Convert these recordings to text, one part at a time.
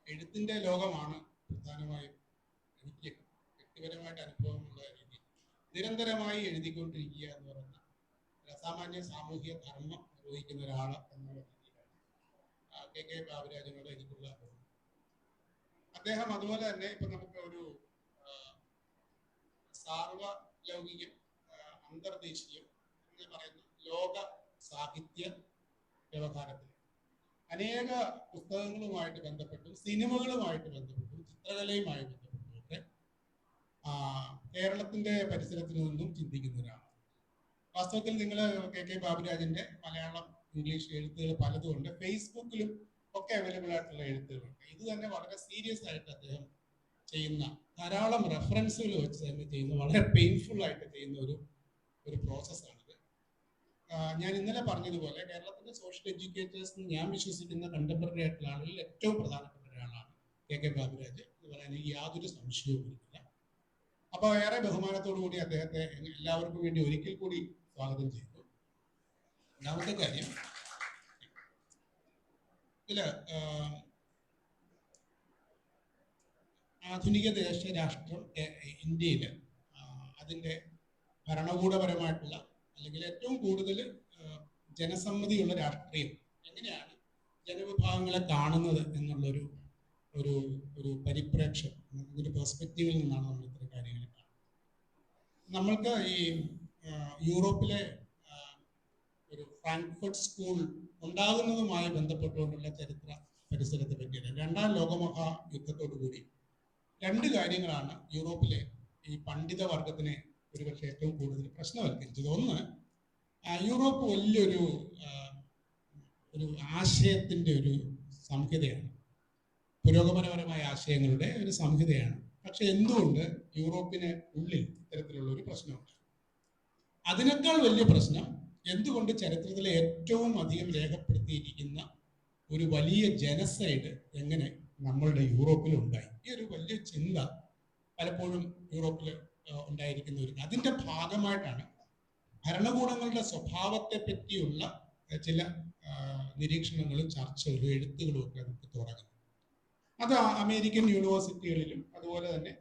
എഴുത്തിൻ്റെ ലോകമാണ് പ്രധാനമായും എനിക്ക് വ്യക്തിപരമായിട്ട് അനുഭവമുള്ള രീതി. നിരന്തരമായി എഴുതിക്കൊണ്ടിരിക്കുക എന്ന് പറയുന്ന അസാമാന്യ സാമൂഹിക ധർമ്മം നിർവഹിക്കുന്ന ഒരാൾ എന്നുള്ള രീതിയിലാണ് കെ ബാബുരാജിനോട് എനിക്കുള്ള അനുഭവം. അദ്ദേഹം അതുപോലെ തന്നെ ഇപ്പം നമുക്ക് ഒരു സാർവലൗകികം, അന്തർദേശീയം എന്ന് പറയുന്ന ലോക സാഹിത്യ വ്യവഹാരത്തിൽ അനേക പുസ്തകങ്ങളുമായിട്ട് ബന്ധപ്പെട്ടും സിനിമകളുമായിട്ട് ബന്ധപ്പെട്ടും ചിത്രകലയുമായി ബന്ധപ്പെട്ടും ഒക്കെ കേരളത്തിൻ്റെ പരിസരത്തിൽ നിന്നും ചിന്തിക്കുന്ന ഒരാളാണ്. വാസ്തവത്തിൽ നിങ്ങൾ കെ ബാബുരാജിൻ്റെ മലയാളം ഇംഗ്ലീഷ് എഴുത്തുകൾ പലതുമുണ്ട്, ഫേസ്ബുക്കിലും ഒക്കെ അവൈലബിൾ ആയിട്ടുള്ള എഴുത്തുകളുണ്ട്. ഇത് തന്നെ വളരെ സീരിയസ് ആയിട്ട് അദ്ദേഹം ചെയ്യുന്ന ധാരാളം റെഫറൻസുകൾ വെച്ച് തന്നെ ചെയ്യുന്ന വളരെ പെയിൻഫുൾ ആയിട്ട് ചെയ്യുന്ന ഒരു പ്രോസസ്സാണിത്. ഞാൻ ഇന്നലെ പറഞ്ഞതുപോലെ കേരളത്തിൻ്റെ സോഷ്യൽ എഡ്യൂക്കേറ്റേഴ്സ് ഞാൻ വിശ്വസിക്കുന്ന കണ്ടംപററി ആയിട്ടുള്ള ആളുകളിൽ ഏറ്റവും പ്രധാനപ്പെട്ട ഒരാളാണ് കെ ബാബുരാജ് എന്ന് പറയാൻ എനിക്ക് യാതൊരു സംശയവും ഇല്ല. അപ്പോൾ ഏറെ ബഹുമാനത്തോടു കൂടി അദ്ദേഹത്തെ എല്ലാവർക്കും വേണ്ടി ഒരിക്കൽ കൂടി സ്വാഗതം ചെയ്തു. രണ്ടാമത്തെ കാര്യം, ഇതിൽ ആധുനിക ദേശരാഷ്ട്രം ഇന്ത്യയിൽ അതിൻ്റെ ഭരണകൂടപരമായിട്ടുള്ള അല്ലെങ്കിൽ ഏറ്റവും കൂടുതൽ ജനസമ്മതിയുള്ള രാഷ്ട്രീയം എങ്ങനെയാണ് ജനവിഭാഗങ്ങളെ കാണുന്നത് എന്നുള്ളൊരു ഒരു ഒരു പരിപ്രേക്ഷ്യം, ഒരു പെർസ്പെക്റ്റീവിൽ നിന്നാണ് നമ്മൾ ഇത്തരം കാര്യങ്ങൾ കാണുന്നത്. നമ്മൾക്ക് ഈ യൂറോപ്പിലെ ഒരു ഫ്രാങ്ക്ഫർട്ട് സ്കൂൾ ഉണ്ടാകുന്നതുമായി ബന്ധപ്പെട്ടുകൊണ്ടുള്ള ചരിത്ര പരിസരത്തെ പറ്റിയത് രണ്ടാം ലോകമഹായുദ്ധത്തോടു കൂടി രണ്ട് കാര്യങ്ങളാണ് യൂറോപ്പിലെ ഈ പണ്ഡിത വർഗത്തിനെ ഒരുപക്ഷെ ഏറ്റവും കൂടുതൽ പ്രശ്നവൽക്കരിച്ചത്. ഒന്ന്, യൂറോപ്പ് വലിയൊരു ആശയത്തിൻ്റെ ഒരു സംഹിതയാണ്, പുരോഗമനപരമായ ആശയങ്ങളുടെ ഒരു സംഹിതയാണ്. പക്ഷെ എന്തുകൊണ്ട് യൂറോപ്പിന് ഉള്ളിൽ ഇത്തരത്തിലുള്ള ഒരു പ്രശ്നമുണ്ട്? അതിനേക്കാൾ വലിയ പ്രശ്നം എന്തുകൊണ്ട് ചരിത്രത്തിലെ ഏറ്റവും അധികം രേഖപ്പെടുത്തിയിരിക്കുന്ന ഒരു വലിയ ജനസൈഡ് എങ്ങനെ നമ്മളുടെ യൂറോപ്പിൽ ഉണ്ടായി? ഈ ഒരു വലിയ ചിന്ത പലപ്പോഴും യൂറോപ്പിൽ ഉണ്ടായിരിക്കുന്ന അതിൻ്റെ ഭാഗമായിട്ടാണ് ഭരണകൂടങ്ങളുടെ സ്വഭാവത്തെ പറ്റിയുള്ള ചില നിരീക്ഷണങ്ങളും ചർച്ചകളും എഴുത്തുകളും ഒക്കെ നമുക്ക് തുടങ്ങുന്നത്. അത് അമേരിക്കൻ യൂണിവേഴ്സിറ്റികളിലും അതുപോലെ തന്നെ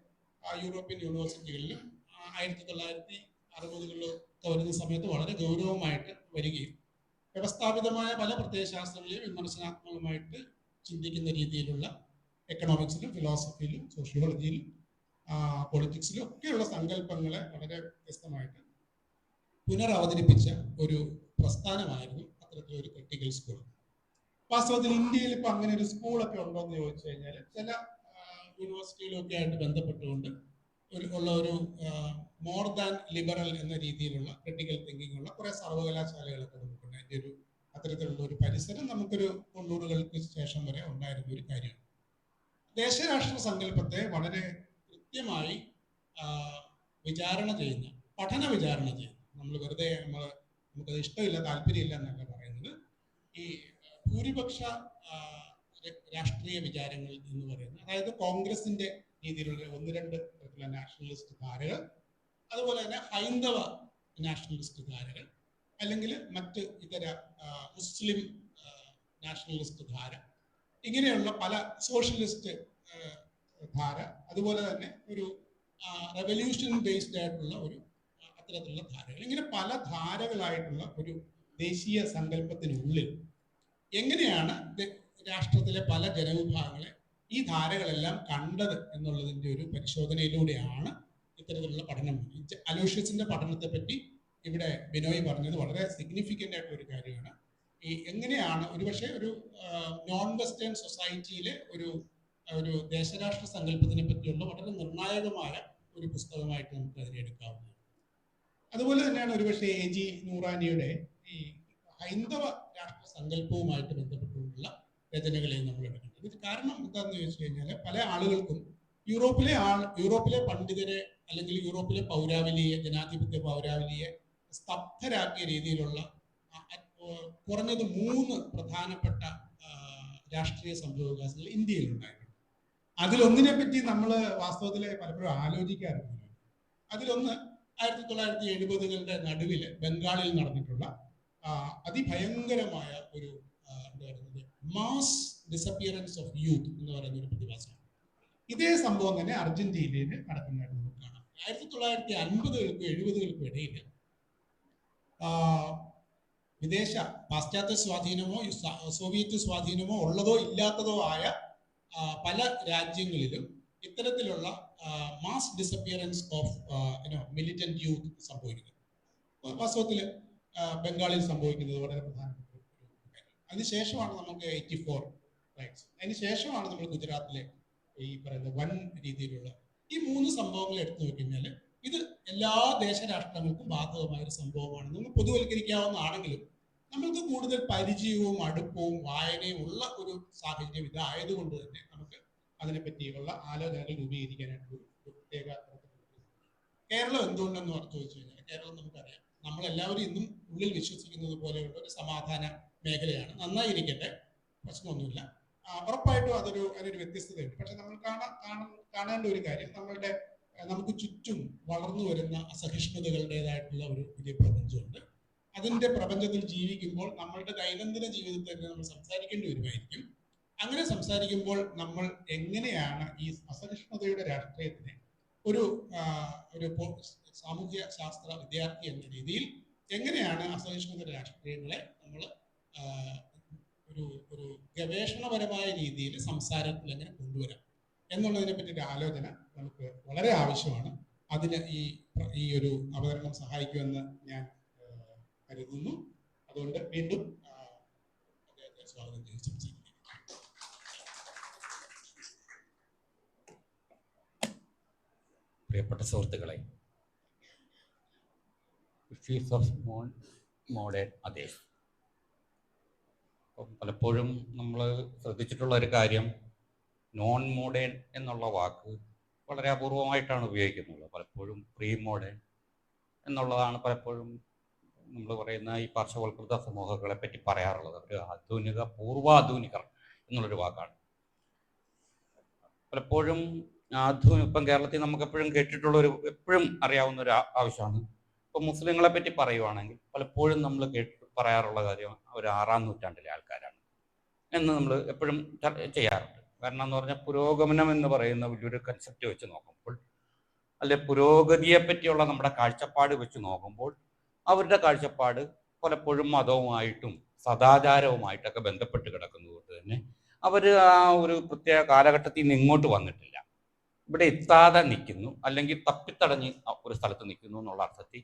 യൂറോപ്യൻ യൂണിവേഴ്സിറ്റികളിലും 1960-കളിലൊക്കെ വരുന്ന സമയത്ത് വളരെ ഗൗരവമായിട്ട് വരികയും വ്യവസ്ഥാപിതമായ പല പ്രത്യയശാസ്ത്രങ്ങളെയും വിമർശനാത്മകമായിട്ട് ചിന്തിക്കുന്ന രീതിയിലുള്ള എക്കണോമിക്സിലും ഫിലോസഫിയിലും സോഷ്യോളജിയിലും പൊളിറ്റിക്സിലും ഒക്കെയുള്ള സങ്കല്പങ്ങളെ വളരെ വ്യത്യസ്തമായിട്ട് പുനരവതരിപ്പിച്ച ഒരു പ്രസ്ഥാനമായിരുന്നു അത്തരത്തിലൊരു ക്രിട്ടിക്കൽ സ്കൂൾ. വാസ്തവത്തിൽ ഇന്ത്യയിൽ ഇപ്പം അങ്ങനെ ഒരു സ്കൂളൊക്കെ ഉണ്ടോ എന്ന് ചോദിച്ചു കഴിഞ്ഞാൽ ചില യൂണിവേഴ്സിറ്റികളൊക്കെ ആയിട്ട് ബന്ധപ്പെട്ടുകൊണ്ട് ഉള്ള ഒരു മോർ ദാൻ ലിബറൽ എന്ന രീതിയിലുള്ള ക്രിട്ടിക്കൽ തിങ്കിങ് ഉള്ള കുറേ സർവകലാശാലകളൊക്കെ നമുക്കുണ്ട്. അതിൻ്റെ ഒരു അത്തരത്തിലുള്ള ഒരു പരിസരം നമുക്കൊരു 90-കൾക്ക് ശേഷം വരെ ഉണ്ടായിരുന്ന ഒരു കാര്യമാണ്. ദേശരാഷ്ട്ര സങ്കല്പത്തെ വളരെ കൃത്യമായി വിചാരണ ചെയ്യുന്ന, പഠന വിചാരണ ചെയ്യുന്ന, നമ്മൾ വെറുതെ നമുക്കത് ഇഷ്ടമില്ല താല്പര്യമില്ല എന്നല്ല പറയുന്നത്, ഈ ഭൂരിപക്ഷ രാഷ്ട്രീയ വിചാരങ്ങൾ എന്ന് പറയുന്നത്, അതായത് കോൺഗ്രസിന്റെ രീതിയിലുള്ള 1-2 തരത്തിലുള്ള നാഷണലിസ്റ്റ് ധാരകൾ, അതുപോലെ തന്നെ ഹൈന്ദവ നാഷണലിസ്റ്റ് ധാരകൾ, അല്ലെങ്കിൽ മറ്റ് ഇതര മുസ്ലിം നാഷണലിസ്റ്റ് ധാര, ഇങ്ങനെയുള്ള പല സോഷ്യലിസ്റ്റ് ധാര, അതുപോലെ തന്നെ ഒരു റെവല്യൂഷൻ ബേസ്ഡ് ആയിട്ടുള്ള ഒരു അത്തരത്തിലുള്ള ധാരകൾ, ഇങ്ങനെ പല ധാരകളായിട്ടുള്ള ഒരു ദേശീയ സങ്കല്പത്തിനുള്ളിൽ എങ്ങനെയാണ് രാഷ്ട്രത്തിലെ പല ജനവിഭാഗങ്ങളെ ഈ ധാരകളെല്ലാം കണ്ടത് എന്നുള്ളതിൻ്റെ ഒരു പരിശോധനയിലൂടെയാണ് ഇത്തരത്തിലുള്ള പഠനം. അലോഷ്യസിന്റെ പഠനത്തെ പറ്റി ഇവിടെ ബിനോയ് പറഞ്ഞത് വളരെ സിഗ്നിഫിക്കൻ്റ് ആയിട്ടുള്ള ഒരു കാര്യമാണ്. ഈ എങ്ങനെയാണ് ഒരുപക്ഷെ ഒരു നോൺ വെസ്റ്റേൺ സൊസൈറ്റിയിലെ ഒരു ദേശരാഷ്ട്ര സങ്കല്പത്തിനെ പറ്റിയുള്ള വളരെ നിർണായകമായ ഒരു പുസ്തകമായിട്ട് നമുക്ക് അതിനെ എടുക്കാവുന്നത്. അതുപോലെ തന്നെയാണ് ഒരുപക്ഷെ AG നൂറാനിയുടെ ഈ ഹൈന്ദവ രാഷ്ട്ര സങ്കല്പവുമായിട്ട് ബന്ധപ്പെട്ടുകൊണ്ടുള്ള രചനകളെ നമ്മൾ എടുക്കുന്നത്. ഇത് കാരണം എന്താണെന്ന് ചോദിച്ചു കഴിഞ്ഞാൽ പല ആളുകൾക്കും യൂറോപ്പിലെ പണ്ഡിതരെ അല്ലെങ്കിൽ യൂറോപ്പിലെ പൗരാവലിയെ, ജനാധിപത്യ പൗരാവലിയെ സ്തബ്ധരാക്കിയ രീതിയിലുള്ള കുറഞ്ഞത് 3 പ്രധാനപ്പെട്ട രാഷ്ട്രീയ സംഭവവികാസങ്ങൾ ഇന്ത്യയിൽ ഉണ്ടായിട്ടുണ്ട്. അതിലൊന്നിനെ പറ്റി നമ്മൾ വാസ്തവത്തിൽ പലപ്പോഴും ആലോചിക്കാറുണ്ട്. അതിലൊന്ന് 1970-കളുടെ നടുവിൽ ബംഗാളിൽ നടന്നിട്ടുള്ള അതിഭയങ്കരമായ ഒരു എന്താ പറയുന്നത് മാസ് ഡിസപ്പിയറൻസ് ഓഫ് യൂത്ത് എന്ന് പറയുന്ന ഒരു പ്രതിഭാസമാണ്. ഇതേ സംഭവം തന്നെ അർജന്റീനയിൽ നടക്കുന്നതായിട്ട് നമുക്ക് കാണാം. 1950കൾക്കും 70കൾക്കും ഇടയിൽ വിദേശ പാശ്ചാത്യ സ്വാധീനമോ സോവിയറ്റ് സ്വാധീനമോ ഉള്ളതോ ഇല്ലാത്തതോ ആയ പല രാജ്യങ്ങളിലും ഇത്തരത്തിലുള്ള mass disappearance of militant youth സംഭവിക്കുന്നു. വാസ്തവത്തിൽ ബംഗാളിൽ സംഭവിക്കുന്നത് വളരെ പ്രധാനപ്പെട്ട ഒരു കാര്യം. അതിനുശേഷമാണ് നമുക്ക് 84 റൈറ്റ്സ്, അതിനുശേഷമാണ് നമ്മൾ ഗുജറാത്തിലെ ഈ പറയുന്ന വൻ രീതിയിലുള്ള ഈ 3 സംഭവങ്ങൾ എടുത്തു നോക്കിക്കഴിഞ്ഞാൽ ഇത് എല്ലാ ദേശരാഷ്ട്രങ്ങൾക്കും ബാധകമായ ഒരു സംഭവമാണ്. നമ്മൾ പൊതുവൽക്കരിക്കാവുന്നതാണെങ്കിലും നമ്മൾക്ക് കൂടുതൽ പരിചയവും അടുപ്പവും വായനയും ഉള്ള ഒരു സാഹചര്യം ഇതായതുകൊണ്ട് തന്നെ നമുക്ക് അതിനെപ്പറ്റിയുള്ള ആലോചനകൾ രൂപീകരിക്കാനായിട്ട് ഒരു പ്രത്യേക കേരളം എന്തുകൊണ്ടെന്ന് ചോദിച്ചു കഴിഞ്ഞാൽ, കേരളം നമുക്കറിയാം, നമ്മളെല്ലാവരും ഇന്നും ഉള്ളിൽ വിശ്വസിക്കുന്നത് പോലെയുള്ള ഒരു സമാധാന മേഖലയാണ്. നന്നായിരിക്കട്ടെ, പ്രശ്നമൊന്നുമില്ല. ഉറപ്പായിട്ടും അതിനൊരു വ്യത്യസ്തതയുണ്ട്. പക്ഷെ നമ്മൾ കാണേണ്ട ഒരു കാര്യം, നമുക്ക് ചുറ്റും വളർന്നു വരുന്ന അസഹിഷ്ണുതകളുടേതായിട്ടുള്ള ഒരു വലിയ പ്രപഞ്ചമുണ്ട്. അതിന്റെ പ്രപഞ്ചത്തിൽ ജീവിക്കുമ്പോൾ നമ്മളുടെ ദൈനംദിന ജീവിതത്തിൽ നമ്മൾ സംസാരിക്കേണ്ടി വരുമായിരിക്കും. അങ്ങനെ സംസാരിക്കുമ്പോൾ നമ്മൾ എങ്ങനെയാണ് ഈ അസഹിഷ്ണുതയുടെ രാഷ്ട്രീയത്തിനെ ഒരു സാമൂഹ്യ ശാസ്ത്ര വിദ്യാർത്ഥി എന്ന രീതിയിൽ എങ്ങനെയാണ് അസഹിഷ്ണുത രാഷ്ട്രീയങ്ങളെ നമ്മൾ ഒരു ഗവേഷണപരമായ രീതിയിൽ സംസാരത്തിൽ എങ്ങനെ കൊണ്ടുവരാം എന്നുള്ളതിനെ പറ്റി ഒരു ആലോചന നമുക്ക് വളരെ ആവശ്യമാണ്. അതിന് ഈ ഒരു അവതരണം സഹായിക്കുമെന്ന് ഞാൻ കരുതുന്നു. അതുകൊണ്ട് വീണ്ടും അദ്ദേഹത്തെ സ്വാഗതം ചെയ്ത് സംസാരിക്കും. പ്രിയപ്പെട്ട സുഹൃത്തുക്കളെ, ഇഷ്യൂസ് ഓഫ് മോഡേൺ അതേഴ്സ്. പലപ്പോഴും നമ്മൾ ശ്രദ്ധിച്ചിട്ടുള്ള ഒരു കാര്യം, നോൺ മോഡേൺ എന്നുള്ള വാക്ക് വളരെ അപൂർവമായിട്ടാണ് ഉപയോഗിക്കുന്നത്. പലപ്പോഴും പ്രീ മോഡേൺ എന്നുള്ളതാണ് പലപ്പോഴും നമ്മൾ പറയുന്ന ഈ പാർശ്വവൽകൃത സമൂഹങ്ങളെ പറ്റി പറയാറുള്ളത്. ഒരു ആധുനിക പൂർവാധുനികർ എന്നുള്ളൊരു വാക്കാണ്. പലപ്പോഴും ഇപ്പം കേരളത്തിൽ നമുക്ക് എപ്പോഴും എപ്പോഴും അറിയാവുന്ന ഒരു ആവശ്യമാണ്. ഇപ്പം മുസ്ലിങ്ങളെ പറ്റി പറയുവാണെങ്കിൽ പലപ്പോഴും നമ്മൾ പറയാറുള്ള കാര്യം അവർ 6-ാം നൂറ്റാണ്ടിലെ ആൾക്കാരാണ് എന്ന് നമ്മൾ എപ്പോഴും ചെയ്യാറുണ്ട്. കാരണം എന്ന് പറഞ്ഞാൽ പുരോഗമനം എന്ന് പറയുന്ന വലിയൊരു കൺസെപ്റ്റ് വെച്ച് നോക്കുമ്പോൾ, അല്ലെ പുരോഗതിയെ പറ്റിയുള്ള നമ്മുടെ കാഴ്ചപ്പാട് വെച്ച് നോക്കുമ്പോൾ, അവരുടെ കാഴ്ചപ്പാട് പലപ്പോഴും മതവുമായിട്ടും സദാചാരവുമായിട്ടൊക്കെ ബന്ധപ്പെട്ട് കിടക്കുന്നതുകൊണ്ട് തന്നെ അവർ ആ ഒരു പ്രത്യേക കാലഘട്ടത്തിൽ നിന്ന് ഇങ്ങോട്ട് വന്നിട്ടില്ല, ഇവിടെ എത്താതെ നിൽക്കുന്നു, അല്ലെങ്കിൽ തപ്പിത്തടഞ്ഞ് ഒരു സ്ഥലത്ത് നിൽക്കുന്നു എന്നുള്ള അർത്ഥത്തിൽ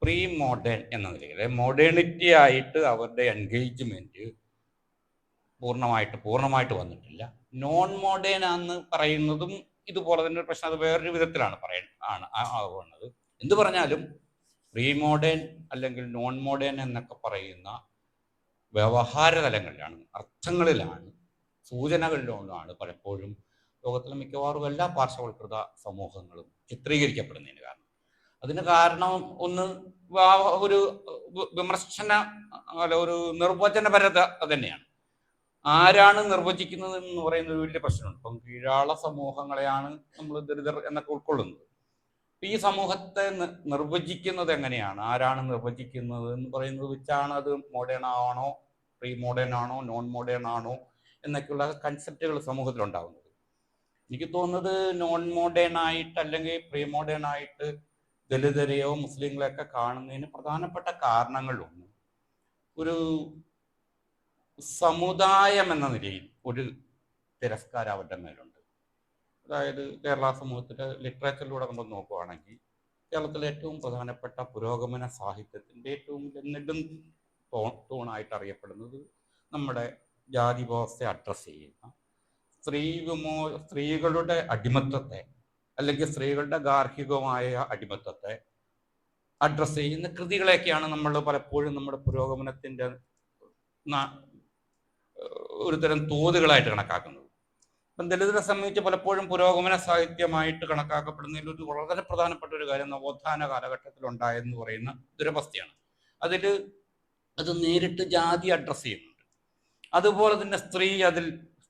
പ്രീ മോഡേൺ എന്ന നിലയിൽ മോഡേണിറ്റി ആയിട്ട് അവരുടെ എൻഗേജ്മെന്റ് പൂർണ്ണമായിട്ട് വന്നിട്ടില്ല. നോൺ മോഡേൺ ആണെന്ന് പറയുന്നതും ഇതുപോലെ തന്നെ ഒരു പ്രശ്നം. അത് വേറൊരു വിധത്തിലാണ് ആവുന്നത്. എന്ത് പറഞ്ഞാലും പ്രീ മോഡേൺ അല്ലെങ്കിൽ നോൺ മോഡേൺ എന്നൊക്കെ പറയുന്ന വ്യവഹാര തലങ്ങളിലാണ്, അർത്ഥങ്ങളിലാണ്, സൂചനകളിലാണ് പലപ്പോഴും ലോകത്തിലെ മിക്കവാറും എല്ലാ പാർശ്വവൽകൃത സമൂഹങ്ങളും ചിത്രീകരിക്കപ്പെടുന്നതിന് കാരണം. അതിന് കാരണം ഒന്ന് ഒരു വിമർശന ഒരു നിർവചനപരത തന്നെയാണ്. ആരാണ് നിർവചിക്കുന്നത് എന്ന് പറയുന്ന ഒരു വലിയ പ്രശ്നമുണ്ട്. ഇപ്പം കീഴാള സമൂഹങ്ങളെയാണ് നമ്മൾ ദരിദ്രർ എന്നൊക്കെ ഉൾക്കൊള്ളുന്നത്. ഈ സമൂഹത്തെ നിർവചിക്കുന്നത് എങ്ങനെയാണ്, ആരാണ് നിർവചിക്കുന്നത് എന്ന് പറയുന്നത് വെച്ചാണ് അത് മോഡേൺ ആണോ, പ്രീ മോഡേൺ ആണോ, നോൺ മോഡേൺ ആണോ എന്നൊക്കെയുള്ള കൺസെപ്റ്റുകൾ സമൂഹത്തിലുണ്ടാകുന്നത്. എനിക്ക് തോന്നുന്നത് നോൺ മോഡേൺ ആയിട്ട് അല്ലെങ്കിൽ പ്രീ മോഡേൺ ആയിട്ട് ദലിതരെയോ മുസ്ലിങ്ങളെയൊക്കെ കാണുന്നതിന് പ്രധാനപ്പെട്ട കാരണങ്ങളിലൊന്ന് ഒരു സമുദായം എന്ന നിലയിൽ ഒരു തിരസ്കാരം അവരുടെ മേലുണ്ട്. അതായത് കേരള സമൂഹത്തിലെ ലിറ്ററേച്ചറിലൂടെ നമ്മൾ നോക്കുകയാണെങ്കിൽ കേരളത്തിലെ ഏറ്റവും പ്രധാനപ്പെട്ട പുരോഗമന സാഹിത്യത്തിൻ്റെ ഏറ്റവും നെടും തൂണായിട്ട് അറിയപ്പെടുന്നത് നമ്മുടെ ജാതി വ്യവസ്ഥയെ അഡ്രസ്സ് ചെയ്യുന്ന സ്ത്രീകളുടെ അടിമത്തത്തെ അല്ലെങ്കിൽ സ്ത്രീകളുടെ ഗാർഹികമായ അടിമത്തത്തെ അഡ്രസ്സ് ചെയ്യുന്ന കൃതികളെയൊക്കെയാണ് നമ്മൾ പലപ്പോഴും നമ്മുടെ പുരോഗമനത്തിൻ്റെ ഒരു തരം തോതുകളായിട്ട് കണക്കാക്കുന്നത്. ഇപ്പം ദലിതരെ സംബന്ധിച്ച് പലപ്പോഴും പുരോഗമന സാഹിത്യമായിട്ട് കണക്കാക്കപ്പെടുന്നതിൽ ഒരു വളരെ പ്രധാനപ്പെട്ട ഒരു കാര്യം നവോത്ഥാന കാലഘട്ടത്തിൽ ഉണ്ടായെന്ന് പറയുന്ന ദുരവസ്ഥയാണ്. അത് നേരിട്ട് ജാതി അഡ്രസ്സ് ചെയ്യുന്നുണ്ട്. അതുപോലെ തന്നെ അതിൽ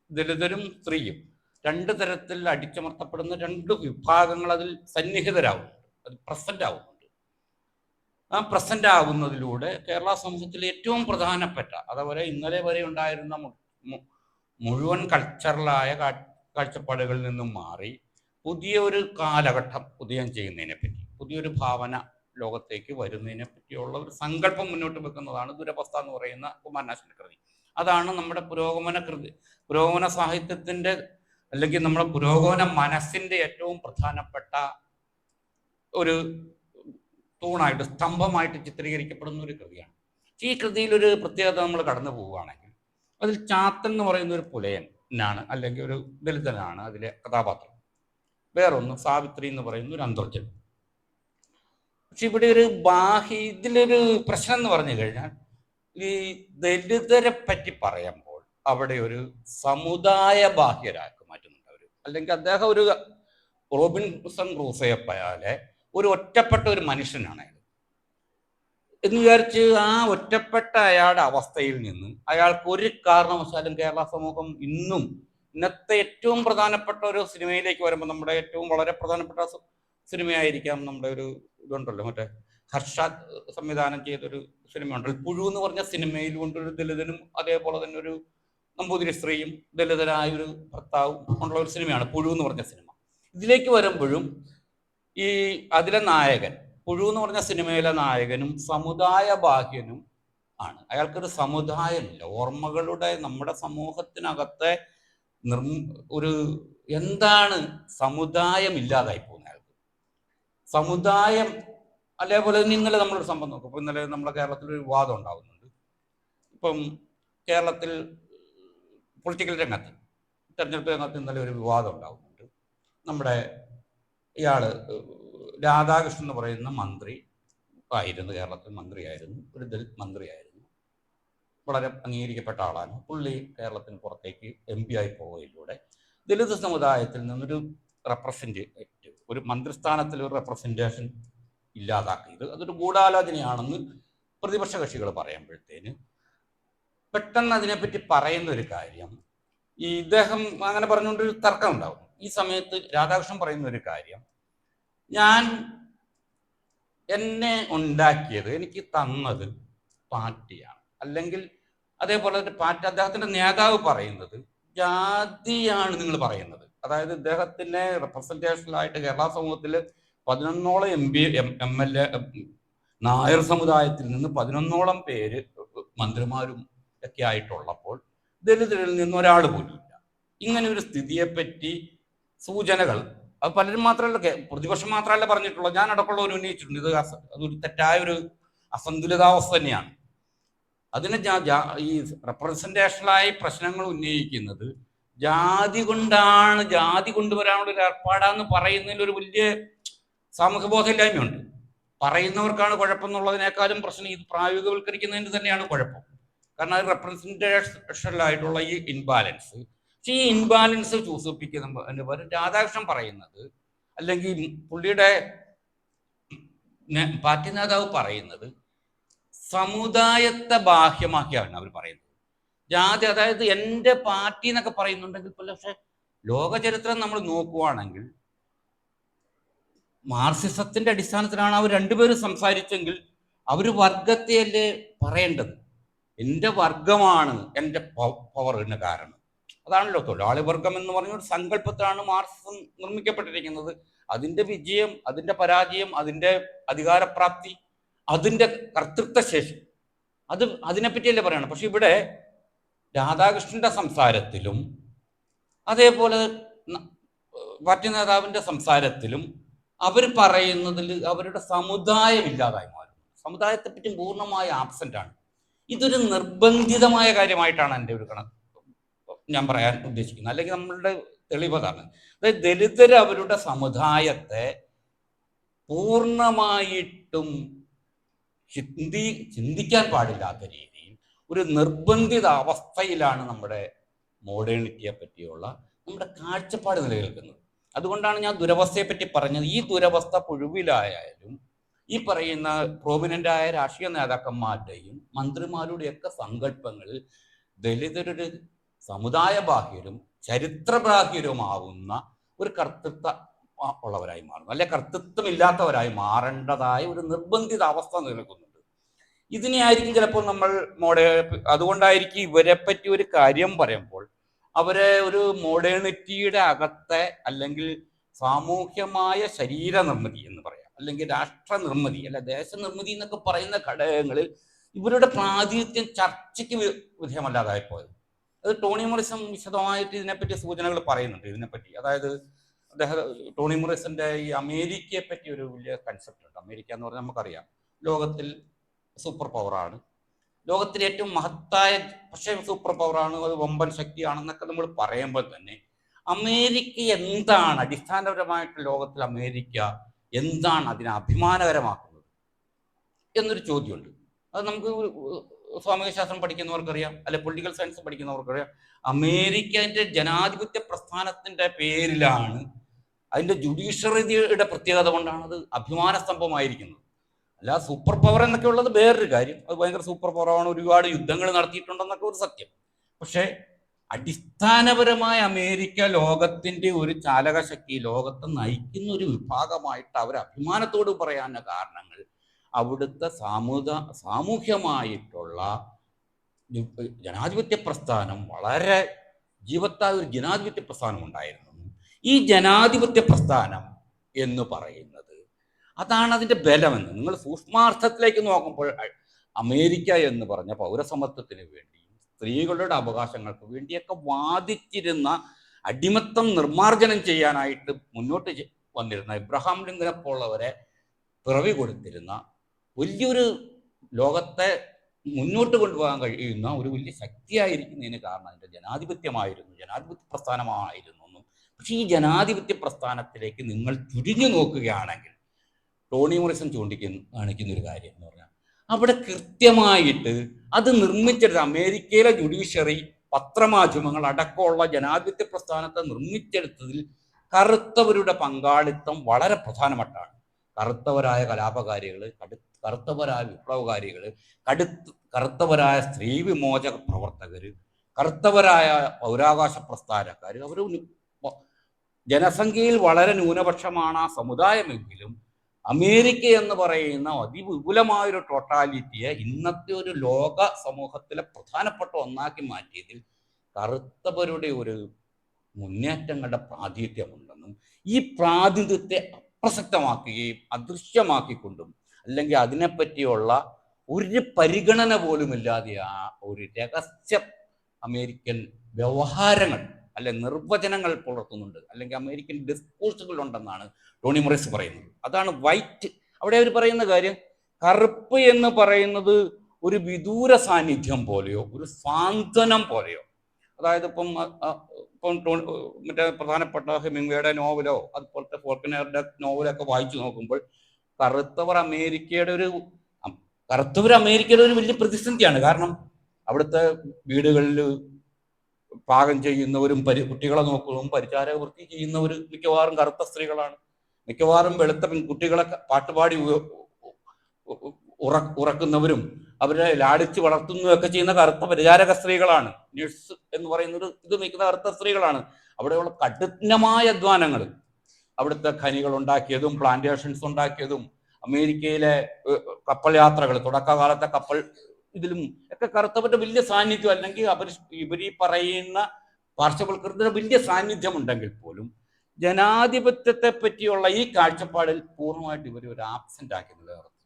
ദലിതരും സ്ത്രീയും 2 തരത്തിൽ അടിച്ചമർത്തപ്പെടുന്ന 2 വിഭാഗങ്ങൾ അതിൽ സന്നിഹിതരാകുന്നുണ്ട്, അത് പ്രസന്റ് ആവുന്നുണ്ട്. ആ പ്രസന്റ് ആകുന്നതിലൂടെ കേരള സമൂഹത്തിലെ ഏറ്റവും പ്രധാനപ്പെട്ട, അതുപോലെ ഇന്നലെ വരെ ഉണ്ടായിരുന്ന മുഴുവൻ കൾച്ചറലായ കാഴ്ചപ്പാടുകളിൽ നിന്നും മാറി പുതിയ ഒരു കാലഘട്ടം ഉദയം ചെയ്യുന്നതിനെ പറ്റി, പുതിയൊരു ഭാവന ലോകത്തേക്ക് വരുന്നതിനെ പറ്റിയുള്ള ഒരു സങ്കല്പം മുന്നോട്ട് വെക്കുന്നതാണ് ദുരവസ്ഥ എന്ന് പറയുന്ന കുമാരനാശാന്റെ കൃതി. അതാണ് നമ്മുടെ പുരോഗമന സാഹിത്യത്തിന്റെ അല്ലെങ്കിൽ നമ്മുടെ പുരോഗമന മനസ്സിന്റെ ഏറ്റവും പ്രധാനപ്പെട്ട ഒരു തൂണായിട്ട്, സ്തംഭമായിട്ട് ചിത്രീകരിക്കപ്പെടുന്ന ഒരു കൃതിയാണ്. ഈ കൃതിയിലൊരു പ്രത്യേകത നമ്മൾ കടന്നു പോവുകയാണെങ്കിൽ, അതിൽ ചാത്തൻ എന്ന് പറയുന്ന ഒരു പുലയനാണ്, അല്ലെങ്കിൽ ഒരു ദലിതനാണ് അതിലെ കഥാപാത്രം. വേറൊന്ന് സാവിത്രി എന്ന് പറയുന്ന ഒരു അന്തർജൻ. പക്ഷെ ഇവിടെ ഒരു ഇതിലൊരു പ്രശ്നം എന്ന് പറഞ്ഞു കഴിഞ്ഞാൽ, ഈ ദലിതരെ പറ്റി പറയുമ്പോൾ അവിടെ ഒരു സമുദായ ബാഹ്യരാക്കി മാറ്റുന്നുണ്ട് അവർ. അല്ലെങ്കിൽ അദ്ദേഹം ഒരു റോബിൻസൺ ക്രൂസോയെ പോലെ ഒരു ഒറ്റപ്പെട്ട ഒരു മനുഷ്യനാണ് അയാൾ എന്ന് വിചാരിച്ച് ആ ഒറ്റപ്പെട്ട അയാളുടെ അവസ്ഥയിൽ നിന്ന് അയാൾക്ക് ഒരു കാരണവശാലും കേരള സമൂഹം ഇന്നത്തെ ഏറ്റവും പ്രധാനപ്പെട്ട ഒരു സിനിമയിലേക്ക് വരുമ്പോൾ, നമ്മുടെ ഏറ്റവും വളരെ പ്രധാനപ്പെട്ട സിനിമയായിരിക്കാം നമ്മുടെ ഒരു ഇതുണ്ടല്ലോ, മറ്റേ ഹർഷാദ് സംവിധാനം ചെയ്തൊരു സിനിമ ഉണ്ടല്ലോ, പുഴു എന്ന് പറഞ്ഞ സിനിമയിൽ കൊണ്ടൊരു ദലിതനും അതേപോലെ തന്നെ ഒരു നമ്പൂതിരി സ്ത്രീയും ദലിതനായ ഒരു ഭർത്താവും ഉള്ള ഒരു സിനിമയാണ് പുഴു എന്ന് പറഞ്ഞ സിനിമ. ഇതിലേക്ക് വരുമ്പോഴും ഈ അതിലെ നായകൻ, പുഴു എന്ന് പറഞ്ഞ സിനിമയിലെ നായകനും സമുദായ ബാഹ്യനും ആണ്. അയാൾക്കൊരു സമുദായമില്ല. ഓർമ്മകളുടെ നമ്മുടെ സമൂഹത്തിനകത്തെ ഒരു എന്താണ് സമുദായം ഇല്ലാതായി പോകുന്നത് അയാൾക്ക്. സമുദായം അതേപോലെ തന്നെ ഇന്നലെ നമ്മളൊരു സംഭവം നോക്കും. ഇപ്പം ഇന്നലെ നമ്മുടെ കേരളത്തിലൊരു വിവാദം ഉണ്ടാകുന്നുണ്ട്. ഇപ്പം കേരളത്തിൽ പൊളിറ്റിക്കൽ രംഗത്ത്, തെരഞ്ഞെടുപ്പ് രംഗത്ത് ഇന്നലെ ഒരു വിവാദം ഉണ്ടാകുന്നുണ്ട്. നമ്മുടെ ഇയാള് രാധാകൃഷ്ണൻ എന്ന് പറയുന്ന മന്ത്രി ആയിരുന്നു, കേരളത്തിൽ മന്ത്രിയായിരുന്നു, ഒരു ദലിത് മന്ത്രിയായിരുന്നു, വളരെ അംഗീകരിക്കപ്പെട്ട ആളാണ്. പുള്ളി കേരളത്തിന് പുറത്തേക്ക് MP ആയി പോവുകയിലൂടെ ദലിത് സമുദായത്തിൽ നിന്നൊരു റെപ്രസെൻറ്റേറ്റീവ്, ഒരു മന്ത്രിസ്ഥാനത്തിൽ ഒരു റെപ്രസെൻറ്റേഷൻ ഇല്ലാതാക്കിയത് അതൊരു ഗൂഢാലോചനയാണെന്ന് പ്രതിപക്ഷ കക്ഷികൾ പറയുമ്പോഴത്തേന് പെട്ടെന്ന് അതിനെപ്പറ്റി പറയുന്ന ഒരു കാര്യം, ഈ ഇദ്ദേഹം അങ്ങനെ പറഞ്ഞുകൊണ്ടൊരു തർക്കം ഉണ്ടാവും. ഈ സമയത്ത് രാധാകൃഷ്ണൻ പറയുന്ന ഒരു കാര്യം, എന്നെ ഉണ്ടാക്കിയത്, എനിക്ക് തന്നത് പാർട്ടിയാണ്, അല്ലെങ്കിൽ അതേപോലെ പാർട്ടി അദ്ദേഹത്തിന്റെ നേതാവ് പറയുന്നത് ജാതിയാണ് നിങ്ങൾ പറയുന്നത്. അതായത് ഇദ്ദേഹത്തിന്റെ റെപ്രസെന്റേഷനിലായിട്ട് കേരള സമൂഹത്തിൽ 11ഓളം MLA നായർ സമുദായത്തിൽ നിന്ന് 11ഓളം പേര് മന്ത്രിമാരും ഒക്കെ ആയിട്ടുള്ളപ്പോൾ ദലിതരിൽ നിന്ന് ഒരാൾ പോലുമില്ല. ഇങ്ങനെ ഒരു സ്ഥിതിയെപ്പറ്റി സൂചനകൾ അത് പലരും മാത്രമല്ല, പ്രതിപക്ഷം മാത്രമല്ല പറഞ്ഞിട്ടുള്ളൂ, ഞാൻ അടക്കമുള്ളവർ ഉന്നയിച്ചിട്ടുണ്ട്. അതൊരു തെറ്റായ ഒരു അസന്തുലിതാവസ്ഥ തന്നെയാണ്. അതിന് ഈ റെപ്രസെന്റേഷനായി പ്രശ്നങ്ങൾ ഉന്നയിക്കുന്നത് ജാതി കൊണ്ടുവരാനുള്ള ഒരു ഏർപ്പാടാന്ന് പറയുന്നതിൽ ഒരു വലിയ സാമൂഹ്യബോധമില്ലായ്മയുണ്ട്. പറയുന്നവർക്കാണ് കുഴപ്പം എന്നുള്ളതിനേക്കാളും പ്രശ്നം ഇത് പ്രായോഗികവൽക്കരിക്കുന്നതിന് തന്നെയാണ് കുഴപ്പം. കാരണം അത് റെപ്രസെന്റേഷനിലായിട്ടുള്ള ഈ ഇൻബാലൻസ്, ഈ ഇൻബാലൻസ് സൂചിപ്പിക്കുന്ന രാധാകൃഷ്ണൻ പറയുന്നത്, അല്ലെങ്കിൽ പുള്ളിയുടെ പാർട്ടി നേതാവ് പറയുന്നത് സമുദായത്തെ ബാഹ്യമാക്കിയാണ് അവർ പറയുന്നത്. ജാതി, അതായത് എൻ്റെ പാർട്ടി എന്നൊക്കെ പറയുന്നുണ്ടെങ്കിൽ പോലും, പക്ഷെ ലോക ചരിത്രം നമ്മൾ നോക്കുവാണെങ്കിൽ മാർക്സിസത്തിന്റെ അടിസ്ഥാനത്തിലാണ് അവർ രണ്ടുപേരും സംസാരിച്ചെങ്കിൽ അവർ വർഗത്തെയല്ലേ പറയേണ്ടത്. എൻ്റെ വർഗമാണ് എൻ്റെ പവറിന് കാരണം. അതാണല്ലോ തൊഴിലാളി വർഗം എന്ന് പറഞ്ഞ ഒരു സങ്കല്പത്തിലാണ് മാർക്സിസം നിർമ്മിക്കപ്പെട്ടിരിക്കുന്നത്. അതിൻ്റെ വിജയം, അതിൻ്റെ പരാജയം, അതിൻ്റെ അധികാരപ്രാപ്തി, അതിൻ്റെ കർത്തൃത്വശേഷി, അതിനെപ്പറ്റിയല്ലേ പറയണം. പക്ഷെ ഇവിടെ രാധാകൃഷ്ണന്റെ സംസാരത്തിലും അതേപോലെ പാർട്ടി നേതാവിൻ്റെ സംസാരത്തിലും അവർ പറയുന്നതിൽ അവരുടെ സമുദായം ഇല്ലാതായി മാറും. സമുദായത്തെപ്പറ്റി പൂർണ്ണമായ ആബ്സെന്റ് ആണ്. ഇതൊരു നിർബന്ധിതമായ കാര്യമായിട്ടാണ് എൻ്റെ ഒരു ഞാൻ പറയാൻ ഉദ്ദേശിക്കുന്നത്. അല്ലെങ്കിൽ നമ്മളുടെ തെളിവതാണ്. അതായത് ദലിതർ അവരുടെ സമുദായത്തെ പൂർണ്ണമായിട്ടും ചിന്തിക്കാൻ പാടില്ലാത്ത രീതിയിൽ ഒരു നിർബന്ധിത അവസ്ഥയിലാണ് നമ്മുടെ മോഡേണിറ്റിയെ പറ്റിയുള്ള നമ്മുടെ കാഴ്ചപ്പാട് നിലനിൽക്കുന്നത്. അതുകൊണ്ടാണ് ഞാൻ ദുരവസ്ഥയെ പറ്റി പറഞ്ഞത്. ഈ ദുരവസ്ഥ പുഴുവിലായാലും ഈ പറയുന്ന പ്രോമിനൻ്റായ രാഷ്ട്രീയ നേതാക്കന്മാരുടെയും മന്ത്രിമാരുടെയൊക്കെ സങ്കല്പങ്ങളിൽ ദലിതരുടെ സമുദായ ബാഹ്യരും ചരിത്രബാഹ്യരുമാവുന്ന ഒരു കർത്തൃത്വ ഉള്ളവരായി മാറുന്നു, അല്ലെ കർത്തൃത്വമില്ലാത്തവരായി മാറേണ്ടതായ ഒരു നിർബന്ധിത അവസ്ഥ നിലനിൽക്കുന്നുണ്ട്. ഇതിനെയായിരിക്കും ചിലപ്പോൾ നമ്മൾ അതുകൊണ്ടായിരിക്കും ഇവരെ പറ്റി ഒരു കാര്യം പറയുമ്പോൾ അവരെ ഒരു മോഡേണിറ്റിയുടെ അകത്തെ അല്ലെങ്കിൽ സാമൂഹ്യമായ ശരീര നിർമ്മിതി എന്ന് പറയാം, അല്ലെങ്കിൽ രാഷ്ട്ര നിർമ്മിതി അല്ല ദേശനിർമ്മിതി എന്നൊക്കെ പറയുന്ന ഘടകങ്ങളിൽ ഇവരുടെ പ്രാതിനിധ്യം ചർച്ചയ്ക്ക് വിധേയമല്ലാതായി പോയത്. അത് ടോണി മോറിസൺ വിശദമായിട്ട് ഇതിനെപ്പറ്റി സൂചനകൾ പറയുന്നുണ്ട് ഇതിനെപ്പറ്റി. അതായത് ടോണി മോറിസന്റെ ഈ അമേരിക്കയെ പറ്റി ഒരു വലിയ കൺസെപ്റ്റ് ഉണ്ട്. അമേരിക്ക എന്ന് പറഞ്ഞാൽ നമുക്കറിയാം ലോകത്തിൽ സൂപ്പർ പവറാണ്, ലോകത്തിലെ ഏറ്റവും മഹത്തായ പക്ഷേ സൂപ്പർ പവറാണ്, അത് വമ്പൻ ശക്തിയാണെന്നൊക്കെ നമ്മൾ പറയുമ്പോൾ തന്നെ അമേരിക്ക എന്താണ് അടിസ്ഥാനപരമായിട്ട് ലോകത്തിൽ അമേരിക്ക എന്താണ് അതിനെ അഭിമാനകരമാക്കുന്നത് എന്നൊരു ചോദ്യമുണ്ട്. അത് നമുക്ക് സാമൂഹ്യശാസ്ത്രം പഠിക്കുന്നവർക്കറിയാം, അല്ലെ പൊളിറ്റിക്കൽ സയൻസ് പഠിക്കുന്നവർക്കറിയാം. അമേരിക്കൻ്റെ ജനാധിപത്യ പ്രസ്ഥാനത്തിന്റെ പേരിലാണ്, അതിന്റെ ജുഡീഷ്യറിയുടെ പ്രത്യേകത കൊണ്ടാണ് അത് അഭിമാന സ്തംഭമായിരിക്കുന്നത്. അല്ല സൂപ്പർ പവർ എന്നൊക്കെ ഉള്ളത് വേറൊരു കാര്യം, അത് ഭയങ്കര സൂപ്പർ പവറാണ്, ഒരുപാട് യുദ്ധങ്ങൾ നടത്തിയിട്ടുണ്ടെന്നൊക്കെ ഒരു സത്യം. പക്ഷെ അടിസ്ഥാനപരമായ അമേരിക്ക ലോകത്തിന്റെ ഒരു ചാലകശക്തി, ലോകത്തെ നയിക്കുന്ന ഒരു വിഭാഗമായിട്ട് അവർ അഭിമാനത്തോട് പറയാനുള്ള കാരണങ്ങൾ അവിടുത്തെ സാമൂഹ്യമായിട്ടുള്ള ജനാധിപത്യ പ്രസ്ഥാനം വളരെ ജീവത്തായ ഒരു ജനാധിപത്യ പ്രസ്ഥാനം ഉണ്ടായിരുന്നു. ഈ ജനാധിപത്യ പ്രസ്ഥാനം എന്ന് പറയുന്നത് അതാണ് അതിന്റെ ബലമെന്ന് നിങ്ങൾ സൂക്ഷ്മാർത്ഥത്തിലേക്ക് നോക്കുമ്പോൾ അമേരിക്ക എന്ന് പറഞ്ഞ പൗരസമത്വത്തിന് വേണ്ടിയും സ്ത്രീകളുടെ അവകാശങ്ങൾക്ക് വേണ്ടിയൊക്കെ വാദിച്ചിരുന്ന, അടിമത്തം നിർമ്മാർജ്ജനം ചെയ്യാനായിട്ട് മുന്നോട്ട് വന്നിരുന്ന ഇബ്രഹാം ലിങ്കനെ പോലുള്ളവരെ പിറവി കൊടുത്തിരുന്ന വലിയൊരു ലോകത്തെ മുന്നോട്ട് കൊണ്ടുപോകാൻ കഴിയുന്ന ഒരു വലിയ ശക്തിയായിരിക്കുന്നതിന് കാരണം അതിൻ്റെ ജനാധിപത്യമായിരുന്നു, ജനാധിപത്യ പ്രസ്ഥാനമായിരുന്നു എന്നും. പക്ഷെ ഈ ജനാധിപത്യ പ്രസ്ഥാനത്തിലേക്ക് നിങ്ങൾ ചുരിഞ്ഞു നോക്കുകയാണെങ്കിൽ ടോണി മോറിസൺ കാണിക്കുന്ന ഒരു കാര്യം എന്ന് പറഞ്ഞാൽ അവിടെ കൃത്യമായിട്ട് അത് നിർമ്മിച്ചെടുത്ത അമേരിക്കയിലെ ജുഡീഷ്യറി, പത്രമാധ്യമങ്ങൾ അടക്കമുള്ള ജനാധിപത്യ പ്രസ്ഥാനത്തെ നിർമ്മിച്ചെടുത്തതിൽ കറുത്തവരുടെ പങ്കാളിത്തം വളരെ പ്രധാനപ്പെട്ടാണ്. കറുത്തവരായ കലാപകാരികൾ, കറുത്തവരായ വിപ്ലവകാരികൾ, കറുത്തവരായ സ്ത്രീ വിമോചക പ്രവർത്തകർ, കറുത്തവരായ പൗരാകാശ പ്രസ്ഥാനക്കാർ, അവർ ജനസംഖ്യയിൽ വളരെ ന്യൂനപക്ഷമാണ് ആ സമുദായമെങ്കിലും അമേരിക്ക എന്ന് പറയുന്ന അതിവിപുലമായൊരു ടോട്ടാലിറ്റിയെ ഇന്നത്തെ ഒരു ലോക സമൂഹത്തിലെ പ്രധാനപ്പെട്ട ഒന്നാക്കി മാറ്റിയതിൽ കറുത്തവരുടെ ഒരു മുന്നേറ്റങ്ങളുടെ പ്രാതിനിധ്യമുണ്ടെന്നും ഈ പ്രാതിനിധ്യത്തെ അപ്രസക്തമാക്കുകയും അദൃശ്യമാക്കിക്കൊണ്ടും അല്ലെങ്കിൽ അതിനെപ്പറ്റിയുള്ള ഒരു പരിഗണന പോലുമില്ലാതെ ആ ഒരു രഹസ്യ അമേരിക്കൻ വ്യവഹാരങ്ങൾ അല്ലെ നിർവചനങ്ങൾ പുലർത്തുന്നുണ്ട്, അല്ലെങ്കിൽ അമേരിക്കൻ ഡിസ്കോഴ്സുകൾ ഉണ്ടെന്നാണ് ടോണി മോറിസ് പറയുന്നത്. അതാണ് വൈറ്റ്. അവിടെ അവർ പറയുന്ന കാര്യം കറുപ്പ് എന്ന് പറയുന്നത് ഒരു വിദൂര സാന്നിധ്യം പോലെയോ ഒരു സാന്ത്വനം പോലെയോ, അതായത് ഇപ്പം മറ്റേ പ്രധാനപ്പെട്ട ഹെമിംഗ്വേയുടെ നോവലോ അതുപോലത്തെ ഫോർക്കനറുടെ നോവലൊക്കെ വായിച്ചു നോക്കുമ്പോൾ കറുത്തവർ അമേരിക്കയുടെ ഒരു വലിയ പ്രതിസന്ധിയാണ്. കാരണം അവിടുത്തെ വീടുകളിൽ പാകം ചെയ്യുന്നവരും കുട്ടികളെ നോക്കുന്നതും പരിചാരക വൃത്തി ചെയ്യുന്നവർ മിക്കവാറും കറുത്ത സ്ത്രീകളാണ്. മിക്കവാറും വെളുത്ത പെൺകുട്ടികളെ പാട്ടുപാടി ഉറക്കുന്നവരും അവരെ ലാടിച്ച് വളർത്തുന്നതൊക്കെ ചെയ്യുന്ന കറുത്ത പരിചാരക സ്ത്രീകളാണ്. നഴ്സ് എന്ന് പറയുന്നത് ഇത് നിൽക്കുന്ന കറുത്ത സ്ത്രീകളാണ്. അവിടെയുള്ള കഠിനമായ അധ്വാനങ്ങൾ, അവിടുത്തെ ഖനികൾ ഉണ്ടാക്കിയതും പ്ലാന്റേഷൻസ് ഉണ്ടാക്കിയതും അമേരിക്കയിലെ കപ്പൽ യാത്രകൾ, തുടക്കകാലത്തെ കപ്പൽ ഇതിലും ഒക്കെ കറുത്തവരുടെ വലിയ സാന്നിധ്യം, അല്ലെങ്കിൽ ഇവർ ഈ പറയുന്ന പാർശ്വവൽക്കൃതരുടെ വലിയ സാന്നിധ്യം ഉണ്ടെങ്കിൽ പോലും ജനാധിപത്യത്തെ പറ്റിയുള്ള ഈ കാഴ്ചപ്പാടിൽ പൂർണ്ണമായിട്ട് ഇവർ ഒരു ആബ്സെന്റ് ആക്കി നിലനിർത്തുന്നു.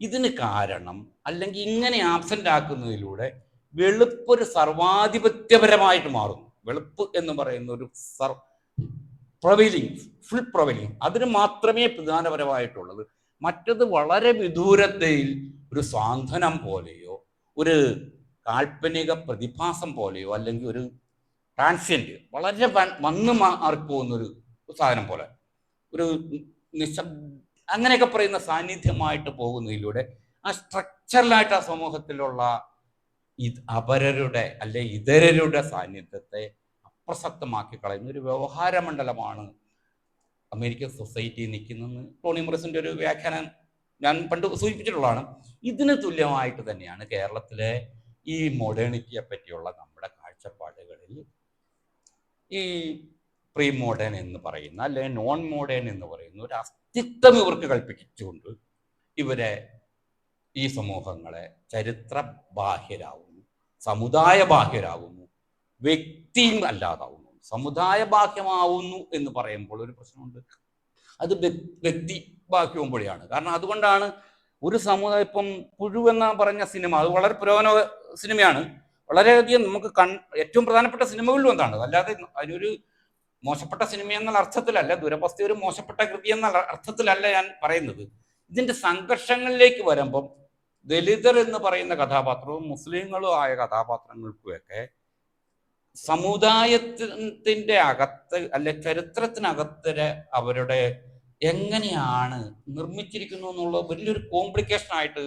ഇതിന് കാരണം, അല്ലെങ്കിൽ ഇങ്ങനെ ആബ്സെന്റ് ആക്കുന്നതിലൂടെ വെളുപ്പ് ഒരു സർവാധിപത്യപരമായിട്ട് മാറുന്നു. വെളുപ്പ് എന്ന് പറയുന്ന ഒരു ഫുൾ പ്രൊവൈലിംഗ് അതിന് മാത്രമേ പ്രധാനപരമായിട്ടുള്ളത്. മറ്റത് വളരെ വിദൂരതയിൽ ഒരു സാന്ത്വനം പോലെയോ ഒരു കാൽപ്പനിക പ്രതിഭാസം പോലെയോ അല്ലെങ്കിൽ ഒരു ട്രാൻസിയന്റ് വളരെ വന്നു മാറിപ്പോകുന്നൊരു സാധനം പോലെ ഒരു അങ്ങനെയൊക്കെ പറയുന്ന സാന്നിധ്യമായിട്ട് പോകുന്നതിലൂടെ ആ സ്ട്രക്ചറലായിട്ട് ആ സമൂഹത്തിലുള്ള അപരരുടെ അല്ലെ ഇതരരുടെ സാന്നിധ്യത്തെ അപ്രസക്തമാക്കി കളയുന്ന ഒരു വ്യവഹാര മണ്ഡലമാണ് അമേരിക്കൻ സൊസൈറ്റി നിൽക്കുന്നതെന്ന് ടോണി മോറിസന്റെ ഒരു വ്യാഖ്യാനം ഞാൻ പണ്ട് സൂചിപ്പിച്ചിട്ടുള്ളതാണ്. ഇതിന് തുല്യമായിട്ട് തന്നെയാണ് കേരളത്തിലെ ഈ മോഡേണിറ്റിയെ പറ്റിയുള്ള നമ്മുടെ കാഴ്ചപ്പാടുകളിൽ ഈ പ്രീ മോഡേൺ എന്ന് പറയുന്ന അല്ലെങ്കിൽ നോൺ മോഡേൺ എന്ന് പറയുന്ന ഒരു അസ്തിത്വം ഇവർക്ക് കൽപ്പിച്ചുകൊണ്ട് ഇവരെ ഈ സമൂഹങ്ങളെ ചരിത്ര ബാഹ്യരാകുന്നു, സമുദായ ബാഹ്യരാകുന്നു, വ്യക്തിയും അല്ലാതാവുന്നു, സമുദായ ബാഹ്യമാവുന്നു എന്ന് പറയുമ്പോൾ ഒരു പ്രശ്നമുണ്ട്. അത് വ്യക്തി ബാഹ്യമാകുമ്പോഴാണ്. കാരണം അതുകൊണ്ടാണ് ഒരു സമുദായം, ഇപ്പം പുഴുവെന്ന പറഞ്ഞ സിനിമ, അത് വളരെ പുരോഗമന സിനിമയാണ്. വളരെയധികം നമുക്ക് ഏറ്റവും പ്രധാനപ്പെട്ട സിനിമകളിലും എന്താണ്, അല്ലാതെ അതിനൊരു മോശപ്പെട്ട സിനിമ എന്നുള്ള അർത്ഥത്തിലല്ല, ദുരവസ്ഥ ഒരു മോശപ്പെട്ട കൃതി എന്ന അർത്ഥത്തിലല്ല ഞാൻ പറയുന്നത്. ഇതിന്റെ സംഘർഷങ്ങളിലേക്ക് വരുമ്പം ദലിതർ എന്ന് പറയുന്ന കഥാപാത്രവും മുസ്ലിങ്ങളും ആയ കഥാപാത്രങ്ങൾക്കുമൊക്കെ സമുദായത്തിന്റെ അകത്ത് അല്ലെ ചരിത്രത്തിനകത്ത് അവരുടെ എങ്ങനെയാണ് നിർമ്മിച്ചിരിക്കുന്നു എന്നുള്ള വലിയൊരു കോംപ്ലിക്കേഷൻ ആയിട്ട്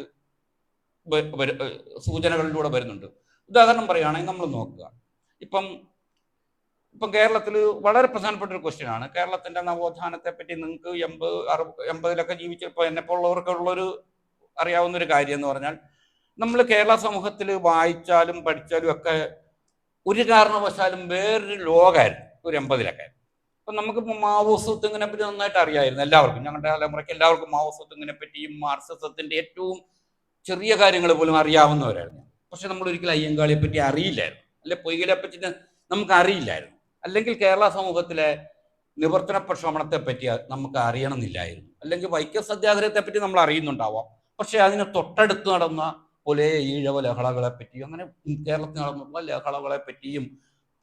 സൂചനകളിലൂടെ വരുന്നുണ്ട്. ഉദാഹരണം പറയുകയാണെങ്കിൽ നമ്മൾ നോക്കുക, ഇപ്പം കേരളത്തിൽ വളരെ പ്രധാനപ്പെട്ട ഒരു ക്വസ്റ്റ്യൻ ആണ്. കേരളത്തിന്റെ നവോത്ഥാനത്തെ പറ്റി നിങ്ങൾക്ക് 80-60 ജീവിച്ചപ്പോൾ എന്നെപ്പോലുള്ളവർക്ക് ഉള്ളൊരു അറിയാവുന്ന ഒരു കാര്യം എന്ന് പറഞ്ഞാൽ, നമ്മൾ കേരള സമൂഹത്തിൽ വായിച്ചാലും പഠിച്ചാലും ഒക്കെ ഒരു കാരണവശാലും വേറൊരു ലോകമായിരുന്നു ഒരു 80-ലൊക്കെ. അപ്പം നമുക്ക് മാവോസത്തിങ്ങിനെ പറ്റി നന്നായിട്ട് അറിയായിരുന്നു എല്ലാവർക്കും, ഞങ്ങളുടെ തലമുറയ്ക്ക് എല്ലാവർക്കും മാവോസത്തിങ്ങിനെ പറ്റിയും മാർക്സിസത്തിന്റെ ഏറ്റവും ചെറിയ കാര്യങ്ങൾ പോലും അറിയാവുന്നവരായിരുന്നു. പക്ഷെ നമ്മൾ ഒരിക്കലും അയ്യങ്കാളിയെ പറ്റി അറിയില്ലായിരുന്നു, അല്ലെ പൊയ്കലെ പറ്റി നമുക്ക് അറിയില്ലായിരുന്നു, അല്ലെങ്കിൽ കേരള സമൂഹത്തിലെ നിവർത്തന പ്രക്ഷോഭണത്തെ പറ്റി നമുക്ക് അറിയണമെന്നില്ലായിരുന്നു, അല്ലെങ്കിൽ വൈക്കം സത്യാഗ്രഹത്തെ പറ്റി നമ്മൾ അറിയുന്നുണ്ടാവാം, പക്ഷെ അതിന് തൊട്ടടുത്ത് നടന്ന പോലെ ഈഴവ ലഹളകളെ പറ്റിയും അങ്ങനെ കേരളത്തിൽ നടന്നുള്ള ലഹളകളെ പറ്റിയും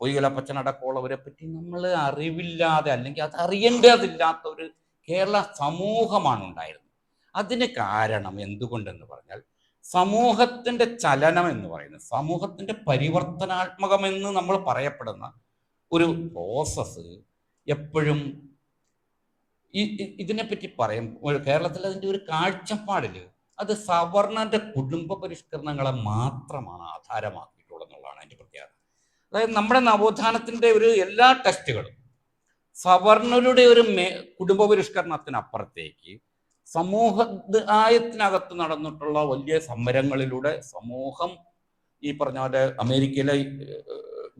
പൊയ്കല പച്ചനടക്കമുള്ളവരെ പറ്റി നമ്മൾ അറിവില്ലാതെ അല്ലെങ്കിൽ അത് അറിയേണ്ടതില്ലാത്ത ഒരു കേരള സമൂഹമാണ് ഉണ്ടായിരുന്നത്. അതിന് കാരണം എന്തുകൊണ്ടെന്ന് പറഞ്ഞാൽ, സമൂഹത്തിന്റെ ചലനം എന്ന് പറയുന്നത്, സമൂഹത്തിന്റെ പരിവർത്തനാത്മകമെന്ന് നമ്മൾ പറയപ്പെടുന്ന ഒരു പ്രോസസ്സ് എപ്പോഴും ഇതിനെപ്പറ്റി പറയുമ്പോൾ കേരളത്തിൽ അതിൻ്റെ ഒരു കാഴ്ചപ്പാടിൽ അത് സവർണന്റെ കുടുംബ പരിഷ്കരണങ്ങളെ മാത്രമാണ് ആധാരമാക്കിയിട്ടുള്ളതെന്നുള്ളതാണ് അതിൻ്റെ പ്രത്യേകത. അതായത് നമ്മുടെ നവോത്ഥാനത്തിന്റെ ഒരു എല്ലാ ടെസ്റ്റുകളും സവർണരുടെ ഒരു കുടുംബ പരിഷ്കരണത്തിനപ്പുറത്തേക്ക് സമൂഹത്തിനകത്ത് നടന്നിട്ടുള്ള വലിയ സമരങ്ങളിലൂടെ സമൂഹം, ഈ പറഞ്ഞ പോലെ അമേരിക്കയിലെ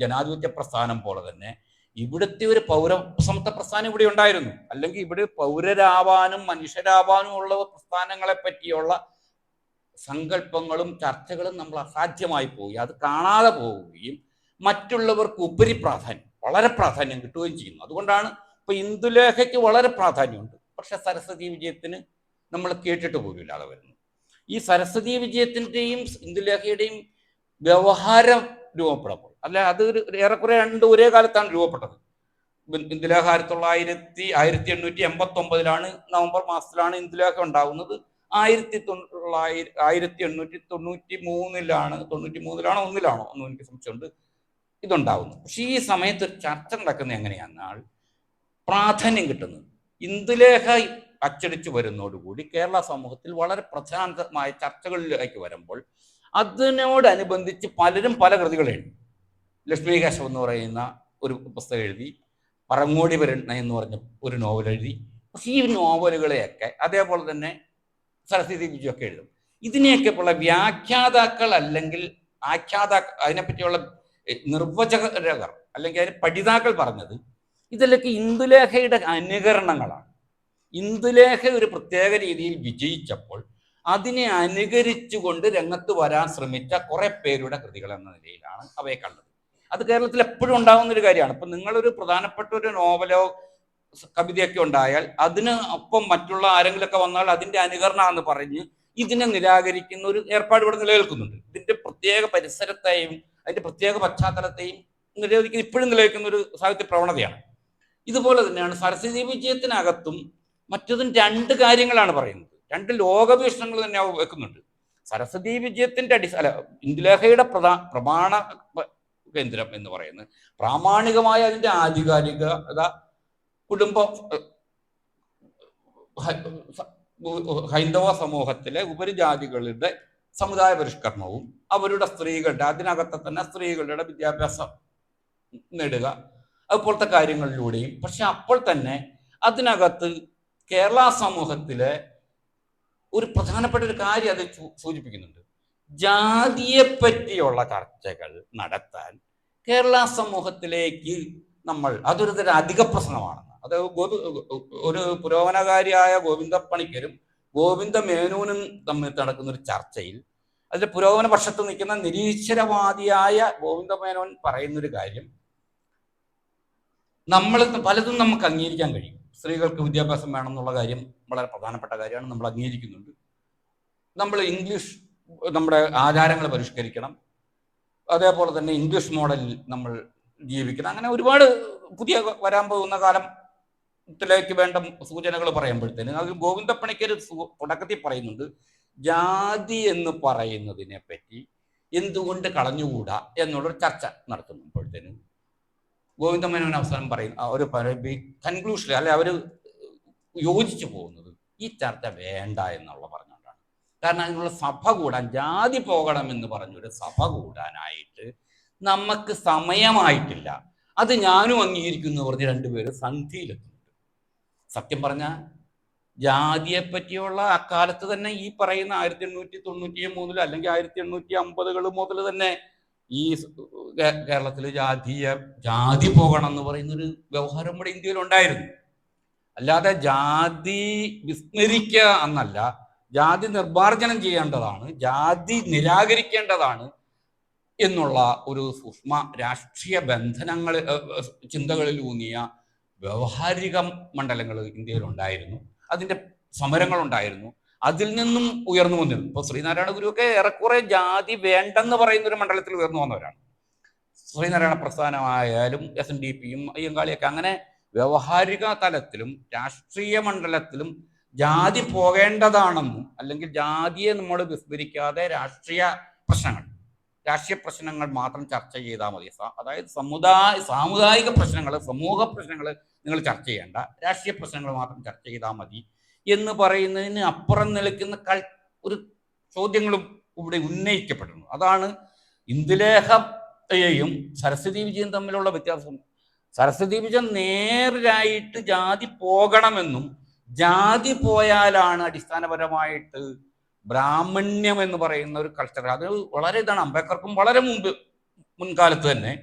ജനാധിപത്യ പ്രസ്ഥാനം പോലെ തന്നെ ഇവിടുത്തെ ഒരു പൗരസമത്വ പ്രസ്ഥാനം ഇവിടെ ഉണ്ടായിരുന്നു. അല്ലെങ്കിൽ ഇവിടെ പൗരരാവാനും മനുഷ്യരാവാനും ഉള്ള പ്രസ്ഥാനങ്ങളെ പറ്റിയുള്ള സങ്കല്പങ്ങളും ചർച്ചകളും നമ്മൾ അസാധ്യമായി പോയി, അത് കാണാതെ പോവുകയും മറ്റുള്ളവർക്ക് ഉപരി പ്രാധാന്യം, വളരെ പ്രാധാന്യം കിട്ടുകയും ചെയ്യുന്നു. അതുകൊണ്ടാണ് ഇപ്പൊ ഇന്ദുലേഖയ്ക്ക് വളരെ പ്രാധാന്യമുണ്ട്, പക്ഷെ സരസ്വതി വിജയത്തിന് നമ്മൾ കേട്ടിട്ട് പോലും ഇല്ലാതെ വരുന്നു. ഈ സരസ്വതി വിജയത്തിന്റെയും ഇന്ദുലേഖയുടെയും വ്യവഹാരം രൂപപ്പെടുമ്പോൾ, അല്ല അത് ഏറെക്കുറെ രണ്ട് ഒരേ കാലത്താണ് രൂപപ്പെട്ടത്. ഇന്ദുലേഖ 1889 നവംബർ മാസത്തിലാണ് ഇന്ദുലേഖ ഉണ്ടാകുന്നത്. 1893 ഒന്നിലാണോ ഒന്നും എനിക്ക് സംശയമുണ്ട് ഇതുണ്ടാവുന്നു. പക്ഷെ ഈ സമയത്ത് ഒരു ചർച്ച നടക്കുന്നത് എങ്ങനെയാണെന്നാൽ, പ്രാധാന്യം കിട്ടുന്നത് ഇന്ദുലേഖ അച്ചടിച്ചു വരുന്നതോടുകൂടി കേരള സമൂഹത്തിൽ വളരെ പ്രധാനമായ ചർച്ചകളിലേക്ക് വരുമ്പോൾ അതിനോടനുബന്ധിച്ച് പലരും പല കൃതികൾ എഴുതി. ലക്ഷ്മി കേശവ് എന്ന് പറയുന്ന ഒരു പുസ്തകം എഴുതി, പറങ്ങോടി വരണ എന്ന് പറഞ്ഞ ഒരു നോവൽ എഴുതി. പക്ഷെ ഈ നോവലുകളെയൊക്കെ അതേപോലെ തന്നെ സരസ്വതി വിജയൊക്കെ എഴുതും. ഇതിനെയൊക്കെ ഉള്ള വ്യാഖ്യാതാക്കൾ അല്ലെങ്കിൽ അതിനെപ്പറ്റിയുള്ള നിർവചകർ അല്ലെങ്കിൽ അതിന് പഠിതാക്കൾ പറഞ്ഞത് ഇതിലൊക്കെ ഇന്ദുലേഖയുടെ അനുകരണങ്ങളാണ്. ഇന്ദുലേഖ ഒരു പ്രത്യേക രീതിയിൽ വിജയിച്ചപ്പോൾ അതിനെ അനുകരിച്ചുകൊണ്ട് രംഗത്ത് വരാൻ ശ്രമിച്ച കുറെ പേരുടെ കൃതികൾ എന്ന നിലയിലാണ് അവയെ കണ്ടത്. അത് കേരളത്തിൽ എപ്പോഴും ഉണ്ടാകുന്ന ഒരു കാര്യമാണ്. ഇപ്പൊ നിങ്ങളൊരു പ്രധാനപ്പെട്ട ഒരു നോവലോ കവിതയൊക്കെ ഉണ്ടായാൽ അതിന് ഒപ്പം മറ്റുള്ള ആരെങ്കിലുമൊക്കെ വന്നാൽ അതിന്റെ അനുകരണമെന്ന് പറഞ്ഞ് ഇതിനെ നിരാകരിക്കുന്ന ഒരു ഏർപ്പാട് ഇവിടെ നിലനിൽക്കുന്നുണ്ട്. ഇതിന്റെ പ്രത്യേക പരിസരത്തെയും അതിന്റെ പ്രത്യേക പശ്ചാത്തലത്തെയും നിരോധിക്കുന്ന ഇപ്പോഴും നിലനിൽക്കുന്ന ഒരു സാഹിത്യ പ്രവണതയാണ്. ഇതുപോലെ തന്നെയാണ് സരസ്വതി വിജയത്തിനകത്തും മറ്റതും രണ്ട് കാര്യങ്ങളാണ് പറയുന്നത്, രണ്ട് ലോകവീക്ഷണങ്ങൾ തന്നെ വെക്കുന്നുണ്ട്. സരസ്വതി വിജയത്തിന്റെ ഇന്ദുലേഖയുടെ പ്രമാണ കേന്ദ്രം എന്ന് പറയുന്നത് പ്രാമാണികമായ അതിന്റെ ആധികാരികത കുടുംബ ഹൈന്ദവ സമൂഹത്തിലെ ഉപരിജാതികളുടെ സമുദായ പരിഷ്കരണവും അവരുടെ സ്ത്രീകളുടെ അതിനകത്തെ തന്നെ സ്ത്രീകളുടെ വിദ്യാഭ്യാസം നേടുക അതുപോലത്തെ കാര്യങ്ങളിലൂടെയും, പക്ഷെ അപ്പോൾ തന്നെ അതിനകത്ത് കേരള സമൂഹത്തിലെ ഒരു പ്രധാനപ്പെട്ട ഒരു കാര്യം അത് സൂചിപ്പിക്കുന്നുണ്ട്. ജാതിയെ പറ്റിയുള്ള ചർച്ചകൾ നടത്താൻ കേരള സമൂഹത്തിലേക്ക് അതൊരു തരം അധിക പ്രശ്നമാണെന്ന്. അത് ഒരു പുരോഗമനകാരിയായ ഗോവിന്ദ പണിക്കരും ഗോവിന്ദ മേനോനും തമ്മിൽ നടക്കുന്ന ഒരു ചർച്ചയിൽ അതിൽ പുരോഗമന പക്ഷത്ത് നിൽക്കുന്ന നിരീശ്വരവാദിയായ ഗോവിന്ദമേനോൻ പറയുന്നൊരു കാര്യം, നമ്മൾ പലതും നമുക്ക് അംഗീകരിക്കാൻ കഴിയും. സ്ത്രീകൾക്ക് വിദ്യാഭ്യാസം വേണം എന്നുള്ള കാര്യം വളരെ പ്രധാനപ്പെട്ട കാര്യമാണ്, നമ്മൾ അംഗീകരിക്കുന്നുണ്ട്. നമ്മൾ ഇംഗ്ലീഷ്, നമ്മുടെ ആചാരങ്ങൾ പരിഷ്കരിക്കണം, അതേപോലെ തന്നെ ഇംഗ്ലീഷ് മോഡലിൽ നമ്മൾ ജീവിക്കണം. അങ്ങനെ ഒരുപാട് പുതിയ വരാൻ പോകുന്ന കാലത്തിലേക്ക് വേണ്ട സൂചനകൾ പറയുമ്പോഴത്തേന് അതിൽ ഗോവിന്ദപ്പണിക്കർ തുടക്കത്തിൽ പറയുന്നുണ്ട്, ജാതി എന്ന് പറയുന്നതിനെ പറ്റി എന്തുകൊണ്ട് കളഞ്ഞുകൂടാ എന്നുള്ളൊരു ചർച്ച നടത്തുമ്പോഴത്തേന് ഗോവിന്ദമേനോൻ അവസാനം പറയുന്ന ഒരു കൺക്ലൂഷൻ, അല്ലെ അവർ യോജിച്ചു പോകുന്നത് ഈ ചർച്ച വേണ്ട എന്നുള്ള പറഞ്ഞുകൊണ്ടാണ്. കാരണം അതിനുള്ള സഭ കൂടാൻ, ജാതി പോകണം എന്ന് പറഞ്ഞൊരു സഭ കൂടാനായിട്ട് നമുക്ക് സമയമായിട്ടില്ല. അത് ഞാനും അംഗീകരിക്കുന്നു പറഞ്ഞ് രണ്ടുപേര് സന്ധിയിലെത്തുന്നുണ്ട്. സത്യം പറഞ്ഞാൽ ജാതിയെ പറ്റിയുള്ള അക്കാലത്ത് തന്നെ ഈ പറയുന്ന 1893 അല്ലെങ്കിൽ 1850 മുതൽ തന്നെ ഈ കേരളത്തിൽ ജാതി പോകണം എന്ന് പറയുന്നൊരു വ്യവഹാരം ഇവിടെ ഇന്ത്യയിൽ ഉണ്ടായിരുന്നു. അല്ലാതെ ജാതി വിസ്മരിക്കുക എന്നല്ല, ജാതി നിർമ്മാർജ്ജനം ചെയ്യേണ്ടതാണ്, ജാതി നിരാകരിക്കേണ്ടതാണ് എന്നുള്ള ഒരു സൂക്ഷ്മ രാഷ്ട്രീയ ബന്ധനങ്ങൾ, ചിന്തകളിലൂന്നിയ വ്യവഹാരിക മണ്ഡലങ്ങൾ ഇന്ത്യയിൽ ഉണ്ടായിരുന്നു. അതിൻ്റെ സമരങ്ങളുണ്ടായിരുന്നു. അതിൽ നിന്നും ഉയർന്നു വന്നിരുന്നു. ഇപ്പോൾ ശ്രീനാരായണ ഗുരുവൊക്കെ ഏറെക്കുറെ ജാതി വേണ്ടെന്ന് പറയുന്ന ഒരു മണ്ഡലത്തിൽ ഉയർന്നു വന്നവരാണ്. ശ്രീനാരായണ പ്രസ്ഥാനമായാലും SNDPയും അയ്യങ്കാളിയൊക്കെ അങ്ങനെ വ്യവഹാരിക തലത്തിലും രാഷ്ട്രീയ മണ്ഡലത്തിലും ജാതി പോകേണ്ടതാണെന്നും, അല്ലെങ്കിൽ ജാതിയെ നമ്മൾ വിസ്മരിക്കാതെ രാഷ്ട്രീയ പ്രശ്നങ്ങൾ മാത്രം ചർച്ച ചെയ്താൽ മതി, അതായത് സാമുദായിക പ്രശ്നങ്ങൾ, സമൂഹ പ്രശ്നങ്ങൾ നിങ്ങൾ ചർച്ച ചെയ്യേണ്ട, രാഷ്ട്രീയ പ്രശ്നങ്ങൾ മാത്രം ചർച്ച ചെയ്താൽ മതി എന്ന് പറയുന്നതിന് അപ്പുറം നിൽക്കുന്ന ഒരു ചോദ്യങ്ങളും ഇവിടെ ഉന്നയിക്കപ്പെടുന്നു. അതാണ് ഇന്ദുലേഖയെയും സരസ്വതി വിജയൻ തമ്മിലുള്ള വ്യത്യാസം. സരസ്വതി വിജയൻ നേരായിട്ട് ജാതി പോകണമെന്നും, ജാതി പോയാലാണ് അടിസ്ഥാനപരമായിട്ട് ബ്രാഹ്മണ്യം എന്ന് പറയുന്ന ഒരു കൾച്ചർ, അത് വളരെ ഇതാണ്. അംബേദ്കർക്കും വളരെ മുൻകാലത്ത് തന്നെ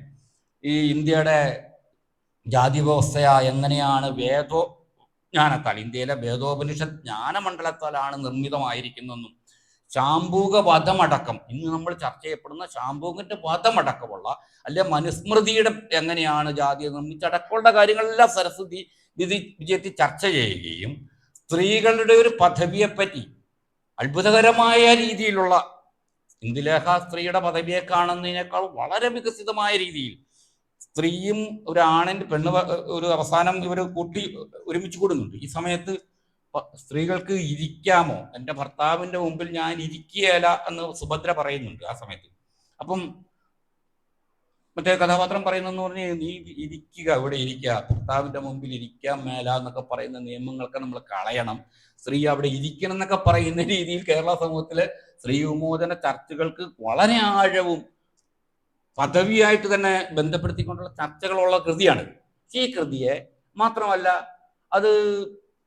ഈ ഇന്ത്യയുടെ ജാതി വ്യവസ്ഥ എങ്ങനെയാണ് ജ്ഞാനത്താൽ, ഇന്ത്യയിലെ വേദോപനിഷത്ത് ജ്ഞാനമണ്ഡലത്താലാണ് നിർമ്മിതമായിരിക്കുന്നതെന്നും, ശാംഭൂക വധമടക്കം, ഇന്ന് നമ്മൾ ചർച്ച ചെയ്യപ്പെടുന്ന ശാംഭൂകന്റെ വധമടക്കമുള്ള, അല്ലെ മനുസ്മൃതിയുടെ എങ്ങനെയാണ് ജാതിയെ നിർമ്മിച്ചടക്കമുള്ള കാര്യങ്ങളെല്ലാം സരസ്വതി വിജയത്തിൽ ചർച്ച ചെയ്യുകയും, സ്ത്രീകളുടെ ഒരു പദവിയെപ്പറ്റി അത്ഭുതകരമായ രീതിയിലുള്ള, ഇന്ദുലേഖ സ്ത്രീയുടെ പദവിയെ കാണുന്നതിനേക്കാൾ വളരെ വികസിതമായ രീതിയിൽ സ്ത്രീയും ഒരാണിൻ്റെ ഒരു അവസാനം ഇവർ ഒരുമിച്ച് കൂടുന്നുണ്ട്. ഈ സമയത്ത് സ്ത്രീകൾക്ക് ഇരിക്കാമോ, എൻ്റെ ഭർത്താവിൻ്റെ മുമ്പിൽ ഞാൻ ഇരിക്കുകയില്ല എന്ന് സുഭദ്ര പറയുന്നുണ്ട് ആ സമയത്ത്. അപ്പം മറ്റേ കഥാപാത്രം പറയുന്നെന്ന് പറഞ്ഞ്, നീ ഇരിക്കുക, ഇവിടെ ഇരിക്കുക, ഭർത്താവിൻ്റെ മുമ്പിൽ ഇരിക്കാൻ മേല എന്നൊക്കെ പറയുന്ന നിയമങ്ങളൊക്കെ നമ്മൾ കളയണം, സ്ത്രീ അവിടെ ഇരിക്കണം എന്നൊക്കെ പറയുന്ന രീതിയിൽ കേരള സമൂഹത്തിലെ സ്ത്രീ വിമോചന ചർച്ചകൾക്ക് വളരെ ആഴവും പദവിയായിട്ട് തന്നെ ബന്ധപ്പെടുത്തിക്കൊണ്ടുള്ള ചർച്ചകളുള്ള കൃതിയാണ്. ഈ കൃതിയെ മാത്രമല്ല, അത്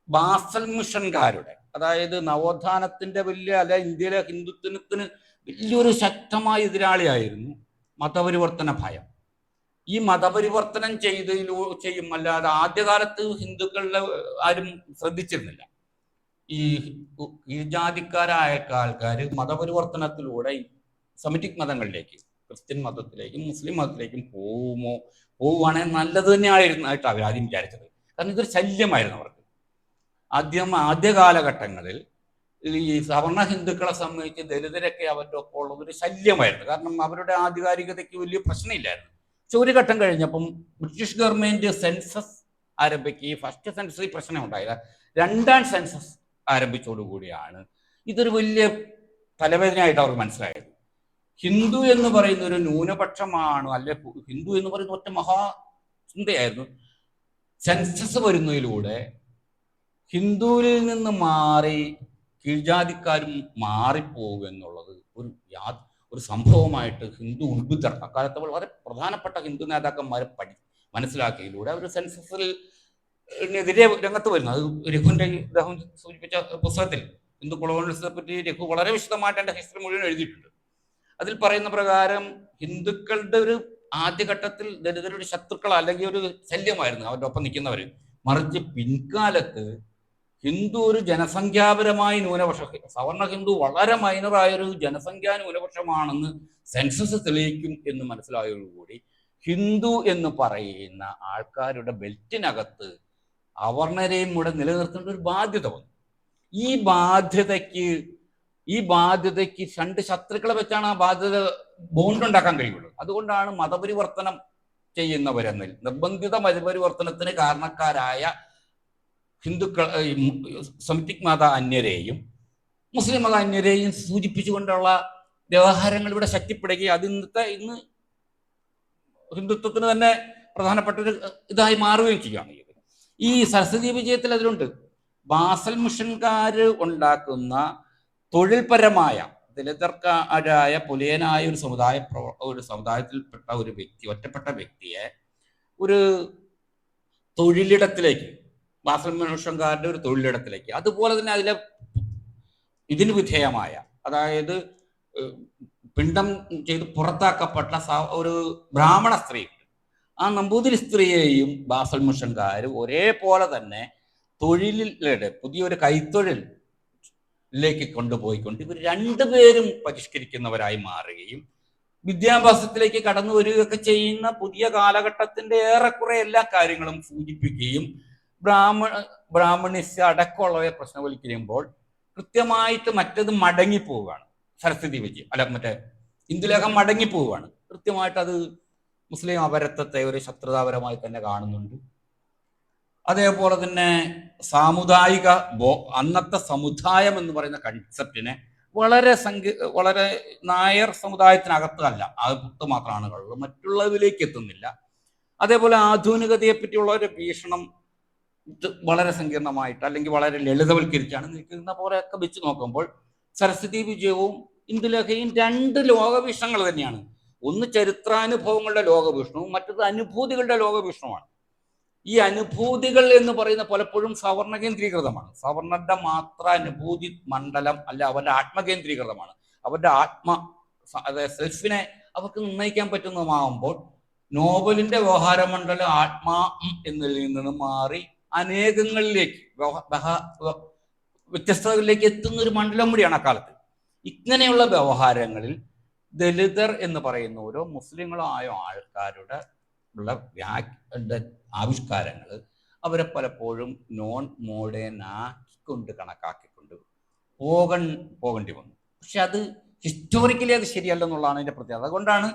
ബാസൽ മിഷൻകാരുടെ, അതായത് നവോത്ഥാനത്തിന്റെ ഇന്ത്യയിലെ ഹിന്ദുത്വത്തിന് വലിയൊരു ശക്തമായ എതിരാളിയായിരുന്നു മതപരിവർത്തന ഭയം. ഈ മതപരിവർത്തനം ചെയ്യും അല്ലാതെ ആദ്യകാലത്ത് ഹിന്ദുക്കളുടെ ആരും ശ്രദ്ധിച്ചിരുന്നില്ല. ഈ കീഴ്ജാതിക്കാരായ ആൾക്കാർ മതപരിവർത്തനത്തിലൂടെ സെമിറ്റിക് മതങ്ങളിലേക്ക്, ക്രിസ്ത്യൻ മതത്തിലേക്കും മുസ്ലിം മതത്തിലേക്കും പോവുകയാണെങ്കിൽ നല്ലത് തന്നെയായിട്ട് അവർ ആദ്യം വിചാരിച്ചത്. കാരണം ഇതൊരു ശല്യമായിരുന്നു അവർക്ക്. ആദ്യ കാലഘട്ടങ്ങളിൽ ഈ സവർണ ഹിന്ദുക്കളെ സംബന്ധിച്ച് ദലിതരൊക്കെ അവരുടെ ഒപ്പം ഉള്ളതൊരു ശല്യമായിരുന്നു. കാരണം അവരുടെ ആധികാരികതയ്ക്ക് വലിയ പ്രശ്നമില്ലായിരുന്നു. പക്ഷെ ഒരു ഘട്ടം കഴിഞ്ഞപ്പം ബ്രിട്ടീഷ് ഗവൺമെന്റ് സെൻസസ് ആരംഭിക്കുകയും, ഫസ്റ്റ് സെൻസസ് പ്രശ്നം ഉണ്ടായില്ല, രണ്ടാം സെൻസസ് ആരംഭിച്ചോടുകൂടിയാണ് ഇതൊരു വലിയ തലവേദനയായിട്ട് അവർക്ക് മനസ്സിലായത്. ഹിന്ദു എന്ന് പറയുന്ന ഒരു ന്യൂനപക്ഷമാണ്, അല്ലെ ഹിന്ദു എന്ന് പറയുന്ന ഒറ്റ മഹാചിന്തയായിരുന്നു. സെൻസസ് വരുന്നതിലൂടെ ഹിന്ദുവിൽ നിന്ന് മാറി കീഴ്ജാതിക്കാരും മാറിപ്പോകും എന്നുള്ളത് ഒരു സംഭവമായിട്ട് ഹിന്ദു ഉത്ബുദ്ധർ, അക്കാലത്ത് വളരെ പ്രധാനപ്പെട്ട ഹിന്ദു നേതാക്കന്മാരെ മനസ്സിലാക്കിയതിലൂടെ അവർ സെൻസസിനെതിരെ രംഗത്ത് വരുന്നു. അത് രഘുവിന്റെ അദ്ദേഹം സൂചിപ്പിച്ച പുസ്തകത്തിൽ ഹിന്ദു കൊളോണിയലിസത്തെ പറ്റി രഘു വളരെ വിശദമായിട്ട് എൻ്റെ ഹിസ്റ്ററി മുഴുവൻ എഴുതിയിട്ടുണ്ട്. അതിൽ പറയുന്ന പ്രകാരം ഹിന്ദുക്കളുടെ ഒരു ആദ്യഘട്ടത്തിൽ ദലിതരുടെ ശത്രുക്കൾ അല്ലെങ്കിൽ ഒരു ശല്യമായിരുന്നു അവരുടെ ഒപ്പം നിൽക്കുന്നവർ. മറിച്ച് പിൻകാലത്ത് ഹിന്ദു ഒരു ജനസംഖ്യാപരമായി ന്യൂനപക്ഷ, സവർണ ഹിന്ദു വളരെ മൈനറായൊരു ജനസംഖ്യാ ന്യൂനപക്ഷമാണെന്ന് സെൻസസ് തെളിയിക്കും എന്ന് മനസ്സിലായതോടുകൂടി ഹിന്ദു എന്ന് പറയുന്ന ആൾക്കാരുടെ ബെൽറ്റിനകത്ത് അവർണരെയും കൂടെ നിലനിർത്തേണ്ട ഒരു ബാധ്യത വന്നു. ഈ ബാധ്യതയ്ക്ക് രണ്ട് ശത്രുക്കളെ വെച്ചാണ് ആ ബാധ്യത ബോണ്ടുണ്ടാക്കാൻ കഴിയുള്ളൂ. അതുകൊണ്ടാണ് മതപരിവർത്തനം ചെയ്യുന്നവരെന്നിൽ നിർബന്ധിത മതപരിവർത്തനത്തിന് കാരണക്കാരായ ഹിന്ദുക്കൾ, സെമിറ്റിക് മത അന്യരെയും മുസ്ലിം മത അന്യരെയും സൂചിപ്പിച്ചുകൊണ്ടുള്ള വ്യവഹാരങ്ങൾ ഇവിടെ ശക്തിപ്പെടുകയും അത് ഇന്ന് ഹിന്ദുത്വത്തിന് തന്നെ പ്രധാനപ്പെട്ട ഒരു ഇതായി മാറുകയും ചെയ്യുകയാണ്. ഈ സരസ്വതി വിജയത്തിൽ അതിലുണ്ട്. ബാസൽ മിഷൻകാർ ഉണ്ടാക്കുന്ന തൊഴിൽപരമായ ദലിതർക്കാരായ പുലയനായ ഒരു സമുദായത്തിൽപ്പെട്ട ഒരു വ്യക്തി, ഒറ്റപ്പെട്ട വ്യക്തിയെ ഒരു തൊഴിലിടത്തിലേക്ക്, ബാസൽ മിഷൻകാരുടെ ഒരു തൊഴിലിടത്തിലേക്ക്, അതുപോലെ തന്നെ ഇതിന് വിധേയമായ, അതായത് പിണ്ടം ചെയ്ത് പുറത്താക്കപ്പെട്ട ഒരു ബ്രാഹ്മണ സ്ത്രീ, ആ നമ്പൂതിരി സ്ത്രീയെയും ബാസൽ മിഷൻകാർ ഒരേപോലെ തന്നെ തൊഴിലിലൂടെ പുതിയൊരു കൈത്തൊഴിലേക്ക് കൊണ്ടുപോയിക്കൊണ്ട് ഇവർ രണ്ടുപേരും പരിഷ്കരിക്കുന്നവരായി മാറുകയും വിദ്യാഭ്യാസത്തിലേക്ക് കടന്നു വരികയൊക്കെ ചെയ്യുന്ന പുതിയ കാലഘട്ടത്തിന്റെ ഏറെക്കുറെ എല്ലാ കാര്യങ്ങളും സൂചിപ്പിക്കുകയും ബ്രാഹ്മണിസ് അടക്കമുള്ളവയെ പ്രശ്നവൽക്കരിക്കുമ്പോൾ കൃത്യമായിട്ട് മറ്റത് മടങ്ങിപ്പോവുകയാണ്. സരസ്വതി വിജയം മറ്റേ ഇന്ദുലേഖം മടങ്ങിപ്പോവുകയാണ്. കൃത്യമായിട്ട് അത് മുസ്ലിം അപരത്വത്തെ ഒരു ശത്രുതാപരമായി തന്നെ കാണുന്നുണ്ട്. അതേപോലെ തന്നെ സാമുദായിക അന്നത്തെ സമുദായം എന്ന് പറയുന്ന കൺസെപ്റ്റിനെ വളരെ നായർ സമുദായത്തിനകത്തല്ല, അകത്ത് മാത്രമാണ് ഉള്ളത്, മറ്റുള്ളവരിലേക്ക് എത്തുന്നില്ല. അതേപോലെ ആധുനികതയെ പറ്റിയുള്ള ഒരു വീക്ഷണം വളരെ സങ്കീർണമായിട്ട് അല്ലെങ്കിൽ വളരെ ലളിതവൽക്കരിച്ചാണ് നിൽക്കുന്ന പോലെയൊക്കെ വെച്ച് നോക്കുമ്പോൾ സരസ്വതി വിജയവും ഇന്ദുലേഖയും രണ്ട് ലോകവീക്ഷണങ്ങൾ തന്നെയാണ്. ഒന്ന് ചരിത്രാനുഭവങ്ങളുടെ ലോകവീക്ഷണവും മറ്റത് അനുഭൂതികളുടെ ലോകവീക്ഷണമാണ്. ഈ അനുഭൂതികൾ എന്ന് പറയുന്ന പലപ്പോഴും സവർണ കേന്ദ്രീകൃതമാണ്. സവർണന്റെ മാത്ര അനുഭൂതി മണ്ഡലം അല്ല, അവരുടെ ആത്മകേന്ദ്രീകൃതമാണ്. അവരുടെ അതായത് സെൽഫിനെ അവർക്ക് നിർണ്ണയിക്കാൻ പറ്റുന്നതുമാകുമ്പോൾ നോബലിന്റെ വ്യവഹാര മണ്ഡലം ആത്മാ എന്നതിൽ നിന്ന് മാറി അനേകങ്ങളിലേക്ക് വ്യത്യസ്തതകളിലേക്ക് എത്തുന്ന ഒരു മണ്ഡലം കൂടിയാണ് അക്കാലത്ത്. ഇങ്ങനെയുള്ള വ്യവഹാരങ്ങളിൽ ദലിതർ എന്ന് പറയുന്നവരോ മുസ്ലിങ്ങളോ ആയ ആൾക്കാരുടെ ഉള്ള ആവിഷ്കാരങ്ങൾ അവരെ പലപ്പോഴും നോൺ മോഡേൺ ആക്കിക്കൊണ്ട് കണക്കാക്കിക്കൊണ്ട് പോകേണ്ടി വന്നു. പക്ഷെ അത് ഹിസ്റ്റോറിക്കലി അത് ശരിയല്ലെന്നുള്ളതാണ് അതിൻ്റെ പ്രത്യേകത. അതുകൊണ്ടാണ്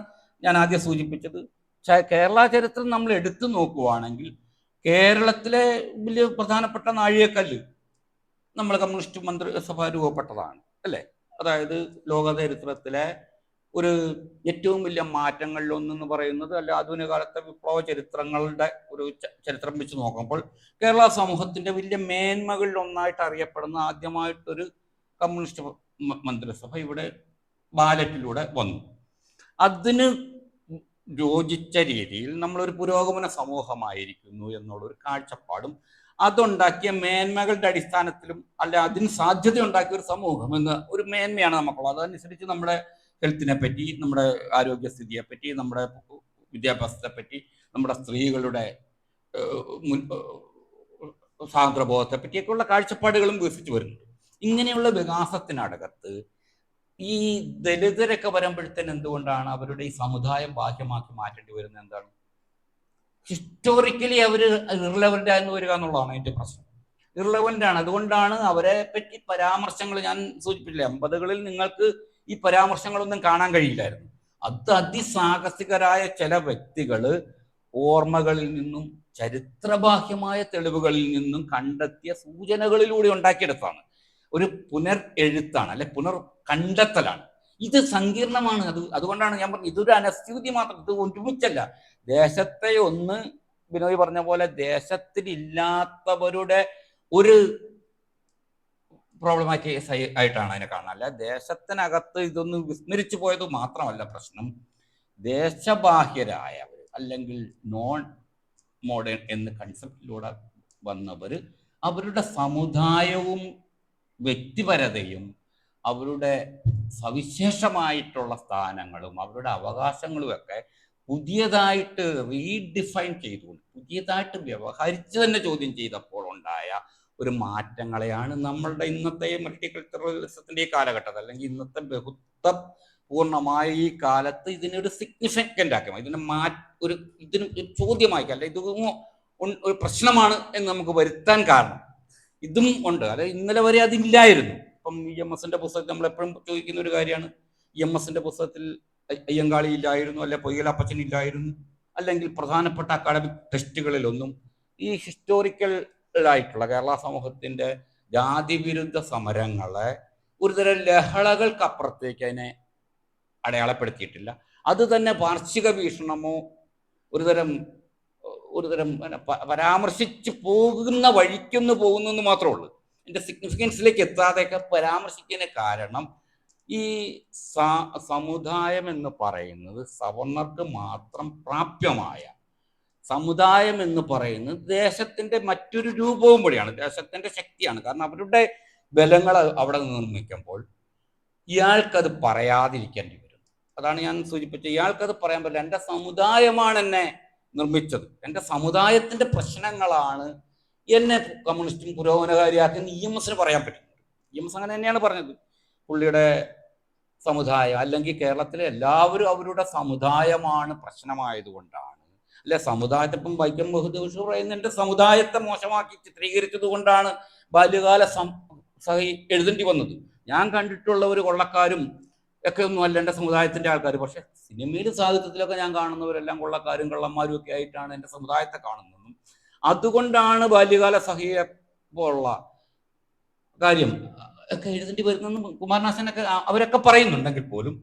ഞാൻ ആദ്യം സൂചിപ്പിച്ചത്, കേരള ചരിത്രം നമ്മൾ എടുത്തു നോക്കുവാണെങ്കിൽ കേരളത്തിലെ വലിയ പ്രധാനപ്പെട്ട നാഴികക്കല്ല് നമ്മൾ കമ്മ്യൂണിസ്റ്റ് മന്ത്രിസഭ രൂപപ്പെട്ടതാണ് അല്ലേ. അതായത് ലോക ചരിത്രത്തിലെ ഒരു ഏറ്റവും വലിയ മാറ്റങ്ങളിലൊന്നെന്ന് പറയുന്നത്, അല്ല ആധുനിക കാലത്തെ വിപ്ലവ ചരിത്രങ്ങളുടെ ഒരു ചരിത്രം വെച്ച് നോക്കുമ്പോൾ കേരള സമൂഹത്തിന്റെ വലിയ മേന്മകളിൽ ഒന്നായിട്ട് അറിയപ്പെടുന്ന ആദ്യമായിട്ടൊരു കമ്മ്യൂണിസ്റ്റ് മന്ത്രിസഭ ഇവിടെ ബാലറ്റിലൂടെ വന്നു. അതിന് യോജിച്ച രീതിയിൽ നമ്മളൊരു പുരോഗമന സമൂഹമായിരിക്കുന്നു എന്നുള്ളൊരു കാഴ്ചപ്പാടും അതുണ്ടാക്കിയ മേന്മകളുടെ അടിസ്ഥാനത്തിലും അല്ല അതിന് സാധ്യത ഉണ്ടാക്കിയ ഒരു സമൂഹം എന്ന ഒരു മേന്മയാണ് നമുക്കുള്ളത്. അതനുസരിച്ച് നമ്മുടെ ഹെൽത്തിനെ പറ്റി, നമ്മുടെ ആരോഗ്യസ്ഥിതിയെ പറ്റി, നമ്മുടെ വിദ്യാഭ്യാസത്തെ പറ്റി, നമ്മുടെ സ്ത്രീകളുടെ സ്വാതന്ത്ര്യബോധത്തെ പറ്റിയൊക്കെയുള്ള കാഴ്ചപ്പാടുകളും വികസിച്ചു വരുന്നുണ്ട്. ഇങ്ങനെയുള്ള വികാസത്തിനകത്ത് ഈ ദലിതരൊക്കെ വരുമ്പോഴത്തേന് എന്തുകൊണ്ടാണ് അവരുടെ ഈ സമുദായം ബാഹ്യമാക്കി മാറ്റേണ്ടി വരുന്നത്? എന്താണ് ഹിസ്റ്റോറിക്കലി അവർ ഇർലവൻ്റ് ആയെന്ന് വരിക എന്നുള്ളതാണ് അതിൻ്റെ പ്രശ്നം. ഇർലവൻ്റ് ആണ്. അതുകൊണ്ടാണ് അവരെ പറ്റി പരാമർശങ്ങൾ ഞാൻ സൂചിപ്പിച്ചില്ല. 80കളിൽ നിങ്ങൾക്ക് ഈ പരാമർശങ്ങളൊന്നും കാണാൻ കഴിയില്ലായിരുന്നു. അത് അതിസാഹസികരായ ചില വ്യക്തികൾ ഓർമ്മകളിൽ നിന്നും ചരിത്രബാഹ്യമായ തെളിവുകളിൽ നിന്നും കണ്ടെത്തിയ സൂചനകളിലൂടെ ഉണ്ടാക്കിയെടുത്താണ്. ഒരു പുനർ എഴുത്താണ്, അല്ലെ പുനർ കണ്ടെത്തലാണ്. ഇത് സങ്കീർണമാണ്. അതുകൊണ്ടാണ് ഞാൻ പറഞ്ഞത് ഇതൊരു അനസ്യൂതി മാത്രം, ഇത് ഒരുമിച്ചല്ല. ദേശത്തെ ഒന്ന് ബിനോയ് പറഞ്ഞ പോലെ ദേശത്തിലില്ലാത്തവരുടെ ഒരു പ്രോബ്ലമാറ്റിക് ആയിട്ടാണ് അതിനെ കാണുന്നത്. അല്ല ദേശത്തിനകത്ത് ഇതൊന്ന് വിസ്മരിച്ചു പോയത് മാത്രമല്ല പ്രശ്നം. ദേശബാഹ്യരായവർ അല്ലെങ്കിൽ നോൺ മോഡേൺ എന്ന കൺസെപ്റ്റിലൂടെ വന്നവർ അവരുടെ സമുദായവും വ്യക്തിപരതയും അവരുടെ സവിശേഷമായിട്ടുള്ള സ്ഥാനങ്ങളും അവരുടെ അവകാശങ്ങളും ഒക്കെ പുതിയതായിട്ട് റീഡിഫൈൻ ചെയ്തുകൊണ്ട് പുതിയതായിട്ട് വ്യവഹരിച്ച് തന്നെ ചോദ്യം ചെയ്തപ്പോൾ ഉണ്ടായ ഒരു മാറ്റങ്ങളെയാണ് നമ്മളുടെ ഇന്നത്തെ മൾട്ടികൾച്ചറലിസത്തിന്റെ ഈ കാലഘട്ടത്തിൽ, അല്ലെങ്കിൽ ഇന്നത്തെ ബഹുത്വ പൂർണ്ണമായ ഈ കാലത്ത് ഇതിനൊരു സിഗ്നിഫിക്കൻ്റ് ആക്കാം, ഇതിന് ഒരു ചോദ്യമാക്കാം, അല്ലെ ഇത് ഒരു പ്രശ്നമാണ് എന്ന് നമുക്ക് വരുത്താൻ കാരണം ഇതും ഉണ്ട്. അതായത് ഇന്നലെ വരെ അതില്ലായിരുന്നു. ഇപ്പം EMSന്റെ പുസ്തകത്തിൽ നമ്മൾ എപ്പോഴും ചോദിക്കുന്ന ഒരു കാര്യമാണ്, EMSന്റെ പുസ്തകത്തിൽ അയ്യങ്കാളി ഇല്ലായിരുന്നു, അല്ലെ പൊയ്യലപ്പച്ചൻ ഇല്ലായിരുന്നു, അല്ലെങ്കിൽ പ്രധാനപ്പെട്ട അക്കാഡമിക് ടെസ്റ്റുകളിലൊന്നും ഈ ഹിസ്റ്റോറിക്കൽ ആയിട്ടുള്ള കേരള സമൂഹത്തിന്റെ ജാതിവിരുദ്ധ സമരങ്ങളെ ഒരുതരം ലഹളകൾക്കപ്പുറത്തേക്ക് അതിനെ അടയാളപ്പെടുത്തിയിട്ടില്ല. അത് തന്നെ വാർഷിക വീക്ഷണമോ ഒരുതരം പരാമർശിച്ച് പോകുന്ന വഴിക്കൊന്ന് പോകുന്നെന്ന് മാത്രമേ ഉള്ളൂ. ഇതിന്റെ സിഗ്നിഫിക്കൻസിലേക്ക് എത്താതെയൊക്കെ പരാമർശിക്കുന്നതിന് കാരണം ഈ സമുദായം എന്ന് പറയുന്നത് സവർണർക്ക് മാത്രം പ്രാപ്യമായ സമുദായം എന്ന് പറയുന്നത് ദേശത്തിന്റെ മറ്റൊരു രൂപവും കൂടിയാണ്, ദേശത്തിന്റെ ശക്തിയാണ്. കാരണം അവരുടെ ബലങ്ങൾ അവിടെ നിർമ്മിക്കുമ്പോൾ ഇയാൾക്കത് പറയാതിരിക്കേണ്ടി വരും. അതാണ് ഞാൻ സൂചിപ്പിച്ചത്. ഇയാൾക്കത് പറയാൻ പറ്റില്ല. എൻ്റെ സമുദായമാണ് എന്നെ നിർമ്മിച്ചത്, എൻ്റെ സമുദായത്തിന്റെ പ്രശ്നങ്ങളാണ് എന്നെ കമ്മ്യൂണിസ്റ്റും പുരോഗമനകാരിയാക്കി EMSന് പറയാൻ പറ്റുന്നത്. EMS അങ്ങനെ തന്നെയാണ് പറഞ്ഞത്. പുള്ളിയുടെ സമുദായം, അല്ലെങ്കിൽ കേരളത്തിലെ എല്ലാവരും അവരുടെ സമുദായമാണ് പ്രശ്നമായതുകൊണ്ടാണ്, അല്ലെ സമുദായത്തെ ഇപ്പം വൈക്കം മുഹമ്മദ് ബഷീർ പറയുന്ന എൻ്റെ സമുദായത്തെ മോശമാക്കി ചിത്രീകരിച്ചത് കൊണ്ടാണ് ബാല്യകാല സഹി എഴുതേണ്ടി വന്നത്. ഞാൻ കണ്ടിട്ടുള്ള ഒരു കൊള്ളക്കാരും ഒക്കെ ഒന്നും അല്ല എൻ്റെ സമുദായത്തിന്റെ ആൾക്കാർ. പക്ഷെ സിനിമയിലും സാഹിത്യത്തിലൊക്കെ ഞാൻ കാണുന്നവരെല്ലാം കൊള്ളക്കാരും കള്ളന്മാരും ഒക്കെ ആയിട്ടാണ് എൻ്റെ സമുദായത്തെ കാണുന്നതെന്നും അതുകൊണ്ടാണ് ബാല്യകാല സഹിയെ പോലുള്ള കാര്യം ഒക്കെ എഴുതേണ്ടി വരുന്നെന്നും കുമാരനാശനൊക്കെ അവരൊക്കെ പറയുന്നുണ്ടെങ്കിൽ പോലും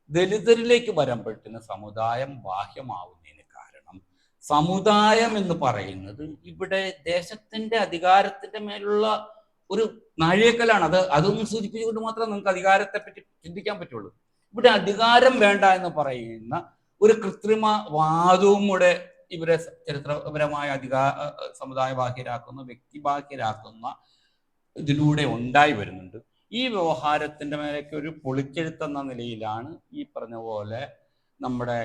ദലിതരിലേക്ക് വരുമ്പോഴത്തേന് സമുദായം ബാഹ്യമാവുന്നതിന് കാരണം സമുദായം എന്ന് പറയുന്നത് ഇവിടെ ദേശത്തിന്റെ അധികാരത്തിന്റെ മേലുള്ള ഒരു നാഴികക്കല്ലാണ്. അതൊന്നും സൂചിപ്പിച്ചുകൊണ്ട് മാത്രമേ നിങ്ങൾക്ക് അധികാരത്തെ പറ്റി ചിന്തിക്കാൻ പറ്റുള്ളൂ. ഇവിടെ അധികാരം വേണ്ട എന്ന് പറയുന്ന ഒരു കൃത്രിമ വാദവും കൂടെ ഇവരെ ചരിത്രപരമായ സമുദായ ബാഹ്യരാക്കുന്ന, വ്യക്തിബാഹ്യരാക്കുന്ന ഇതിലൂടെ ഉണ്ടായി വരുന്നുണ്ട്. ഈ വ്യവഹാരത്തിന്റെ മേലേക്ക് ഒരു പൊളിച്ചെഴുത്തെന്ന നിലയിലാണ് ഈ പറഞ്ഞ പോലെ നമ്മുടെ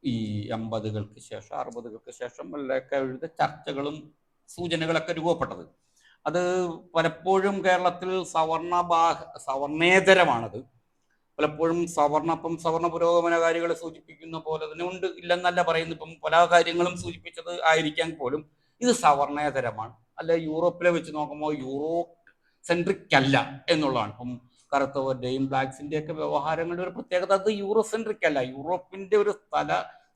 ഈ 50കൾക്ക് ശേഷം 60കൾക്ക് ശേഷം ഒക്കെ എഴുതിയ ചർച്ചകളും സൂചനകളൊക്കെ രൂപപ്പെട്ടത്. അത് പലപ്പോഴും കേരളത്തിൽ സവർണേതരമാണത്. പലപ്പോഴും സവർണ പുരോഗമനകാരികളെ സൂചിപ്പിക്കുന്ന പോലെ തന്നെ ഉണ്ട്, ഇല്ലെന്നല്ല പറയുന്നു. ഇപ്പം പല കാര്യങ്ങളും സൂചിപ്പിച്ചത് ആയിരിക്കാൻ പോലും ഇത് സവർണേതരമാണ്. അല്ലെ യൂറോപ്പിലെ വെച്ച് നോക്കുമ്പോൾ യൂറോ സെൻട്രിക് അല്ല എന്നുള്ളതാണ്. ഇപ്പം കറുത്തവരുടെയും ബ്ലാക്സിന്റെ ഒക്കെ വ്യവഹാരങ്ങളുടെ ഒരു പ്രത്യേകത അത് യൂറോ സെൻട്രിക് അല്ല, യൂറോപ്പിന്റെ ഒരു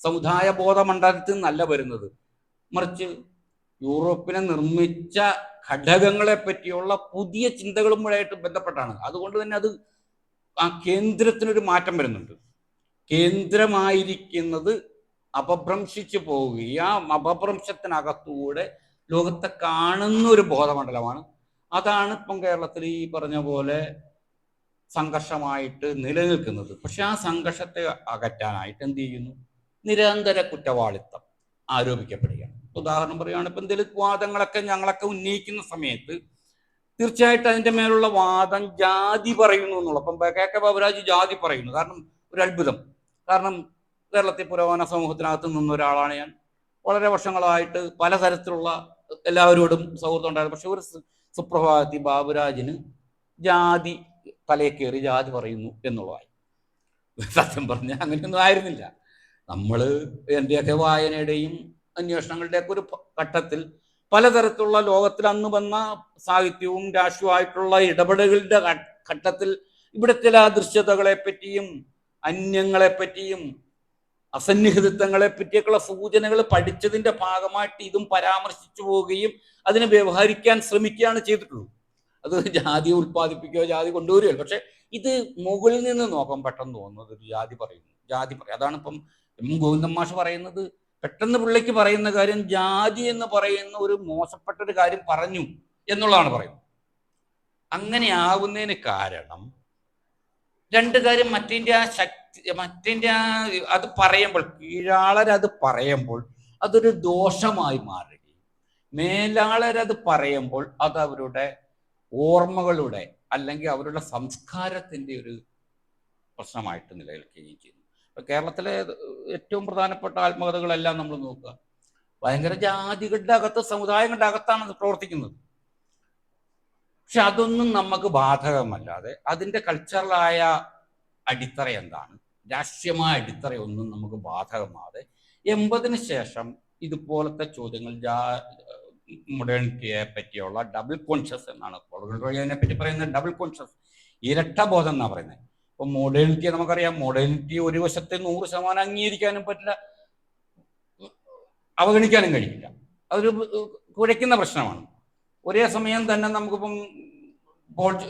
സമുദായ ബോധമണ്ഡലത്തിൽ നിന്നല്ല വരുന്നത്, മറിച്ച് യൂറോപ്പിനെ നിർമ്മിച്ച ഘടകങ്ങളെ പറ്റിയുള്ള പുതിയ ചിന്തകളുമായിട്ട് ബന്ധപ്പെട്ടാണ്. അതുകൊണ്ട് തന്നെ അത് ആ കേന്ദ്രത്തിനൊരു മാറ്റം വരുന്നുണ്ട്. കേന്ദ്രമായിരിക്കുന്നത് അപഭ്രംശിച്ചു പോവുകയും ആ അപഭ്രംശത്തിനകത്തൂടെ ലോകത്തെ കാണുന്ന ഒരു ബോധമണ്ഡലമാണ്. അതാണ് ഇപ്പം കേരളത്തിൽ ഈ പറഞ്ഞ പോലെ സംഘർഷമായിട്ട് നിലനിൽക്കുന്നത്. പക്ഷെ ആ സംഘർഷത്തെ അകറ്റാനായിട്ട് എന്ത് ചെയ്യുന്നു? നിരന്തര കുറ്റവാളിത്തം ആരോപിക്കപ്പെടുകയാണ്. ഉദാഹരണം പറയുകയാണ്, ഇപ്പം ദലിത് വാദങ്ങളൊക്കെ ഞങ്ങളൊക്കെ ഉന്നയിക്കുന്ന സമയത്ത് തീർച്ചയായിട്ടും അതിൻ്റെ മേലുള്ള വാദം ജാതി പറയുന്നു എന്നുള്ള. അപ്പം KK ബാബുരാജ് ജാതി പറയുന്നു. കാരണം ഒരു അത്ഭുതം. കാരണം കേരളത്തിൽ പുരോഗമന സമൂഹത്തിനകത്ത് നിന്ന ഒരാളാണ് ഞാൻ. വളരെ വർഷങ്ങളായിട്ട് പലതരത്തിലുള്ള എല്ലാവരോടും സൗഹൃദം ഉണ്ടായിരുന്നു. പക്ഷെ ഒരു സുപ്രഭാതത്തിൽ ബാബുരാജിന് ജാതി തലയെ കയറി ജാതി പറയുന്നു എന്നുള്ളതായി. സത്യം പറഞ്ഞാൽ അങ്ങനെയൊന്നും ആയിരുന്നില്ല. നമ്മൾ എൻ്റെയൊക്കെ വായനയുടെയും അന്വേഷണങ്ങളുടെയൊക്കെ ഒരു ഘട്ടത്തിൽ പലതരത്തിലുള്ള ലോകത്തിൽ അന്ന് വന്ന സാഹിത്യവും രാഷ്ട്രീയമായിട്ടുള്ള ഇടപെടലുകളുടെ ഘട്ടത്തിൽ ഇവിടെ ചില ദൃശ്യതകളെ പറ്റിയും അന്യങ്ങളെ പറ്റിയും അസന്നിഹിതത്വങ്ങളെ പറ്റിയൊക്കെയുള്ള സൂചനകൾ പഠിച്ചതിന്റെ ഭാഗമായിട്ട് ഇതും പരാമർശിച്ചു പോവുകയും അതിനെ വ്യവഹരിക്കാൻ ശ്രമിക്കുകയാണ് ചെയ്തിട്ടുള്ളൂ. അത് ജാതി ഉൽപ്പാദിപ്പിക്കുകയോ ജാതി കൊണ്ടുവരികയോ. പക്ഷെ ഇത് മുകളിൽ നിന്ന് നോക്കാൻ പെട്ടെന്ന് തോന്നുന്നത് ഒരു ജാതി പറയും. അതാണ് ഇപ്പം ഗോവിന്ദൻ മാഷ് പറയുന്നത്. പെട്ടെന്ന് പിള്ളയ്ക്ക് പറയുന്ന കാര്യം ജാതി എന്ന് പറയുന്ന ഒരു മോശപ്പെട്ട ഒരു കാര്യം പറഞ്ഞു എന്നുള്ളതാണ് പറയുന്നത്. അങ്ങനെ ആവുന്നതിന് കാരണം രണ്ട് കാര്യം. മറ്റേ അത് പറയുമ്പോൾ കീഴാളരത് പറയുമ്പോൾ അതൊരു ദോഷമായി മാറുകയും മേലാളരത് പറയുമ്പോൾ അത് അവരുടെ ഓർമ്മകളുടെ അല്ലെങ്കിൽ അവരുടെ സംസ്കാരത്തിന്റെ ഒരു പ്രശ്നമായിട്ട് നിലനിൽക്കുകയും ചെയ്യുന്നു. കേരളത്തിലെ ഏറ്റവും പ്രധാനപ്പെട്ട ആത്മകഥകളെല്ലാം നമ്മൾ നോക്കുക, ഭയങ്കര ജാതികളുടെ അകത്ത്, സമുദായങ്ങളുടെ അകത്താണ് അത് പ്രവർത്തിക്കുന്നത്. പക്ഷെ അതൊന്നും നമുക്ക് ബാധകമല്ലാതെ അതിൻ്റെ കൾച്ചറലായ അടിത്തറ എന്താണ്, രാഷ്ട്രീയമായ അടിത്തറയൊന്നും നമുക്ക് ബാധകമാതെ 80-ന് ശേഷം ഇതുപോലത്തെ ചോദ്യങ്ങൾ മോഡേണിറ്റിയെ പറ്റിയുള്ള ഡബിൾ കോൺഷ്യസ് എന്നാണ് അതിനെ പറ്റി പറയുന്നത്. ഡബിൾ കോൺഷ്യസ്, ഇരട്ട ബോധം എന്നാണ് പറയുന്നത്. ഇപ്പൊ മോഡേണിറ്റിയെ നമുക്കറിയാം, മോഡേണിറ്റി ഒരു വശത്തെ 100% അംഗീകരിക്കാനും പറ്റില്ല, അവഗണിക്കാനും കഴിയില്ല. അതൊരു കുഴയ്ക്കുന്ന പ്രശ്നമാണ്. ഒരേ സമയം തന്നെ നമുക്കിപ്പം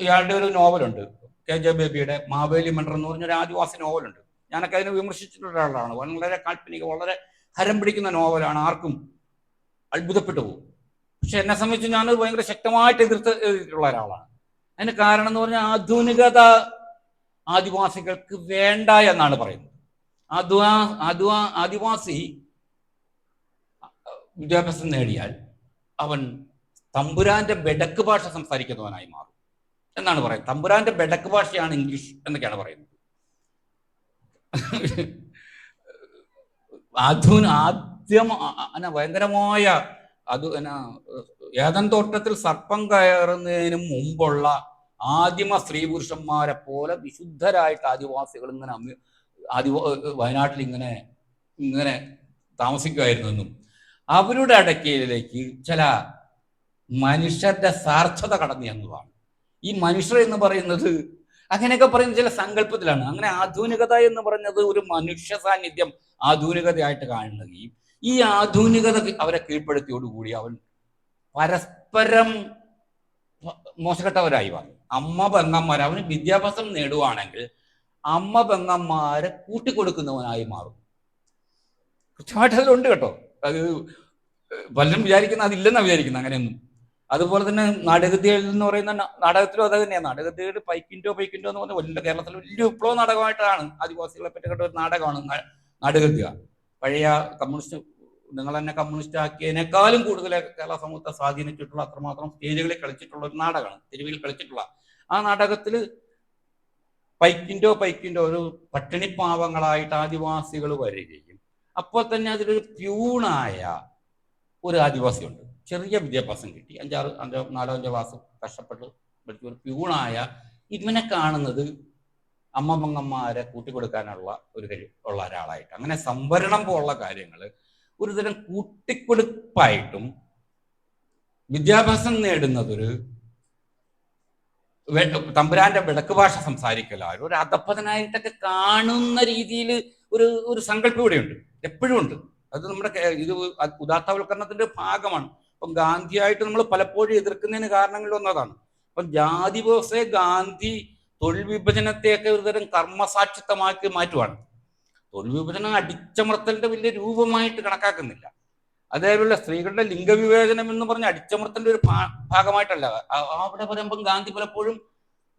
ഇയാളുടെ ഒരു നോവലുണ്ട്, KJ ബേബിയുടെ മാവേലി മണ്ടർ എന്ന് പറഞ്ഞൊരു ആദിവാസി നോവലുണ്ട്. ഞാനൊക്കെ അതിനെ വിമർശിച്ചിട്ടുള്ള ഒരാളാണ്. വളരെ കാൽപ്പനിക, വളരെ ഹരം പിടിക്കുന്ന നോവലാണ്, ആർക്കും അത്ഭുതപ്പെട്ടു പോകും. പക്ഷെ എന്നെ സംബന്ധിച്ച് ഞാനത് ഭയങ്കര ശക്തമായിട്ട് എതിർത്തിട്ടുള്ള ഒരാളാണ്. അതിന് കാരണം എന്ന് പറഞ്ഞാൽ ആധുനികത ആദിവാസികൾക്ക് വേണ്ട എന്നാണ് പറയുന്നത്. ആദിവാസി വിദ്യാഭ്യാസം നേടിയാൽ അവൻ തമ്പുരാന്റെ ബെടക്ക് ഭാഷ സംസാരിക്കുന്നവനായി മാറും എന്നാണ് പറയുന്നത്. തമ്പുരാന്റെ ബെടക്ക് ഭാഷയാണ് ഇംഗ്ലീഷ് എന്നൊക്കെയാണ് പറയുന്നത്. ആദ്യം ഭയങ്കരമായ ഏതൻ തോട്ടത്തിൽ സർപ്പം കയറുന്നതിന് മുമ്പുള്ള ആദിമ സ്ത്രീ പുരുഷന്മാരെ പോലെ വിശുദ്ധരായിട്ട് ആദിവാസികൾ ഇങ്ങനെ വയനാട്ടിൽ ഇങ്ങനെ താമസിക്കുമായിരുന്നെന്നും അവരുടെ അടക്കയിലേക്ക് ചില മനുഷ്യരുടെ സാർത്ഥത കടന്നു എന്നതാണ്. ഈ മനുഷ്യർ എന്ന് പറയുന്നത് അങ്ങനെയൊക്കെ പറയുന്ന ചില സങ്കല്പത്തിലാണ്. അങ്ങനെ ആധുനികത എന്ന് പറഞ്ഞത് ഒരു മനുഷ്യ സാന്നിധ്യം ആധുനികതയായിട്ട് കാണുകയും ഈ ആധുനികത അവരെ കീഴ്പ്പെടുത്തിയോടുകൂടി അവൻ പരസ്പരം മോശപ്പെട്ടവരായി വന്നു. അമ്മ പെങ്ങന്മാർ, അവന് വിദ്യാഭ്യാസം നേടുവാണെങ്കിൽ അമ്മ പെങ്ങന്മാരെ കൂട്ടിക്കൊടുക്കുന്നവനായി മാറും. കൃത്യമായിട്ട് അതിലുണ്ട് കേട്ടോ. അത് പലരും വിചാരിക്കുന്ന അതില്ലെന്നാണ് വിചാരിക്കുന്നത്, അങ്ങനെയൊന്നും. അതുപോലെ തന്നെ നാടകത്തികൾ എന്ന് പറയുന്ന നാടകത്തിലും അത് തന്നെയാണ്. നാടകത്തികൾ പൈക്കിൻഡോ എന്ന് പറഞ്ഞ വലിയ കേരളത്തിൽ വലിയ വിപ്ലവ നാടകമായിട്ടാണ് ആദിവാസികളെ പറ്റി കേട്ട ഒരു നാടകമാണ് നാടകത്തിക. പഴയ കമ്മ്യൂണിസ്റ്റ്, നിങ്ങൾ തന്നെ കമ്മ്യൂണിസ്റ്റ് ആക്കിയതിനേക്കാളും കൂടുതൽ കേരള സമൂഹത്തെ സ്വാധീനിച്ചിട്ടുള്ള, അത്രമാത്രം സ്റ്റേജുകളിൽ കളിച്ചിട്ടുള്ള ഒരു നാടകമാണ്, തെരുവിൽ കളിച്ചിട്ടുള്ള. ആ നാടകത്തിൽ പൈക്കിൻഡോ ഒരു പട്ടിണിപ്പാവങ്ങളായിട്ട് ആദിവാസികൾ വരികയും അപ്പോൾ തന്നെ അതിലൊരു പ്യൂണായ ഒരു ആദിവാസിയുണ്ട്. ചെറിയ വിദ്യാഭ്യാസം കിട്ടി, 4-5 ക്ലാസ് കഷ്ടപ്പെട്ട് പഠിച്ച ഒരു പ്യൂണായ ഇവനെ കാണുന്നത് അമ്മ പെങ്ങന്മാരെ കൂട്ടിക്കൊടുക്കാനുള്ള ഒരു ഉള്ള ഒരാളായിട്ട്. അങ്ങനെ സംവരണം പോലുള്ള കാര്യങ്ങൾ ഒരുതരം കൂട്ടിക്കൊടുപ്പായിട്ടും വിദ്യാഭ്യാസം നേടുന്നതൊരു തമ്പുരാന്റെ വിടക്ക് ഭാഷ സംസാരിക്കലാരും ഒരു അധപ്പതനായിട്ടൊക്കെ കാണുന്ന രീതിയിൽ ഒരു സങ്കല്പം ഇവിടെയുണ്ട്, എപ്പോഴും ഉണ്ട്. അത് നമ്മുടെ ഇത് ഉദാത്തവൽക്കരണത്തിന്റെ ഭാഗമാണ്. അപ്പം ഗാന്ധിയായിട്ട് നമ്മൾ പലപ്പോഴും എതിർക്കുന്നതിന് കാരണങ്ങളിലൊന്നതാണ്. അപ്പം ജാതി വ്യവസ്ഥയെ ഗാന്ധി തൊഴിൽ വിഭജനത്തെയൊക്കെ ഒരുതരം കർമ്മസാക്ഷിത്വമാക്കി മാറ്റുവാണ്. തൊഴിൽ വിഭജനം അടിച്ചമർത്തലിന്റെ വലിയ രൂപമായിട്ട് കണക്കാക്കുന്നില്ല. അതേപോലെ സ്ത്രീകളുടെ ലിംഗവിവേചനം എന്ന് പറഞ്ഞ അടിച്ചമർത്തലിന്റെ ഒരു ഭാഗമായിട്ടല്ല. അവിടെ പറയുമ്പം ഗാന്ധി പലപ്പോഴും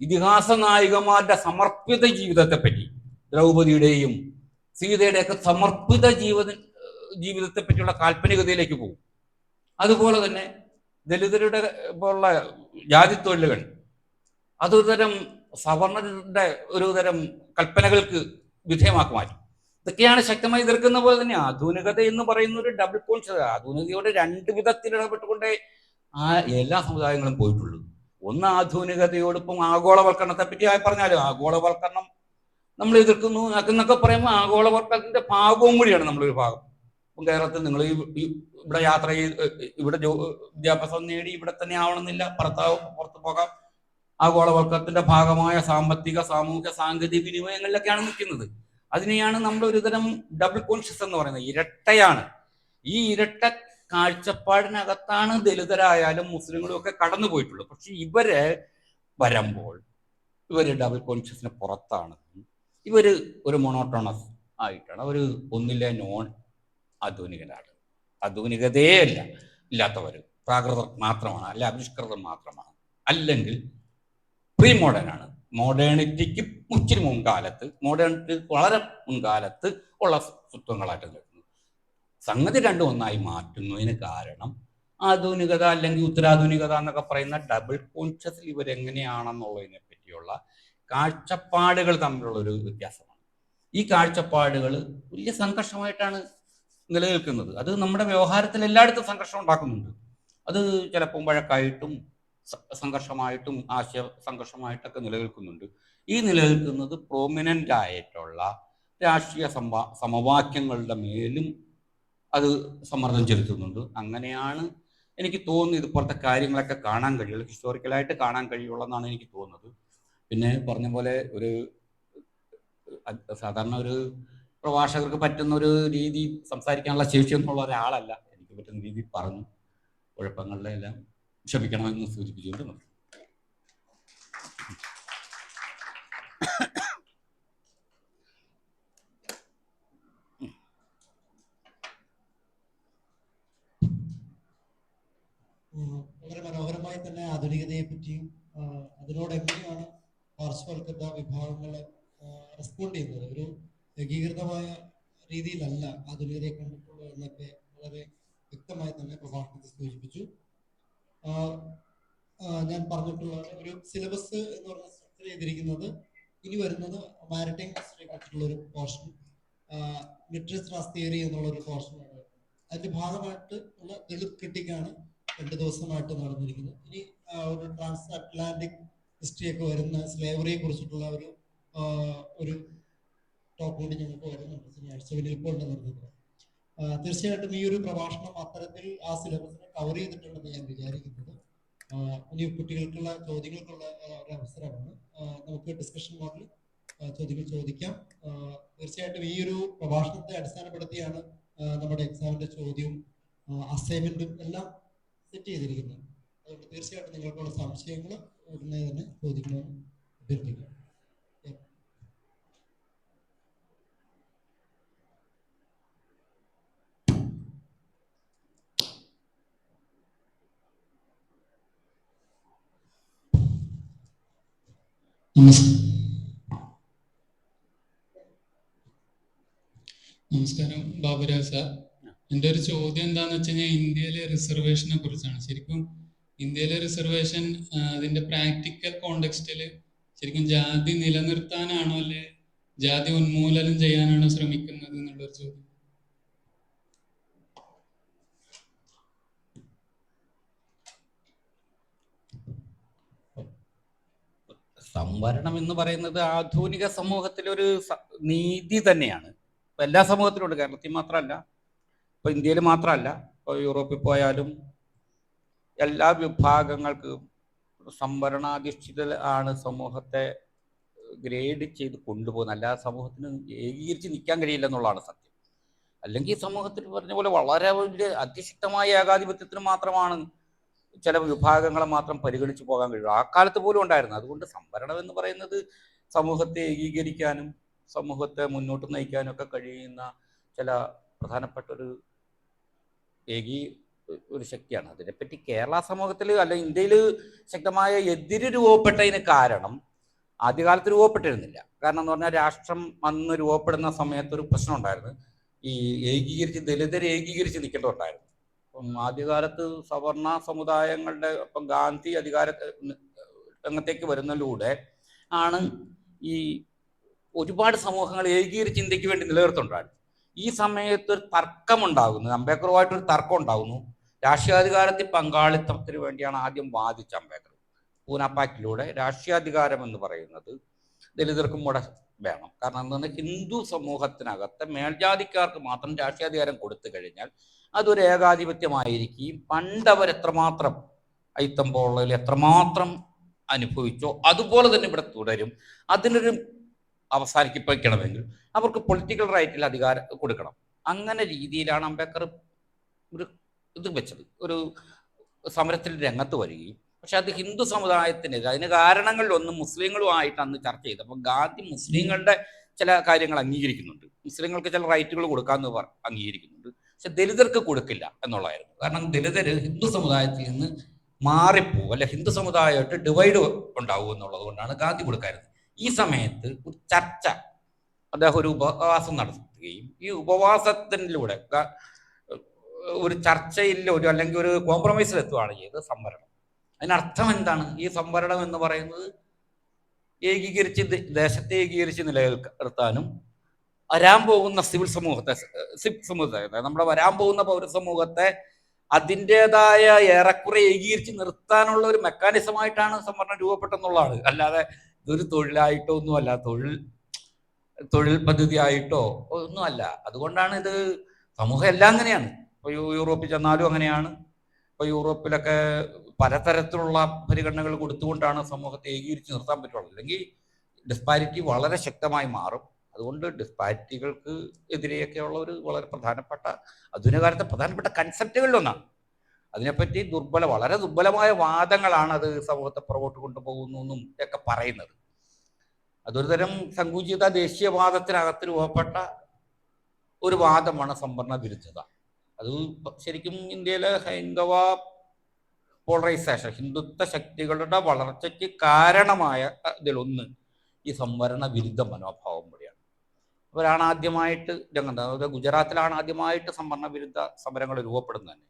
ഇതിഹാസ നായികമാരുടെ സമർപ്പിത ജീവിതത്തെ പറ്റി, ദ്രൗപദിയുടെയും സീതയുടെയൊക്കെ സമർപ്പിത ജീവിതത്തെ പറ്റിയുള്ള കാൽപ്പനികതയിലേക്ക് പോകും. അതുപോലെ തന്നെ ദലിതരുടെ പോലുള്ള ജാതി തൊഴിലുകൾ അതൊരു തരം സവർണരുടെ ഒരു തരം കൽപ്പനകൾക്ക് വിധേയമാക്കി മാറ്റും. ഇതൊക്കെയാണ് ശക്തമായി എതിർക്കുന്ന പോലെ തന്നെ ആധുനികത എന്ന് പറയുന്ന ഒരു ഡബിൾ കോൺഷ്യസ്. ആധുനികതയോട് 2 വിധത്തിൽ ഇടപെട്ടുകൊണ്ടേ എല്ലാ സമുദായങ്ങളും പോയിട്ടുള്ളൂ. ഒന്ന് ആധുനികതയോടൊപ്പം ആഗോളവൽക്കരണത്തെ പറ്റി പറഞ്ഞാലും ആഗോളവൽക്കരണം നമ്മൾ എതിർക്കുന്നു എന്നൊക്കെ പറയുമ്പോൾ ആഗോളവൽക്കരണത്തിന്റെ ഭാഗവും കൂടിയാണ് നമ്മളൊരു ഭാഗം. ഇപ്പം കേരളത്തിൽ നിങ്ങൾ ഇവിടെ യാത്ര ചെയ്ത് ഇവിടെ വിദ്യാഭ്യാസം നേടി ഇവിടെ തന്നെ ആവണമെന്നില്ല, പുറത്ത് പോകാം. ആഗോളവൽക്കരണത്തിന്റെ ഭാഗമായ സാമ്പത്തിക, സാമൂഹിക, സാങ്കേതിക വിനിമയങ്ങളിലൊക്കെയാണ് നിൽക്കുന്നത്. അതിനെയാണ് നമ്മൾ ഒരുതരം ഡബിൾ കോൺഷ്യസ് എന്ന് പറയുന്നത്. ഇരട്ടയാണ്. ഈ ഇരട്ട കാഴ്ചപ്പാടിനകത്താണ് ദലിതരായാലും മുസ്ലിങ്ങളും ഒക്കെ കടന്നു പോയിട്ടുള്ളത്. പക്ഷെ ഇവര് വരുമ്പോൾ ഇവര് ഡബിൾ കോൺഷ്യസിന് പുറത്താണ്. ഇവര് ഒരു മൊണോട്ടോണസ് ആയിട്ടാണ്. അവർ ഒന്നിലെ നോൺ ആധുനികനാണ്, ആധുനികതയേ ഇല്ലാത്തവർ, പ്രാകൃതർ മാത്രമാണ്, അല്ല അപരിഷ്കൃതർ മാത്രമാണ്, അല്ലെങ്കിൽ പ്രീ മോഡേൺ ആണ്. മോഡേണിറ്റിക്ക് ഇച്ചിരി മുൻകാലത്ത്, മോഡേണിറ്റി വളരെ മുൻകാലത്ത് ഉള്ള സ്വത്വങ്ങളായിട്ട് നിൽക്കുന്നു. സംഗതി രണ്ടും ഒന്നായി മാറ്റുന്നതിന് കാരണം ആധുനികത അല്ലെങ്കിൽ ഉത്തരാധുനികത എന്നൊക്കെ പറയുന്ന ഡബിൾ കോൺഷ്യസിൽ ഇവരെങ്ങനെയാണെന്നുള്ളതിനെ പറ്റിയുള്ള കാഴ്ചപ്പാടുകൾ തമ്മിലുള്ള ഒരു വ്യത്യാസമാണ്. ഈ കാഴ്ചപ്പാടുകൾ വലിയ സംഘർഷമായിട്ടാണ് നിലനിൽക്കുന്നത്. അത് നമ്മുടെ വ്യവഹാരത്തിൽ എല്ലായിടത്തും സംഘർഷം ഉണ്ടാക്കുന്നുണ്ട്. അത് ചിലപ്പോൾ വഴക്കായിട്ടും സംഘർഷമായിട്ടും ആശയ സംഘർഷമായിട്ടൊക്കെ നിലനിൽക്കുന്നുണ്ട്. ഈ നിലനിൽക്കുന്നത് പ്രോമിനൻ്റ് ആയിട്ടുള്ള രാഷ്ട്രീയ സമവാക്യങ്ങളുടെ മേലും അത് സമ്മർദ്ദം ചെലുത്തുന്നുണ്ട്. അങ്ങനെയാണ് എനിക്ക് തോന്നുന്നത് ഇതുപോലത്തെ കാര്യങ്ങളൊക്കെ കാണാൻ കഴിയുള്ളൂ, ഹിസ്റ്റോറിക്കലായിട്ട് കാണാൻ കഴിയുള്ളൂ എന്നാണ് എനിക്ക് തോന്നുന്നത്. പിന്നെ പറഞ്ഞ പോലെ ഒരു സാധാരണ ഒരു പ്രഭാഷകർക്ക് പറ്റുന്ന ഒരു രീതി സംസാരിക്കാനുള്ള ശേഷിയൊന്നുള്ള ഒരാളല്ല. എനിക്ക് പറ്റുന്ന രീതി പറഞ്ഞു, കുഴപ്പങ്ങളുടെ എല്ലാം ക്ഷമിക്കണമെന്ന് സൂചിപ്പിച്ചുകൊണ്ട് നിർത്തുന്നു. വളരെ മനോഹരമായി തന്നെ ആധുനികതയെ പറ്റിയും അതിനോട് എങ്ങനെയാണ് പാർശ്വവൽക്കൃത വിഭാഗങ്ങൾ റെസ്പോണ്ട് ചെയ്യുന്നത്, ഒരു ഏകീകൃതമായ രീതിയിലല്ല ആധുനികതയെ കണ്ടിട്ടുള്ളത് എന്നൊക്കെ വളരെ വ്യക്തമായി തന്നെ പ്രഭാഷണത്തിൽ സൂചിപ്പിച്ചു. ഞാൻ പറഞ്ഞിട്ടുള്ള ഒരു സിലബസ് എന്ന് പറഞ്ഞ സ്ട്രക്ചർ ചെയ്തിരിക്കുന്നത് ഇനി വരുന്നത് മാരിടൈം ഹിസ്റ്ററിയെ കുറിച്ചുള്ള ഒരു പോർഷൻ, ലിറ്ററേച്ചർ ആസ് തിയറി എന്നുള്ള ഒരു പോർഷനാണ്. അതിന്റെ ഭാഗമായിട്ട് ഉള്ള ദളിത് ക്രിട്ടിക്കാണ് 2 ദിവസമായിട്ട് നടന്നിരിക്കുന്നത്. ഇനി ഒരു ട്രാൻസ് അറ്റ്ലാന്റിക് ഹിസ്റ്ററിയൊക്കെ വരുന്ന സ്ലേവറിയെ കുറിച്ചിട്ടുള്ള ഒരു ടോക്ക് കൂടി ഞങ്ങൾക്ക് വരുന്നുണ്ട് ശനിയാഴ്ച വിനിൽപോളിന്റെ നേതൃത്വത്തിൽ. തീർച്ചയായിട്ടും ഈ ഒരു പ്രഭാഷണം അത്തരത്തിൽ ആ സിലബസിനെ കവർ ചെയ്തിട്ടുണ്ടെന്ന് ഞാൻ വിചാരിക്കുന്നത്. ഇനി കുട്ടികൾക്കുള്ള ചോദ്യങ്ങൾക്കുള്ള ഒരു അവസരമാണ്. നമുക്ക് ഡിസ്കഷൻ മോഡിൽ ചോദ്യങ്ങൾ ചോദിക്കാം. തീർച്ചയായിട്ടും ഈ ഒരു പ്രഭാഷണത്തെ അടിസ്ഥാനപ്പെടുത്തിയാണ് നമ്മുടെ എക്സാമിന്റെ ചോദ്യവും അസൈൻമെന്റും എല്ലാം സെറ്റ് ചെയ്തിരിക്കുന്നത്. അതുകൊണ്ട് തീർച്ചയായിട്ടും നിങ്ങൾക്കുള്ള സംശയങ്ങൾ ഉടനെ തന്നെ ചോദിക്കണമെന്ന് അഭ്യർത്ഥിക്കാം. നമസ്കാരം ബാബുരാജ് സാർ. എൻ്റെ ഒരു ചോദ്യം എന്താന്ന് വെച്ച് കഴിഞ്ഞാൽ ഇന്ത്യയിലെ റിസർവേഷനെ കുറിച്ചാണ്. ശരിക്കും ഇന്ത്യയിലെ റിസർവേഷൻ അതിന്റെ പ്രാക്ടിക്കൽ കോണ്ടെക്സ്റ്റിൽ ശരിക്കും ജാതി നിലനിർത്താനാണോ അല്ലെ ജാതി ഉന്മൂലനം ചെയ്യാനാണോ ശ്രമിക്കുന്നത് എന്നുള്ളൊരു ചോദ്യം. സംവരണം എന്ന് പറയുന്നത് ആധുനിക സമൂഹത്തിലൊരു നീതി തന്നെയാണ്. ഇപ്പം എല്ലാ സമൂഹത്തിലും ഉണ്ട്, കേരളത്തിൽ മാത്രമല്ല, ഇപ്പം ഇന്ത്യയിൽ മാത്രമല്ല, ഇപ്പോൾ യൂറോപ്പിൽ പോയാലും എല്ലാ വിഭാഗങ്ങൾക്കും സംവരണാധിഷ്ഠിത ആണ് സമൂഹത്തെ ഗ്രേഡ് ചെയ്ത് കൊണ്ടുപോകുന്നത്. അല്ലാതെ സമൂഹത്തിന് ഏകീകരിച്ച് നിൽക്കാൻ കഴിയില്ല എന്നുള്ളതാണ് സത്യം. അല്ലെങ്കിൽ സമൂഹത്തിൽ പറഞ്ഞ പോലെ വളരെ വലിയ അതിശക്തമായ ഏകാധിപത്യത്തിന് മാത്രമാണ് ചില വിഭാഗങ്ങളെ മാത്രം പരിഗണിച്ച് പോകാൻ കഴിയും. ആ കാലത്ത് പോലും ഉണ്ടായിരുന്നു. അതുകൊണ്ട് സംവരണം എന്ന് പറയുന്നത് സമൂഹത്തെ ഏകീകരിക്കാനും സമൂഹത്തെ മുന്നോട്ട് നയിക്കാനും ഒക്കെ കഴിയുന്ന ചില പ്രധാനപ്പെട്ട ഒരു ശക്തിയാണ്. അതിനെപ്പറ്റി കേരള സമൂഹത്തിൽ അല്ല ഇന്ത്യയിൽ ശക്തമായ എതിര് രൂപപ്പെട്ടതിന് കാരണം ആദ്യകാലത്ത് രൂപപ്പെട്ടിരുന്നില്ല. കാരണം എന്ന് പറഞ്ഞാൽ രാഷ്ട്രം അന്ന് രൂപപ്പെടുന്ന സമയത്ത് ഒരു പ്രശ്നം ഉണ്ടായിരുന്നു. ഈ ദലിതരെ ഏകീകരിച്ച് നിൽക്കേണ്ടതുണ്ടായിരുന്നു. അപ്പം ആദ്യകാലത്ത് സവർണ സമുദായങ്ങളുടെ ഒപ്പം ഗാന്ധി അധികാര രംഗത്തേക്ക് വരുന്നതിലൂടെ ആണ് ഈ ഒരുപാട് സമൂഹങ്ങൾ ഏകീകരിച്ച് ഇന്ത്യക്ക് വേണ്ടി നിലനിർത്തുണ്ടായിരുന്നു. ഈ സമയത്ത് ഒരു തർക്കമുണ്ടാകുന്നു, അംബേദ്കറുമായിട്ടൊരു തർക്കം ഉണ്ടാകുന്നു. രാഷ്ട്രീയാധികാരത്തിൽ പങ്കാളിത്തത്തിന് വേണ്ടിയാണ് ആദ്യം വാദിച്ച അംബേദ്കർ. പൂന പാക്റ്റിലൂടെ രാഷ്ട്രീയാധികാരം എന്ന് പറയുന്നത് ദലിതർക്കും കൂടെ വേണം. കാരണം എന്താണ്, ഹിന്ദു സമൂഹത്തിനകത്തെ മേൽജാതിക്കാർക്ക് മാത്രം രാഷ്ട്രീയാധികാരം കൊടുത്തു കഴിഞ്ഞാൽ അതൊരു ഏകാധിപത്യമായിരിക്കും. പണ്ടവർ എത്രമാത്രം അയിത്തം പോളയിൽ എത്രമാത്രം അനുഭവിച്ചോ അതുപോലെ തന്നെ ഇവിടെ തുടരും. അതിനൊരു അവസാനിപ്പിക്കണമെങ്കിൽ അവർക്ക് പൊളിറ്റിക്കൽ റൈറ്റിൽ അധികാരം കൊടുക്കണം. അങ്ങനെ രീതിയിലാണ് അംബേദ്കർ ഒരു ഇത് വെച്ചത്, ഒരു സമരത്തിൽ രംഗത്ത് വരികയും. പക്ഷെ അത് ഹിന്ദു സമുദായത്തിനെതിരെ, അതിന് കാരണങ്ങളിലൊന്നും മുസ്ലിങ്ങളുമായിട്ട് അന്ന് ചർച്ച ചെയ്തു. അപ്പം ഗാന്ധി മുസ്ലിങ്ങളുടെ ചില കാര്യങ്ങൾ അംഗീകരിക്കുന്നുണ്ട്, മുസ്ലിങ്ങൾക്ക് ചില റൈറ്റുകൾ കൊടുക്കാമെന്ന് അംഗീകരിക്കുന്നുണ്ട്. പക്ഷെ ദലിതർക്ക് കൊടുക്കില്ല എന്നുള്ളതായിരുന്നു. കാരണം ദലിതർ ഹിന്ദു സമുദായത്തിൽ നിന്ന് മാറിപ്പോവും, അല്ലെ ഹിന്ദു സമുദായമായിട്ട് ഡിവൈഡ് ഉണ്ടാവും എന്നുള്ളത് കൊണ്ടാണ് ഗാന്ധി കൊടുക്കാറുള്ളത്. ഈ സമയത്ത് ഒരു ചർച്ച, അദ്ദേഹം ഒരു ഉപവാസം നടത്തുകയും ഈ ഉപവാസത്തിലൂടെ ഒരു ചർച്ചയിൽ അല്ലെങ്കിൽ ഒരു കോംപ്രമൈസിൽ എത്തുകയാണ് ചെയ്തത് സംവരണം. അതിനർത്ഥം എന്താണ്? ഈ സംവരണം എന്ന് പറയുന്നത് ഏകീകരിച്ച് ദേശത്തെ ഏകീകരിച്ച് നിലനിർത്താനും വരാൻ പോകുന്ന സിവിൽ സമൂഹത്തെ നമ്മുടെ വരാൻ പോകുന്ന പൗരസമൂഹത്തെ അതിൻ്റെതായ ഏറെക്കുറെ ഏകീകരിച്ച് നിർത്താനുള്ള ഒരു മെക്കാനിസമായിട്ടാണ് സംവരണം രൂപപ്പെട്ടെന്നുള്ളതാണ്. അല്ലാതെ ഇതൊരു തൊഴിലായിട്ടോ ഒന്നുമല്ല, തൊഴിൽ പദ്ധതി ആയിട്ടോ ഒന്നുമല്ല. അതുകൊണ്ടാണ് ഇത് സമൂഹം എല്ലാം അങ്ങനെയാണ്. ഇപ്പോൾ യൂറോപ്പിൽ ചെന്നാലും അങ്ങനെയാണ്. ഇപ്പോൾ യൂറോപ്പിലൊക്കെ പലതരത്തിലുള്ള പരിഗണനകൾ കൊടുത്തുകൊണ്ടാണ് സമൂഹത്തെ ഏകീകരിച്ച് നിർത്താൻ പറ്റുള്ളൂ. അല്ലെങ്കിൽ ഡിസ്പാരിറ്റി വളരെ ശക്തമായി മാറും. അതുകൊണ്ട് ഡിസ്പാരിറ്റികൾക്ക് എതിരെയൊക്കെയുള്ള ഒരു വളരെ പ്രധാനപ്പെട്ട ആധുനിക കാലത്തെ പ്രധാനപ്പെട്ട കൺസെപ്റ്റുകളിലൊന്നാണ്. അതിനെപ്പറ്റി വളരെ ദുർബലമായ വാദങ്ങളാണ് അത് സമൂഹത്തെ പുറകോട്ട് കൊണ്ടുപോകുന്നു എന്നും ഒക്കെ പറയുന്നത്. അതൊരു തരം സങ്കുചിത ദേശീയവാദത്തിനകത്ത് രൂപപ്പെട്ട ഒരു വാദമാണ് സംവരണ വിരുദ്ധത. അത് ശരിക്കും ഇന്ത്യയിലെ ഹൈന്ദവ പോളറൈസേഷൻ, ഹിന്ദുത്വ ശക്തികളുടെ വളർച്ചയ്ക്ക് കാരണമായ ഇതിലൊന്ന് ഈ സംവരണ വിരുദ്ധ മനോഭാവം കൂടിയാണ്. അവരാണ് ആദ്യമായിട്ട് അതായത് ഗുജറാത്തിലാണ് ആദ്യമായിട്ട് സംവരണ വിരുദ്ധ സമരങ്ങൾ രൂപപ്പെടുന്നത് തന്നെ.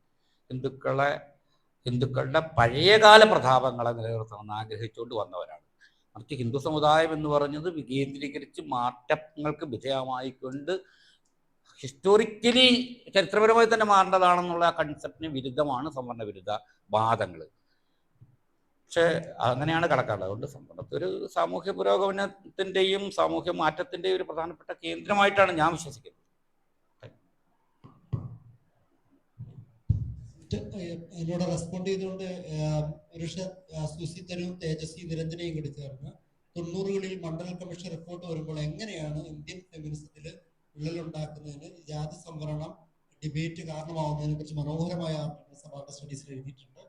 ഹിന്ദുക്കളുടെ പഴയകാല പ്രതാപങ്ങളെ നിലനിർത്തണമെന്ന് ആഗ്രഹിച്ചുകൊണ്ട് വന്നവരാണ്. മറിച്ച് ഹിന്ദു സമുദായം എന്ന് പറഞ്ഞത് വികേന്ദ്രീകരിച്ച് മാറ്റങ്ങൾക്ക് വിധേയമായിക്കൊണ്ട് ഹിസ്റ്റോറിക്കലി ചരിത്രപരമായി തന്നെ മാറേണ്ടതാണെന്നുള്ള ആ കൺസെപ്റ്റിന് വിരുദ്ധമാണ് സംവരണ വിരുദ്ധ വാദങ്ങൾ. പക്ഷെ അങ്ങനെയാണ് കണക്കാറുള്ളത്. അതുകൊണ്ട് സംവരണത്തെ ഒരു സാമൂഹ്യ പുരോഗമനത്തിൻ്റെയും സാമൂഹ്യ മാറ്റത്തിൻ്റെയും ഒരു പ്രധാനപ്പെട്ട കേന്ദ്രമായിട്ടാണ് ഞാൻ വിശ്വസിക്കുന്നത്. എന്നോട് റെസ്പോണ്ട് ചെയ്തുകൊണ്ട് സുസി തരൂർ, തേജസ്വി നിരഞ്ജനയും കൂടി ചേർന്ന് 90കളിൽ മണ്ഡൽ കമ്മീഷൻ റിപ്പോർട്ട് വരുമ്പോൾ എങ്ങനെയാണ് ഇന്ത്യൻ ഫെമിനിസത്തിൽ വിള്ളലുണ്ടാക്കുന്നതിന് ജാതി സംവരണം ഡിബേറ്റ് കാരണമാവുന്നതിനെ കുറിച്ച് മനോഹരമായ സഭാ സ്റ്റഡീസിൽ എഴുതിയിട്ടുണ്ട്.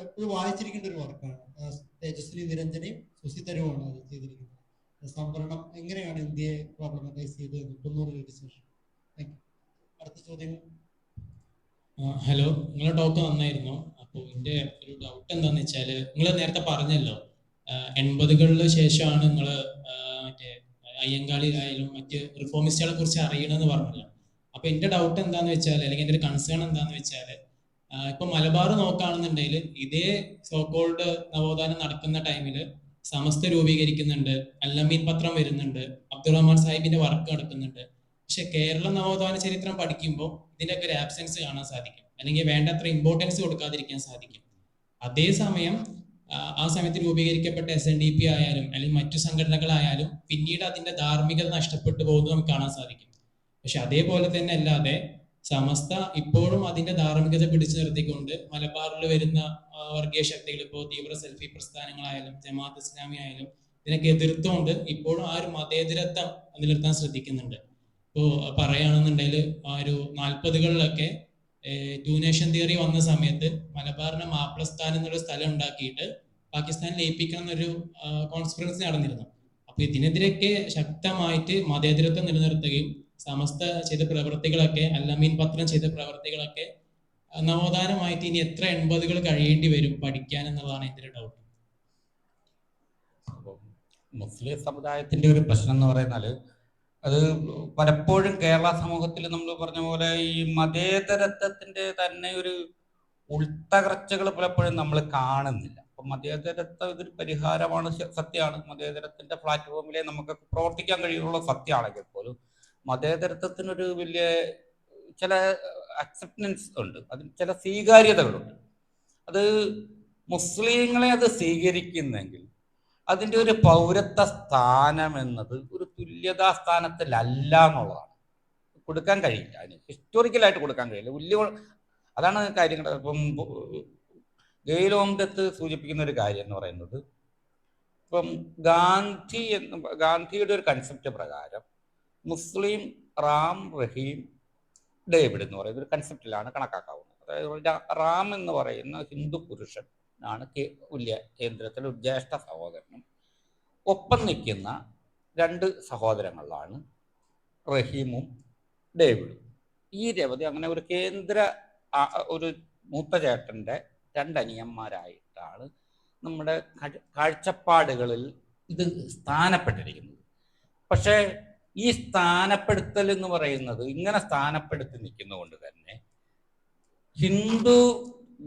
എപ്പോഴും വായിച്ചിരിക്കേണ്ട ഒരു വർക്കാണ്. തേജസ്വി നിരഞ്ജനയും സുസി തരൂരുമാണ് അത് ചെയ്തിരിക്കുന്നത്. സംവരണം എങ്ങനെയാണ് ഇന്ത്യയെ പ്രോബ്ലമറ്റൈസ് ചെയ്തത് 90കളുടെ ശേഷം. അടുത്ത ചോദ്യം. ഹലോ, നിങ്ങളുടെ ടോക്ക് നന്നായിരുന്നു. അപ്പോൾ എൻ്റെ ഒരു ഡൗട്ട് എന്താന്ന് വെച്ചാൽ, നിങ്ങൾ നേരത്തെ പറഞ്ഞല്ലോ 80കളിന് ശേഷമാണ് നിങ്ങൾ മറ്റേ അയ്യങ്കാളിയിലായാലും മറ്റ് റിഫോമിസ്റ്റുകളെ കുറിച്ച് അറിയണമെന്ന് പറഞ്ഞല്ലോ. അപ്പോൾ എൻ്റെ ഡൗട്ട് എന്താന്ന് വെച്ചാൽ, അല്ലെങ്കിൽ എൻ്റെ ഒരു കൺസേൺ എന്താന്ന് വെച്ചാൽ, ഇപ്പൊ മലബാർ നോക്കുകയാണെന്നുണ്ടെങ്കിൽ ഇതേ സോക്കോൾഡ് നവോത്ഥാനം നടക്കുന്ന ടൈമിൽ സമസ്ത രൂപീകരിക്കുന്നുണ്ട്, അല്ലമീൻ പത്രം വരുന്നുണ്ട്, അബ്ദുൾ റഹ്മാൻ സാഹിബിന്റെ വർക്ക് നടക്കുന്നുണ്ട്. പക്ഷെ കേരള നവോത്ഥാന ചരിത്രം പഠിക്കുമ്പോൾ ഇതിൻ്റെയൊക്കെ ഒരു ആബ്സെൻസ് കാണാൻ സാധിക്കും, അല്ലെങ്കിൽ വേണ്ടത്ര ഇമ്പോർട്ടൻസ് കൊടുക്കാതിരിക്കാൻ സാധിക്കും. അതേസമയം ആ സമയത്ത് രൂപീകരിക്കപ്പെട്ട SNDP ആയാലും അല്ലെങ്കിൽ മറ്റു സംഘടനകളായാലും പിന്നീട് അതിന്റെ ധാർമ്മികത നഷ്ടപ്പെട്ടു പോകുന്നത് നമുക്ക് കാണാൻ സാധിക്കും. പക്ഷെ അതേപോലെ തന്നെ അല്ലാതെ സമസ്ത ഇപ്പോഴും അതിന്റെ ധാർമ്മികത പിടിച്ചു നിർത്തിക്കൊണ്ട് മലബാറിൽ വരുന്ന വർഗീയ ശക്തികൾ, ഇപ്പോൾ തീവ്ര സെൽഫി പ്രസ്ഥാനങ്ങളായാലും ജമാഅത്ത് ഇസ്ലാമി ആയാലും ഇതിനൊക്കെ എതിർത്തുകൊണ്ട് ഇപ്പോഴും ആ ഒരു മതേതരത്വം നിലനിർത്താൻ ശ്രദ്ധിക്കുന്നുണ്ട്. ഇപ്പോൾ പറയുകയാണെന്നുണ്ടെങ്കിൽ ആ ഒരു 40കളിലൊക്കെ 2 നേഷൻ തിയറി വന്ന സമയത്ത് മലബാറിനെ മാപ്പിളസ്ഥാൻ എന്നൊരു സ്ഥലം ഉണ്ടാക്കിയിട്ട് പാകിസ്ഥാനിൽ ലയിപ്പിക്കണം എന്നൊരു കോൺസ്പിറൻസി നടന്നിരുന്നു. അപ്പൊ ഇതിനെതിരെയൊക്കെ ശക്തമായിട്ട് മതേതരത്വം നിലനിർത്തുകയും സമസ്ത ചെയ്ത പ്രവൃത്തികളൊക്കെ, അല്ലമീൻ പത്രം ചെയ്ത പ്രവൃത്തികളൊക്കെ നവോത്ഥാനമായിട്ട് ഇനി എത്ര 80കൾ കഴിയേണ്ടി വരും പഠിക്കാൻ എന്നുള്ളതാണ് എൻ്റെ ഒരു ഡൗട്ട്. മുസ്ലിം സമുദായത്തിന്റെ ഒരു പ്രശ്നം എന്ന് പറയുന്നത്, അത് പലപ്പോഴും കേരള സമൂഹത്തിൽ നമ്മൾ പറഞ്ഞ പോലെ ഈ മതേതരത്വത്തിന്റെ തന്നെ ഒരു ഉൾത്തകർച്ചകൾ പലപ്പോഴും നമ്മൾ കാണുന്നില്ല. അപ്പം മതേതരത്വം ഇതൊരു പരിഹാരമാണ്, സത്യമാണ്. മതേതരത്തിന്റെ പ്ലാറ്റ്ഫോമിലെ നമുക്ക് പ്രവർത്തിക്കാൻ കഴിയുള്ള സത്യമാണെങ്കിൽ പോലും മതേതരത്വത്തിനൊരു വലിയ ചില അക്സെപ്റ്റൻസ് ഉണ്ട്, അതിന് ചില സ്വീകാര്യതകളുണ്ട്. അത് മുസ്ലിങ്ങളെ അത് സ്വീകരിക്കുന്നെങ്കിൽ അതിൻ്റെ ഒരു പൗരത്വ സ്ഥാനം എന്നത് ഒരു തുല്യതാ സ്ഥാനത്തിലല്ല എന്നുള്ളതാണ്. കൊടുക്കാൻ കഴിയില്ല, അതിന് ഹിസ്റ്റോറിക്കലായിട്ട് കൊടുക്കാൻ കഴിയില്ല. അതാണ് കാര്യങ്ങൾ. ഇപ്പം ഗെയിലോംദത്ത് സൂചിപ്പിക്കുന്ന ഒരു കാര്യം എന്ന് പറയുന്നത്, ഇപ്പം ഗാന്ധിയുടെ ഒരു കൺസെപ്റ്റ് പ്രകാരം മുസ്ലിം റാം, റഹീം, ഡേവിഡ് എന്ന് പറയുന്ന ഒരു കൺസെപ്റ്റിലാണ് കണക്കാക്കാവുന്നത്. അതായത് റാം എന്ന് പറയുന്ന ഹിന്ദു പുരുഷൻ ആണ് കേന്ദ്രത്തിലെ ഒരു ജ്യേഷ്ഠ സഹോദരനും ഒപ്പം നിൽക്കുന്ന 2 സഹോദരങ്ങളാണ് റഹീമും ഡേവിഡും. ഈ രവതി അങ്ങനെ ഒരു ഒരു മൂത്ത ചേട്ടൻ്റെ 2 അനിയന്മാരായിട്ടാണ് നമ്മുടെ കാഴ്ചപ്പാടുകളിൽ ഇത് സ്ഥാനപ്പെട്ടിരിക്കുന്നത്. പക്ഷേ ഈ സ്ഥാനപ്പെടുത്തൽ എന്ന് പറയുന്നത് ഇങ്ങനെ സ്ഥാനപ്പെടുത്തി നിൽക്കുന്നതുകൊണ്ട് തന്നെ ഹിന്ദു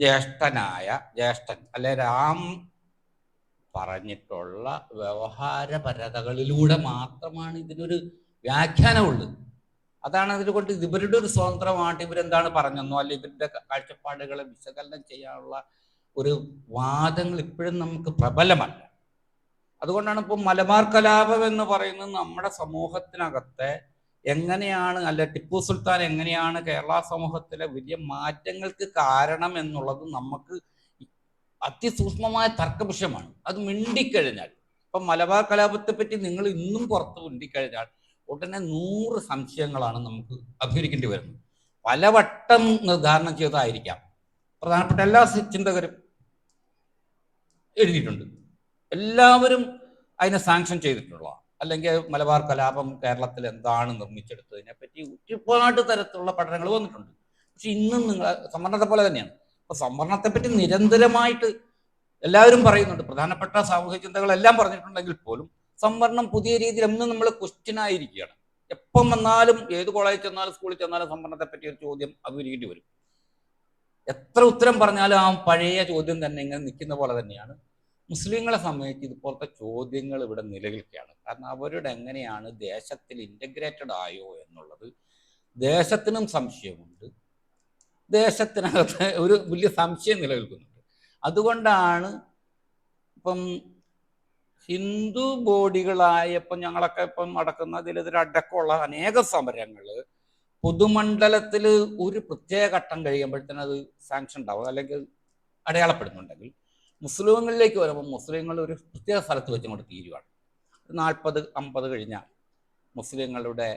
ജ്യേഷ്ഠൻ അല്ലെ രാം പറഞ്ഞിട്ടുള്ള വ്യവഹാരപരതകളിലൂടെ മാത്രമാണ് ഇതിനൊരു വ്യാഖ്യാനമുള്ളത്. അതാണ് അതുകൊണ്ട് ഇവരുടെ ഒരു സ്വതന്ത്രമായിട്ട് ഇവരെന്താണ് പറഞ്ഞെന്നോ അല്ലെ ഇവരുടെ കാഴ്ചപ്പാടുകളെ വിശകലനം ചെയ്യാനുള്ള ഒരു വാദങ്ങൾ ഇപ്പോഴും നമുക്ക് പ്രബലമല്ല. അതുകൊണ്ടാണ് ഇപ്പോൾ മലബാർ കലാപം എന്ന് പറയുന്നത് നമ്മുടെ സമൂഹത്തിനകത്തെ എങ്ങനെയാണ് അല്ല ടിപ്പു സുൽത്താൻ എങ്ങനെയാണ് കേരള സമൂഹത്തിലെ വലിയ മാറ്റങ്ങൾക്ക് കാരണം എന്നുള്ളത് നമുക്ക് അതിസൂക്ഷ്മമായ തർക്ക വിഷയമാണ്. അത് മിണ്ടിക്കഴിഞ്ഞാൽ ഇപ്പം മലബാർ കലാപത്തെ പറ്റി നിങ്ങൾ ഇന്നും പുറത്ത് മിണ്ടിക്കഴിഞ്ഞാൽ ഉടനെ 100 സംശയങ്ങളാണ് നമുക്ക് അഭിമുഖീകരിക്കേണ്ടി വരുന്നത്. പലവട്ടം നിർദ്ധാരണം ചെയ്തതായിരിക്കാം, പ്രധാനപ്പെട്ട എല്ലാ ചിന്തകരും എഴുതിയിട്ടുണ്ട്, എല്ലാവരും അതിനെ സാങ്ഷൻ ചെയ്തിട്ടുള്ള, അല്ലെങ്കിൽ മലബാർ കലാപം കേരളത്തിൽ എന്താണ് നിർമ്മിച്ചെടുത്തതിനെ പറ്റി ഒരുപാട് തരത്തിലുള്ള പഠനങ്ങൾ വന്നിട്ടുണ്ട്. പക്ഷെ ഇന്നും നിങ്ങൾ സംവരണത്തെ പോലെ തന്നെയാണ്. അപ്പൊ സംവരണത്തെ പറ്റി നിരന്തരമായിട്ട് എല്ലാവരും പറയുന്നുണ്ട്, പ്രധാനപ്പെട്ട സാമൂഹ്യ ചിന്തകളെല്ലാം പറഞ്ഞിട്ടുണ്ടെങ്കിൽ പോലും സംവരണം പുതിയ രീതിയിൽ എന്നും നമ്മൾ ക്വസ്റ്റ്യൻ ആയിരിക്കുകയാണ്. എപ്പം വന്നാലും ഏത് കോളേജിൽ ചെന്നാലും സ്കൂളിൽ ചെന്നാലും സംവരണത്തെ പറ്റി ഒരു ചോദ്യം അഭിമുഖീകരിക്കേണ്ടി വരും. എത്ര ഉത്തരം പറഞ്ഞാലും ആ പഴയ ചോദ്യം തന്നെ ഇങ്ങനെ നിൽക്കുന്ന പോലെ തന്നെയാണ് മുസ്ലിങ്ങളെ സംബന്ധിച്ച് ഇതുപോലത്തെ ചോദ്യങ്ങൾ ഇവിടെ നിലനിൽക്കുകയാണ്. കാരണം അവരുടെ എങ്ങനെയാണ് ദേശത്തിൽ ഇൻ്റഗ്രേറ്റഡ് ആയോ എന്നുള്ളത് ദേശത്തിനും സംശയമുണ്ട്, ദേശത്തിനകത്ത് ഒരു വലിയ സംശയം നിലനിൽക്കുന്നുണ്ട്. അതുകൊണ്ടാണ് ഇപ്പം ഹിന്ദു ബോഡികളായപ്പം ഞങ്ങളൊക്കെ ഇപ്പം നടക്കുന്ന ഇതിലൊരടക്കമുള്ള അനേക സമരങ്ങൾ പൊതുമണ്ഡലത്തിൽ ഒരു പ്രത്യേക ഘട്ടം കഴിയുമ്പോഴത്തേനും അത് സാങ്ഷൻ ഉണ്ടാവും അല്ലെങ്കിൽ അടയാളപ്പെടുന്നുണ്ടെങ്കിൽ മുസ്ലിങ്ങളിലേക്ക് വരുമ്പോൾ മുസ്ലിങ്ങൾ ഒരു പ്രത്യേക സ്ഥലത്ത് വെച്ചുകൊണ്ട് തീരുവാണ്. 40-50 കഴിഞ്ഞാൽ മുസ്ലിങ്ങളുടെ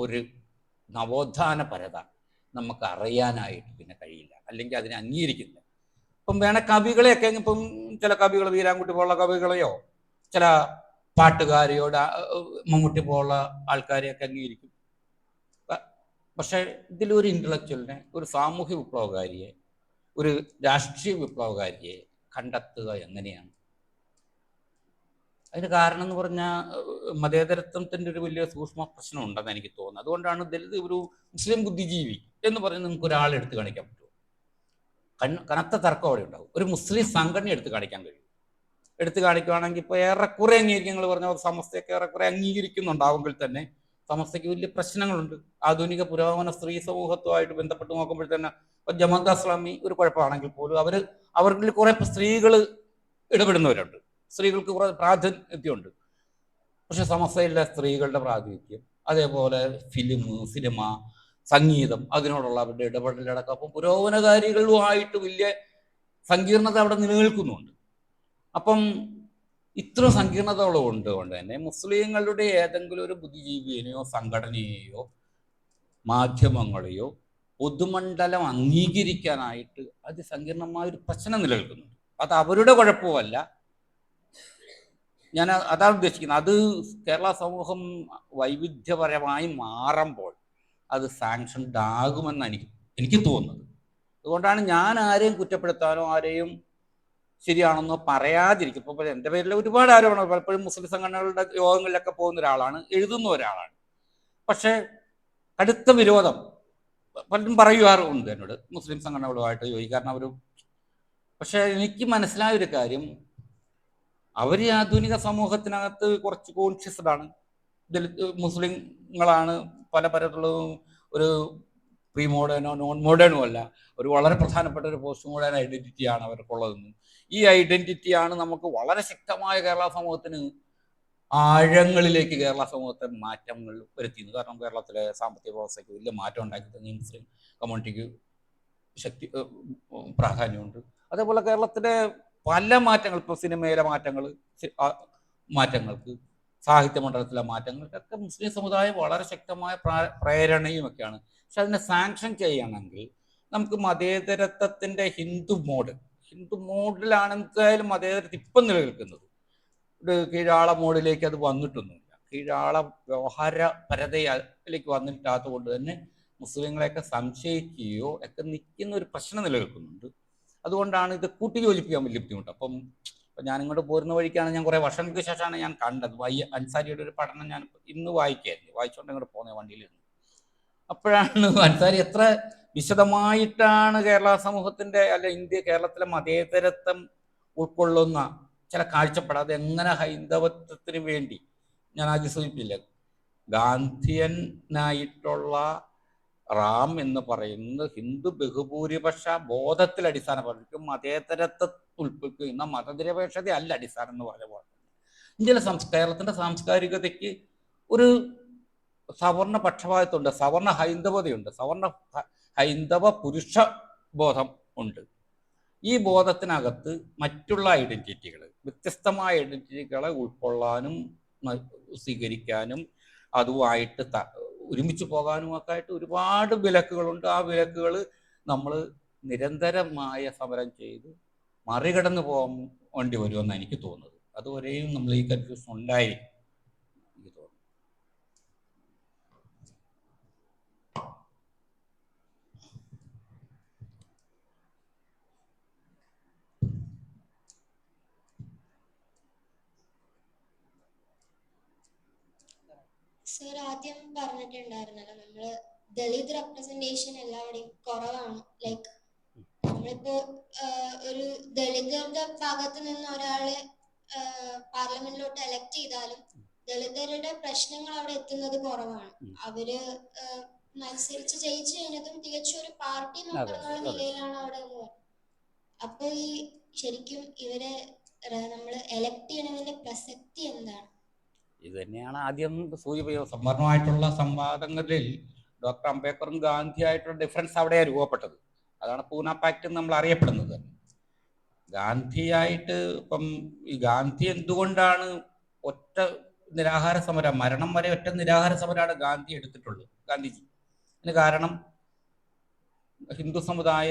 ഒരു നവോത്ഥാന പരത നമുക്ക് അറിയാനായിട്ട് പിന്നെ കഴിയില്ല, അല്ലെങ്കിൽ അതിനെ അംഗീകരിക്കില്ല. ഇപ്പം വേണ കവികളെയൊക്കെ ഇപ്പം ചില കവികൾ വീരാൻകുട്ടി പോലുള്ള കവികളെയോ ചില പാട്ടുകാരെയോ മമ്മൂട്ടി പോലുള്ള ആൾക്കാരെയൊക്കെ അംഗീകരിക്കും. പക്ഷെ ഇതിലൊരു ഇൻ്റലക്ച്വലിനെ, ഒരു സാമൂഹ്യ വിപ്ലവകാരിയെ, ഒരു രാഷ്ട്രീയ വിപ്ലവകാരിയെ കണ്ടെത്തുക എങ്ങനെയാണ്? അതിന് കാരണം എന്ന് പറഞ്ഞാൽ മതേതരത്വത്തിൻ്റെ ഒരു വലിയ സൂക്ഷ്മ പ്രശ്നം ഉണ്ടെന്ന് എനിക്ക് തോന്നുന്നത്. അതുകൊണ്ടാണ് ദലിത് ഒരു മുസ്ലിം ബുദ്ധിജീവി എന്ന് പറയുന്നത് നിങ്ങൾക്ക് ഒരാളെ എടുത്ത് കാണിക്കാൻ പറ്റുമോ? കനത്ത തർക്കം അവിടെ ഉണ്ടാവും. ഒരു മുസ്ലിം സംഘടന എടുത്ത് കാണിക്കാൻ കഴിയും. എടുത്ത് കാണിക്കുകയാണെങ്കിൽ ഇപ്പോൾ ഏറെക്കുറെ അംഗീകരിക്കും, നിങ്ങൾ പറഞ്ഞ സമസ്തയൊക്കെ ഏറെക്കുറെ അംഗീകരിക്കുന്നുണ്ടാവുമെങ്കിൽ തന്നെ സമസ്തയ്ക്ക് വലിയ പ്രശ്നങ്ങളുണ്ട്. ആധുനിക പുരോഗമന സ്ത്രീ സമൂഹത്തുമായിട്ട് ബന്ധപ്പെട്ട് നോക്കുമ്പോൾ തന്നെ ജമാഅത്തെ ഇസ്ലാമി ഒരു കുഴപ്പമാണെങ്കിൽ പോലും അവരിൽ കുറെ സ്ത്രീകൾ ഇടപെടുന്നവരുണ്ട്, സ്ത്രീകൾക്ക് കുറെ പ്രാതിനിധ്യമുണ്ട്. പക്ഷെ സമസ്തയിലെ സ്ത്രീകളുടെ പ്രാതിനിധ്യം, അതേപോലെ സിനിമ, സംഗീതം, അതിനോടുള്ള അവരുടെ ഇടപെടലടക്കം അപ്പം പുരോഗമനകാരികളുമായിട്ട് വലിയ സങ്കീർണത അവിടെ നിലനിൽക്കുന്നുണ്ട്. അപ്പം ഇത്ര സങ്കീർണതകളുണ്ട് കൊണ്ട് തന്നെ മുസ്ലിങ്ങളുടെ ഏതെങ്കിലും ഒരു ബുദ്ധിജീവിയെയോ സംഘടനയെയോ മാധ്യമങ്ങളെയോ പൊതുമണ്ഡലം അംഗീകരിക്കാനായിട്ട് അതിസങ്കീർണമായൊരു പ്രശ്നം നിലനിൽക്കുന്നുണ്ട്. അത് അവരുടെ കുഴപ്പമല്ല, ഞാൻ അതാണ് ഉദ്ദേശിക്കുന്നത്. അത് കേരള സമൂഹം വൈവിധ്യപരമായി മാറുമ്പോൾ അത് സാങ്ഷൻഡ് ആകുമെന്ന് എനിക്ക് തോന്നുന്നത്. അതുകൊണ്ടാണ് ഞാൻ ആരെയും കുറ്റപ്പെടുത്താനോ ആരെയും ശരിയാണെന്നോ പറയാതിരിക്കും. ഇപ്പോൾ എൻ്റെ പേരിൽ ഒരുപാട് ആരോപണം, പലപ്പോഴും മുസ്ലിം സംഘടനകളുടെ യോഗങ്ങളിലൊക്കെ പോകുന്ന ഒരാളാണ്, എഴുതുന്ന ഒരാളാണ്. പക്ഷേ കടുത്ത വിരോധം പലരും പറയാറുണ്ട് എന്നോട്, മുസ്ലിം സംഘടനകളുമായിട്ട് ചോദിക്കും. കാരണം പക്ഷെ എനിക്ക് മനസ്സിലായൊരു കാര്യം, അവർ ആധുനിക സമൂഹത്തിനകത്ത് കുറച്ച് കോൺഷ്യസ്ഡ് ആണ്. മുസ്ലിങ്ങളാണ് പല തരത്തിലുള്ളതും ഒരു പ്രീ മോഡേണോ നോൺ മോഡേണോ അല്ല, ഒരു വളരെ പ്രധാനപ്പെട്ട ഒരു പോസ്റ്റ് മോഡേൺ ഐഡന്റിറ്റിയാണ് അവർക്കുള്ളതെന്നും ഈ ഐഡന്റിറ്റിയാണ് നമുക്ക് വളരെ ശക്തമായ കേരള സമൂഹത്തിന് ആഴങ്ങളിലേക്ക് കേരള സമൂഹത്തെ മാറ്റങ്ങൾ വരുത്തിയത്. കാരണം കേരളത്തിലെ സാമ്പത്തിക വ്യവസ്ഥയ്ക്ക് വലിയ മാറ്റം ഉണ്ടാക്കി തന്നെ മുസ്ലിം കമ്മ്യൂണിറ്റിക്ക് പ്രാധാന്യമുണ്ട്. അതേപോലെ കേരളത്തിലെ പല മാറ്റങ്ങൾ, ഇപ്പോൾ സിനിമയിലെ മാറ്റങ്ങൾക്ക് സാഹിത്യ മണ്ഡലത്തിലെ മാറ്റങ്ങൾക്കൊക്കെ മുസ്ലിം സമുദായം വളരെ ശക്തമായ പ്രേരണയുമൊക്കെയാണ്. പക്ഷെ അതിനെ സാങ്ഷൻ ചെയ്യണമെങ്കിൽ നമുക്ക് മതേതരത്വത്തിൻ്റെ ഹിന്ദു മോഡിലാണ് എന്തായാലും മതേതരത്വം ഇപ്പം നിലനിൽക്കുന്നത്. ഒരു കീഴാള മോഡിലേക്ക് അത് വന്നിട്ടൊന്നുമില്ല. കീഴാള വ്യവഹാരപരതയിലേക്ക് വന്നിട്ടാത്തത് കൊണ്ട് തന്നെ മുസ്ലിങ്ങളെയൊക്കെ സംശയിക്കുകയോ ഒക്കെ നിൽക്കുന്ന ഒരു പ്രശ്നം നിലനിൽക്കുന്നുണ്ട്. അതുകൊണ്ടാണ് ഇത് കൂട്ടിയോജിപ്പിക്കാൻ വലിയ ബുദ്ധിമുട്ട്. അപ്പം ഞാനിങ്ങോട്ട് പോരുന്ന വഴിക്കാണ്, ഞാൻ കുറേ വർഷങ്ങൾക്ക് ശേഷമാണ് ഞാൻ കണ്ടത് അൻസാരിയുടെ ഒരു പഠനം ഞാൻ ഇന്ന് വായിച്ചുകൊണ്ട് ഇങ്ങോട്ട് പോകുന്ന വണ്ടിയിലിരുന്നു. അപ്പോഴാണ് അൻസാരി എത്ര വിശദമായിട്ടാണ് കേരള സമൂഹത്തിൻ്റെ കേരളത്തിലെ മതേതരത്വം ഉൾക്കൊള്ളുന്ന ചില കാഴ്ചപ്പാട്, അത് എങ്ങനെ ഹൈന്ദവത്വത്തിന് വേണ്ടി, ഞാൻ ആദ്യം സൂചിപ്പിച്ചില്ല, ഗാന്ധിയനായിട്ടുള്ള റാം എന്ന് പറയുന്നത് ഹിന്ദു ബഹുഭൂരിപക്ഷ ബോധത്തിൽ അടിസ്ഥാനപ്പെടുത്തും, മതേതരത്വ ഉൾപ്പിക്കുന്ന മതനിരപേക്ഷത അല്ല അടിസ്ഥാനം എന്ന് പറഞ്ഞ പോലെ ഇന്ത്യയിലെ കേരളത്തിന്റെ സാംസ്കാരികതയ്ക്ക് ഒരു സവർണ പക്ഷപാതത്വമുണ്ട്, സവർണ ഹൈന്ദവതയുണ്ട്, സവർണ ഹൈന്ദവ പുരുഷ ബോധം ഉണ്ട്. ഈ ബോധത്തിനകത്ത് മറ്റുള്ള ഐഡന്റിറ്റികൾ, വ്യത്യസ്തമായ ഐഡന്റിറ്റികളെ ഉൾക്കൊള്ളാനും സ്വീകരിക്കാനും അതുമായിട്ട് ഒരുമിച്ച് പോകാനും ഒക്കെ ആയിട്ട് ഒരുപാട് വിലക്കുകളുണ്ട്. ആ വിലക്കുകൾ നമ്മൾ നിരന്തരമായ സമരം ചെയ്ത് മറികടന്നു പോകേണ്ടി വരുമെന്ന് എനിക്ക് തോന്നുന്നത്. അതുവരെയും നമ്മൾ ഈ കൺഫ്യൂഷൻ ഉണ്ടായിരിക്കും എനിക്ക് തോന്നുന്നു. സർ ആദ്യം പറഞ്ഞിട്ടുണ്ടായിരുന്നല്ലോ നമ്മള് ദളിത് റെപ്രസെന്റേഷൻ എല്ലാവിടെയും കുറവാണ്. ലൈക്ക് നമ്മളിപ്പോ ഒരു ദളിതരുടെ ഭാഗത്ത് നിന്ന് ഒരാളെ പാർലമെന്റിലോട്ട് എലക്ട് ചെയ്താലും ദളിതരുടെ പ്രശ്നങ്ങൾ അവിടെ എത്തുന്നത് കുറവാണ്. അവര് മത്സരിച്ച് ജയിച്ചു കഴിഞ്ഞതും തികച്ചും ഒരു പാർട്ടി മെമ്പർ എന്നുള്ള നിലയിലാണ് അവിടെ ഉള്ളത്. അപ്പൊ ഈ ശരിക്കും ഇവരെ നമ്മള് എലക്ട് ചെയ്യണതിന്റെ പ്രസക്തി എന്താണ്? ഇത് തന്നെയാണ് ആദ്യം സംവരണമായിട്ടുള്ള സംവാദങ്ങളിൽ ഡോക്ടർ അംബേദ്കറും ഗാന്ധിയായിട്ടുള്ള ഡിഫറൻസ് അവിടെയാണ് രൂപപ്പെട്ടത്. അതാണ് പൂന പാക്ട് നമ്മൾ അറിയപ്പെടുന്നത്. ഗാന്ധിയായിട്ട് ഇപ്പം ഈ ഗാന്ധി എന്തുകൊണ്ടാണ് ഒറ്റ നിരാഹാര സമരം, മരണം വരെ ഒറ്റ നിരാഹാര സമരമാണ് ഗാന്ധി എടുത്തിട്ടുള്ളത്, ഗാന്ധിജി. അതിന് കാരണം ഹിന്ദു സമുദായ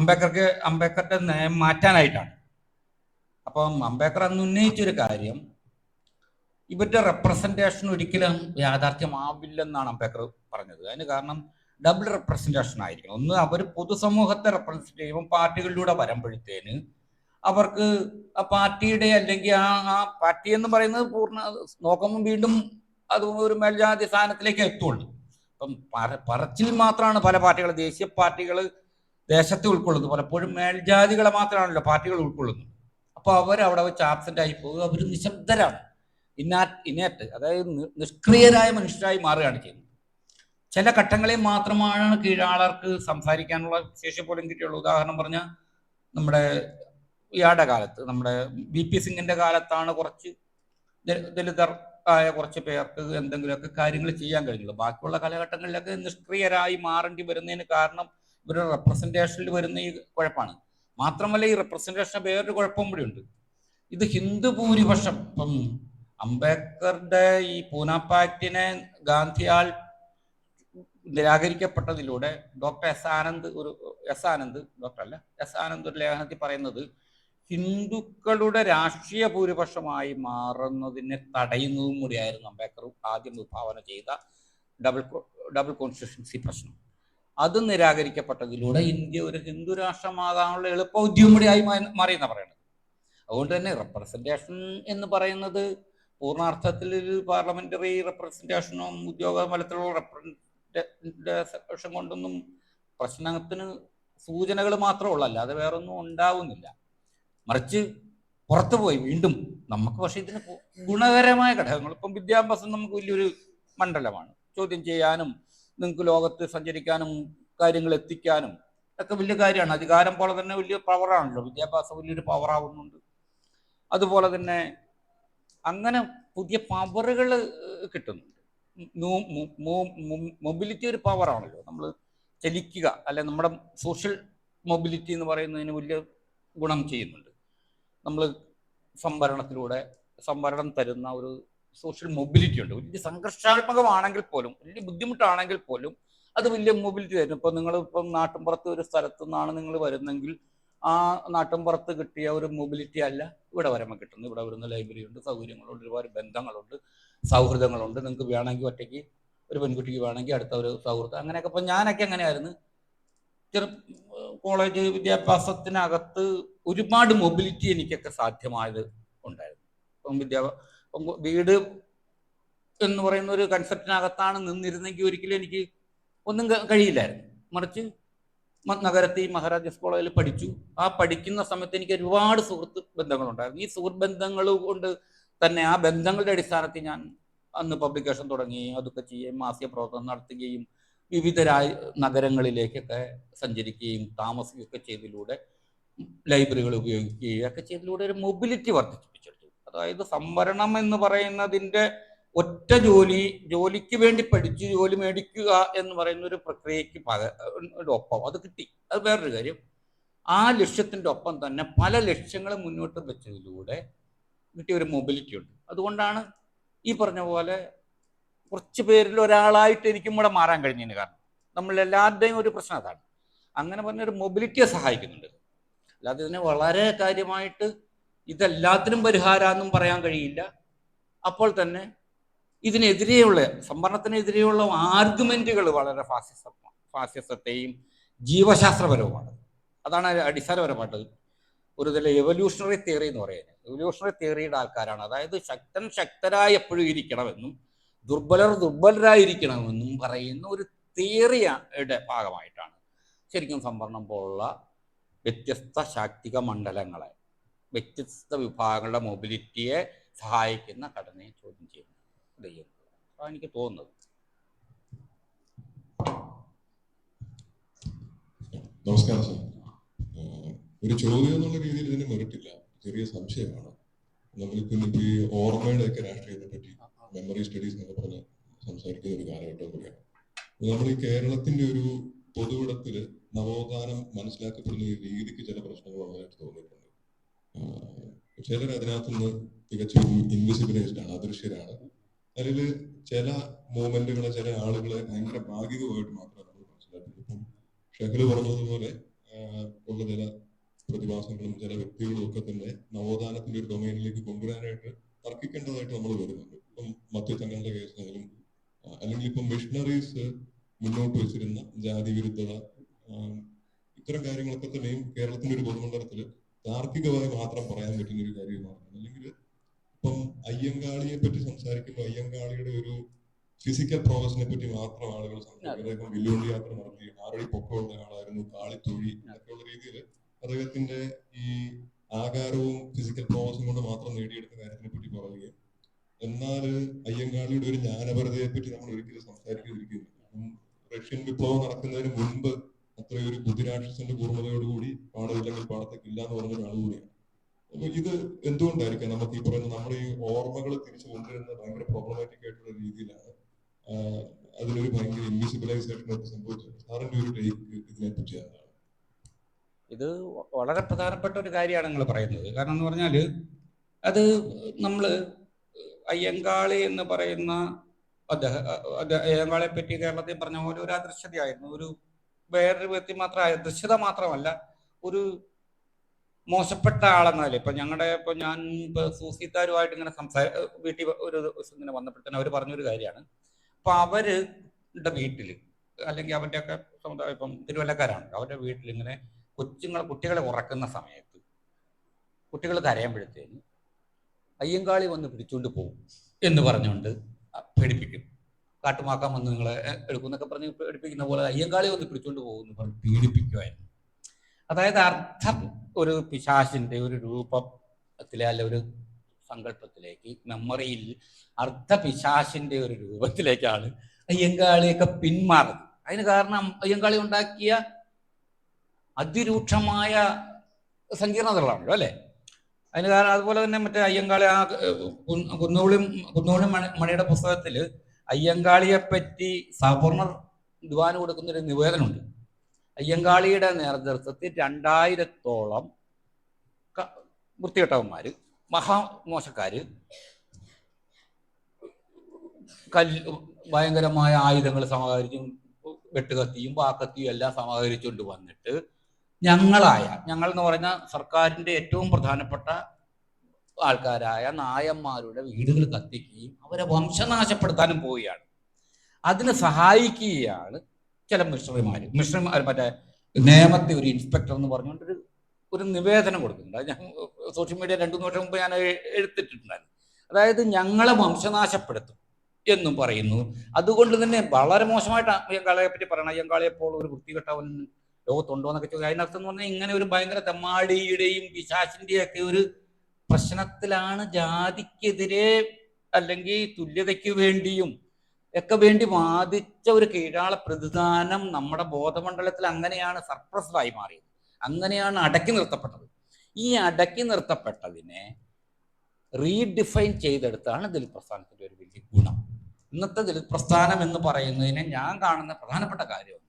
അംബേദ്കറുടെ നയം മാറ്റാനായിട്ടാണ്. അപ്പം അംബേദ്കർ അന്ന് ഉന്നയിച്ചൊരു കാര്യം, ഇവരുടെ റെപ്രസെൻറ്റേഷൻ ഒരിക്കലും യാഥാർത്ഥ്യമാവില്ലെന്നാണ് അംബേദ്കർ പറഞ്ഞത്. അതിന് കാരണം ഡബിൾ റെപ്രസെൻറ്റേഷൻ ആയിരിക്കണം. ഒന്ന്, അവർ പൊതുസമൂഹത്തെ റെപ്രസെൻറ്റ് ചെയ്യുമ്പോൾ പാർട്ടികളിലൂടെ വരുമ്പോഴത്തേന് അവർക്ക് ആ പാർട്ടിയുടെ അല്ലെങ്കിൽ ആ പാർട്ടി എന്ന് പറയുന്നത് പൂർണ്ണ നോക്കുമ്പോൾ വീണ്ടും അത് ഒരു മേൽജാതി സ്ഥാനത്തിലേക്ക് എത്തുള്ളൂ. അപ്പം പറച്ചിൽ മാത്രമാണ് പല പാർട്ടികൾ, ദേശീയ പാർട്ടികൾ ദേശത്തെ ഉൾക്കൊള്ളുന്നത്, പലപ്പോഴും മേൽജാതികളെ മാത്രമാണല്ലോ പാർട്ടികൾ ഉൾക്കൊള്ളുന്നത്. അപ്പോൾ അവരവിടെ വെച്ച് ആബ്സെൻ്റ് ആയി പോകുക, അവർ നിശബ്ദരാണ്, ഇനേറ്റ്, അതായത് നിഷ്ക്രിയരായ മനുഷ്യരായി മാറുകയാണ് ചെയ്യുന്നത്. ചില ഘട്ടങ്ങളിൽ മാത്രമാണ് കീഴാളർക്ക് സംസാരിക്കാനുള്ള ശേഷി പോലും കിട്ടിയുള്ളൂ. ഉദാഹരണം പറഞ്ഞാൽ നമ്മുടെ ഇയാളുടെ കാലത്ത്, നമ്മുടെ BP സിംഗിന്റെ കാലത്താണ് കുറച്ച് ദലിതർ ആയ കുറച്ച് പേർക്ക് എന്തെങ്കിലുമൊക്കെ കാര്യങ്ങൾ ചെയ്യാൻ കഴിഞ്ഞുള്ളൂ. ബാക്കിയുള്ള കാലഘട്ടങ്ങളിലൊക്കെ നിഷ്ക്രിയരായി മാറേണ്ടി വരുന്നതിന് കാരണം ഇവരുടെ റെപ്രസെൻറ്റേഷനിൽ വരുന്ന ഈ കുഴപ്പമാണ്. മാത്രമല്ല ഈ റെപ്രസെൻറ്റേഷൻ വേറൊരു കുഴപ്പം കൂടി ഉണ്ട്. ഇത് ഹിന്ദു ഭൂരിപക്ഷം, ഇപ്പം അംബേദ്കറുടെ ഈ പൂന പാക്ടിനെ ഗാന്ധിയാൽ നിരാകരിക്കപ്പെട്ടതിലൂടെ ഡോക്ടർ എസ് ആനന്ദ് ഒരു ലേഖനത്തിൽ പറയുന്നത് ഹിന്ദുക്കളുടെ രാഷ്ട്രീയ ഭൂരിപക്ഷമായി മാറുന്നതിനെ തടയുന്നതും കൂടിയായിരുന്നു അംബേദ്കർ ആദ്യം വിഭാവന ചെയ്ത ഡബിൾ കോൺസ്റ്റിറ്റ്യൂഷൻസി പ്രശ്നം. അത് നിരാകരിക്കപ്പെട്ടതിലൂടെ ഇന്ത്യ ഒരു ഹിന്ദു രാഷ്ട്രമാകാനുള്ള എളുപ്പബുദ്ധിയും കൂടിയായി മാറിയെന്നാണ് പറയുന്നത്. അതുകൊണ്ട് തന്നെ റെപ്രസെൻറ്റേഷൻ എന്ന് പറയുന്നത് പൂർണ്ണാർത്ഥത്തിൽ പാർലമെന്ററി റെപ്രസെൻറ്റേഷനും ഉദ്യോഗ തലത്തിലുള്ള റെപ്രസെൻറ്റേഷൻ കൊണ്ടൊന്നും പ്രശ്നത്തിന് സൂചനകൾ മാത്രമേ ഉള്ളൂ, അല്ലാതെ വേറൊന്നും ഉണ്ടാവുന്നില്ല. മറിച്ച് പുറത്തു പോയി വീണ്ടും നമുക്ക്, പക്ഷെ ഇതിന് ഗുണകരമായ ഘടകങ്ങൾ, ഇപ്പം വിദ്യാഭ്യാസം നമുക്ക് വലിയൊരു മണ്ഡലമാണ്, ചോദ്യം ചെയ്യാനും നിങ്ങൾക്ക് ലോകത്ത് സഞ്ചരിക്കാനും കാര്യങ്ങൾ എത്തിക്കാനും ഒക്കെ വലിയ കാര്യമാണ്. അധികാരം പോലെ തന്നെ വലിയ പവറാണല്ലോ, വിദ്യാഭ്യാസം വലിയൊരു പവറാവുന്നുണ്ട്. അതുപോലെ തന്നെ അങ്ങനെ പുതിയ പവറുകൾ കിട്ടുന്നുണ്ട്. മൊബിലിറ്റി ഒരു പവറാണല്ലോ, നമ്മൾ ചലിക്കുക, അല്ലെ നമ്മുടെ സോഷ്യൽ മൊബിലിറ്റി എന്ന് പറയുന്നതിന് വലിയ ഗുണം ചെയ്യുന്നുണ്ട്. നമ്മൾ സംവരണം തരുന്ന ഒരു സോഷ്യൽ മൊബിലിറ്റി ഉണ്ട്. വലിയ സംഘർഷാത്മകമാണെങ്കിൽ പോലും, വലിയ ബുദ്ധിമുട്ടാണെങ്കിൽ പോലും അത് വലിയ മൊബിലിറ്റി തരും. ഇപ്പം നിങ്ങൾ നാട്ടിൻപുറത്ത് ഒരു സ്ഥലത്തു നിന്നാണ് നിങ്ങൾ വരുന്നെങ്കിൽ ആ നാട്ടിൻപുറത്ത് കിട്ടിയ ഒരു മൊബിലിറ്റി അല്ല ഇവിടെ വരുമ്പോൾ കിട്ടുന്നത്. ഇവിടെ വരുന്ന ലൈബ്രറി ഉണ്ട്, സൗകര്യങ്ങളുണ്ട്, ഒരുപാട് ബന്ധങ്ങളുണ്ട്, സൗഹൃദങ്ങളുണ്ട്. നിങ്ങൾക്ക് വേണമെങ്കിൽ ഒറ്റയ്ക്ക് ഒരു പെൺകുട്ടിക്ക് വേണമെങ്കിൽ അടുത്ത ഒരു സൗഹൃദം, അങ്ങനെയൊക്കെ. ഇപ്പം ഞാനൊക്കെ അങ്ങനെയായിരുന്നു. കോളേജ് വിദ്യാഭ്യാസത്തിനകത്ത് ഒരുപാട് മൊബിലിറ്റി എനിക്കൊക്കെ സാധ്യമായത് ഉണ്ടായിരുന്നു. ഇപ്പം വീട് എന്ന് പറയുന്ന ഒരു കൺസെപ്റ്റിനകത്താണ് നിന്നിരുന്നെങ്കിൽ ഒരിക്കലും എനിക്ക് ഒന്നും കഴിയില്ലായിരുന്നു. മറിച്ച് നഗരത്തിൽ മഹാരാജാസ് കോളേജിൽ പഠിച്ചു. ആ പഠിക്കുന്ന സമയത്ത് എനിക്ക് ഒരുപാട് സുഹൃത്ത് ബന്ധങ്ങളുണ്ടായിരുന്നു. ഈ സുഹൃത്ത് ബന്ധങ്ങൾ കൊണ്ട് തന്നെ ആ ബന്ധങ്ങളുടെ അടിസ്ഥാനത്തിൽ ഞാൻ അന്ന് പബ്ലിക്കേഷൻ തുടങ്ങുകയും അതൊക്കെ ചെയ്യുകയും മാസിക പ്രവർത്തനം നടത്തുകയും വിവിധ നഗരങ്ങളിലേക്കൊക്കെ സഞ്ചരിക്കുകയും താമസിക്കുകയൊക്കെ ചെയ്തതിലൂടെ ലൈബ്രറികൾ ഉപയോഗിക്കുകയും ഒക്കെ ചെയ്തതിലൂടെ ഒരു മൊബിലിറ്റി വർദ്ധിപ്പിച്ചെടുത്തു. അതായത് സംവരണം എന്ന് പറയുന്നതിൻ്റെ ഒറ്റ ജോലിക്ക് വേണ്ടി പഠിച്ച് ജോലി മേടിക്കുക എന്ന് പറയുന്ന ഒരു പ്രക്രിയക്ക് ഒപ്പം അത് കിട്ടി. അത് വേറൊരു കാര്യം. ആ ലക്ഷ്യത്തിൻ്റെ ഒപ്പം തന്നെ പല ലക്ഷ്യങ്ങളും മുന്നോട്ട് വെച്ചതിലൂടെ കിട്ടിയ ഒരു മൊബിലിറ്റി ഉണ്ട്. അതുകൊണ്ടാണ് ഈ പറഞ്ഞ പോലെ കുറച്ച് പേരിൽ ഒരാളായിട്ട് എനിക്കും കൂടെ മാറാൻ കഴിഞ്ഞതിന് കാരണം നമ്മളെല്ലാവരുടെയും ഒരു പ്രശ്നം അതാണ്. അങ്ങനെ പറഞ്ഞൊരു മൊബിലിറ്റിയെ സഹായിക്കുന്നുണ്ട്. അല്ലാതെ ഇതിനെ വളരെ കാര്യമായിട്ട് ഇതെല്ലാത്തിനും പരിഹാരമെന്നും പറയാൻ കഴിയില്ല. അപ്പോൾ തന്നെ ഇതിനെതിരെയുള്ള സംവരണത്തിനെതിരെയുള്ള ആർഗ്യുമെന്റുകൾ വളരെ ഫാസിസത്തെയും ജീവശാസ്ത്രപരവുമാണ്. അതാണ് അടിസ്ഥാനപരമായിട്ടത്. ഒരു ഇതിലെ എവല്യൂഷണറി തിയറി എന്ന് പറയുന്നത് എവല്യൂഷണറി തിയറിയുടെ ആൾക്കാരാണ്. അതായത് ശക്തരായി എപ്പോഴും ഇരിക്കണമെന്നും ദുർബലരായിരിക്കണമെന്നും പറയുന്ന ഒരു തിയറിയുടെ ഭാഗമായിട്ടാണ് ശരിക്കും സംവരണം പോലുള്ള വ്യത്യസ്ത ശാക്തിക മണ്ഡലങ്ങളെ, വ്യത്യസ്ത വിഭാഗങ്ങളുടെ മൊബിലിറ്റിയെ സഹായിക്കുന്ന ഘടനയെ ചോദ്യം ചെയ്യുന്നത്. അതാണ് എനിക്ക് തോന്നുന്നത്. നമസ്കാരം സാർ. ഒരു ചോദ്യം എന്നുള്ള രീതിയിൽ ഇതിന് മെറിറ്റില്ല, ചെറിയ സംശയമാണ്. നമ്മളിപ്പോൾ ഈ ഓർമ്മയുടെ ഒക്കെ രാഷ്ട്രീയത്തെ പറ്റി മെമ്മറി സ്റ്റഡീസ് എന്നൊക്കെ പറഞ്ഞ് സംസാരിക്കുന്ന ഒരു കാലഘട്ടം കൂടിയാണ്. നമ്മൾ ഈ കേരളത്തിന്റെ ഒരു പൊതുവിടത്തില് നവോത്ഥാനം മനസ്സിലാക്കപ്പെടുന്ന ഈ രീതിക്ക് ചില പ്രശ്നങ്ങൾ വന്നതായിട്ട് തോന്നിയിട്ടുണ്ട്. ചിലർ അതിനകത്തുനിന്ന് തികച്ചും ഇൻവിസിബിലൈസ്ഡ് ആണ്, അദൃശ്യരാണ്. അതിൽ ചില മൂവ്മെന്റുകളെ, ചില ആളുകളെ ഭയങ്കര ഭാഗികമായിട്ട് മാത്രമാണ് നമ്മൾ മനസ്സിലാക്കുന്നത്. ഇപ്പം ഷഹല് പറഞ്ഞതുപോലെ ഉള്ള ചില പ്രതിഭാസങ്ങളും ചില വ്യക്തികളും ഒക്കെ തന്നെ നവോത്ഥാനത്തിന്റെ ഒരു ഡൊമൈനിലേക്ക് കൊണ്ടുവരാനായിട്ട് തർക്കിക്കേണ്ടതായിട്ട് നമ്മൾ വരുന്നുണ്ട്. ഇപ്പം മധ്യത്തങ്ങളുടെ കേസായാലും അല്ലെങ്കിൽ ഇപ്പം മിഷണറീസ് മുന്നോട്ട് വെച്ചിരുന്ന ജാതി വിരുദ്ധത, ഇത്തരം കാര്യങ്ങളൊക്കെ തന്നെയും കേരളത്തിന്റെ ഒരു പൊതുമണ്ഡലത്തിൽ താർക്കികമായി മാത്രം പറയാൻ പറ്റുന്ന ഒരു കാര്യമാണ്. അല്ലെങ്കിൽ ഇപ്പം അയ്യങ്കാളിയെ പറ്റി സംസാരിക്കുമ്പോൾ അയ്യങ്കാളിയുടെ ഒരു ഫിസിക്കൽ പ്രോഗ്രസിനെ പറ്റി മാത്രം ആളുകൾ സംസാരിക്കും. അദ്ദേഹം വില്ലുവണ്ടി യാത്ര നടത്തി 6 അടി പൊക്കമുള്ള ആളായിരുന്നു, കാളിത്തൊഴി എന്നൊക്കെയുള്ള രീതിയിൽ അദ്ദേഹത്തിന്റെ ഈ ആകാരവും ഫിസിക്കൽ പ്രോഗ്രസും കൊണ്ട് മാത്രം നേടിയെടുത്ത കാര്യത്തിനെ പറ്റി പറയുകയും, എന്നാൽ അയ്യങ്കാളിയുടെ ഒരു ജ്ഞാനപരതയെ പറ്റി നമ്മൾ ഒരിക്കലും സംസാരിക്കാതിരിക്കുന്നു. റഷ്യൻ വിപ്ലവം നടക്കുന്നതിന് മുൻപ് അത്രയൊരു ബുദ്ധിരാക്ഷസന്റെ പൂർണ്ണതയോടുകൂടി പാടമില്ലെങ്കിൽ പാടത്തേക്കില്ല എന്ന് പറഞ്ഞ ഒരാൾ കൂടിയാണ്. അപ്പൊ ഇത് എന്തുകൊണ്ടായിരിക്കാം നമുക്ക് ഈ പറയുന്ന നമ്മുടെ ഈ ഓർമ്മകൾ തിരിച്ചു കൊണ്ടുവരുന്നത് ഭയങ്കര പ്രോബ്ലമാറ്റിക് ആയിട്ടുള്ള രീതിയിലാണ്. അതിലൊരു ഭയങ്കര ഇൻവിസിബിലൈസേഷൻ ഒക്കെ സംഭവിച്ചത്. സാറിന്റെ ഒരു ടേക്ക് ഇതിനെ പറ്റി എന്താണ്? ഇത് വളരെ പ്രധാനപ്പെട്ട ഒരു കാര്യമാണ് നിങ്ങൾ പറയുന്നത്. കാരണം എന്ന് പറഞ്ഞാൽ അത് നമ്മൾ അയ്യങ്കാളി എന്ന് പറയുന്ന അയ്യങ്കാളിയെ പറ്റി കേരളത്തിൽ പറഞ്ഞ പോലെ ഒരു അദൃശ്യതയായിരുന്നു. ഒരു വേറൊരു വ്യക്തി മാത്രം, ദൃശ്യത മാത്രമല്ല, ഒരു മോശപ്പെട്ട ആളെന്നാലേ. ഇപ്പൊ ഞാൻ സൂസിത്താരുമായിട്ട് ഇങ്ങനെ വീട്ടിൽ ഒരു ദിവസം ഇങ്ങനെ വന്നപ്പോഴത്തേനും അവർ പറഞ്ഞൊരു കാര്യമാണ്. അപ്പൊ അവരുടെ വീട്ടില് അല്ലെങ്കിൽ അവരുടെ ഒക്കെ സമുദായം, ഇപ്പം തിരുവല്ലക്കാരാണ്, അവരുടെ വീട്ടിൽ ഇങ്ങനെ കുട്ടികളെ ഉറക്കുന്ന സമയത്ത് കുട്ടികൾ കരയുമ്പോഴത്തേന് അയ്യങ്കാളി വന്ന് പിടിച്ചുകൊണ്ട് പോകും എന്ന് പറഞ്ഞുകൊണ്ട് പേടിപ്പിക്കും. കാട്ടുമാക്കാൻ വന്ന് നിങ്ങളെ എടുക്കുന്നൊക്കെ പറഞ്ഞ് പേടിപ്പിക്കുന്ന പോലെ അയ്യങ്കാളി വന്ന് പിടിച്ചുകൊണ്ട് പോകുമെന്ന് പറഞ്ഞ് പീഡിപ്പിക്കുമായിരുന്നു. അതായത് അർത്ഥം ഒരു പിശാചിന്റെ ഒരു രൂപത്തിലെ അല്ല ഒരു സങ്കല്പത്തിലേക്ക്, മെമ്മറിയിൽ അർദ്ധ പിശാചിന്റെ ഒരു രൂപത്തിലേക്കാണ് അയ്യങ്കാളിയൊക്കെ പിന്മാറുന്നത്. അതിന് കാരണം അയ്യങ്കാളി ഉണ്ടാക്കിയ അതിരൂക്ഷമായ സങ്കീർണതകളാണല്ലോ അല്ലെ. അതിന് കാരണം അതുപോലെ തന്നെ മറ്റേ അയ്യങ്കാളി ആ കുന്നോളി മണിയുടെ പുസ്തകത്തിൽ അയ്യങ്കാളിയെ പറ്റി സവർണർ ദിവാന് കൊടുക്കുന്നൊരു നിവേദനമുണ്ട്. അയ്യങ്കാളിയുടെ നേതൃത്വത്തിൽ 2000-ഓളം വൃത്തികെട്ടവന്മാര്, മഹാമോശക്കാര് ഭയങ്കരമായ ആയുധങ്ങൾ സമാഹരിച്ചും വെട്ടുകത്തിയും വാക്കത്തിയും എല്ലാം സമാഹരിച്ചുകൊണ്ട് വന്നിട്ട് ഞങ്ങൾ എന്ന് പറഞ്ഞ സർക്കാരിന്റെ ഏറ്റവും പ്രധാനപ്പെട്ട ആൾക്കാരായ നായന്മാരുടെ വീടുകൾ കത്തിക്കുകയും അവരെ വംശനാശപ്പെടുത്താനും പോവുകയാണ്. അതിന് സഹായിക്കുകയാണ് ചില മിഷണറിമാർ മറ്റേ നേമത്തെ ഒരു ഇൻസ്പെക്ടർ എന്ന് പറഞ്ഞുകൊണ്ട് ഒരു നിവേദനം കൊടുക്കുന്നുണ്ട്. അത് ഞാൻ സോഷ്യൽ മീഡിയ 2-3 വർഷം മുമ്പ് ഞാൻ എടുത്തിട്ടുണ്ടായിരുന്നു. അതായത് ഞങ്ങളെ വംശനാശപ്പെടുത്തും എന്നും പറയുന്നു. അതുകൊണ്ട് തന്നെ വളരെ മോശമായിട്ട് അയ്യങ്കാളിയെ പറ്റി പറയണം. അയ്യങ്കാളിയെപ്പോൾ ഒരു വൃത്തികെട്ടവൻ ലോകത്തുണ്ടോ എന്നൊക്കെ ചോദിച്ചു. അതിനർത്ഥം എന്ന് പറഞ്ഞാൽ ഇങ്ങനെ ഒരു ഭയങ്കര തെമ്മാടിയുടെയും പിശാചിന്റെയും ഒക്കെ ഒരു പ്രശ്നത്തിലാണ് ജാതിക്കെതിരെ അല്ലെങ്കിൽ തുല്യതയ്ക്ക് വേണ്ടിയും ഒക്കെ വേണ്ടി വാദിച്ച ഒരു കീഴാള പ്രതിദാനം നമ്മുടെ ബോധമണ്ഡലത്തിൽ അങ്ങനെയാണ് സപ്രസ്ഡായി മാറിയത്, അങ്ങനെയാണ് അടക്കി നിർത്തപ്പെട്ടത്. ഈ അടക്കി നിർത്തപ്പെട്ടതിനെ റീഡിഫൈൻ ചെയ്തെടുത്താണ് ദലിത് പ്രസ്ഥാനത്തിൻ്റെ ഒരു വലിയ ഗുണം. ഇന്നത്തെ ദലിത് പ്രസ്ഥാനം എന്ന് പറയുന്നതിനെ ഞാൻ കാണുന്ന പ്രധാനപ്പെട്ട കാര്യം,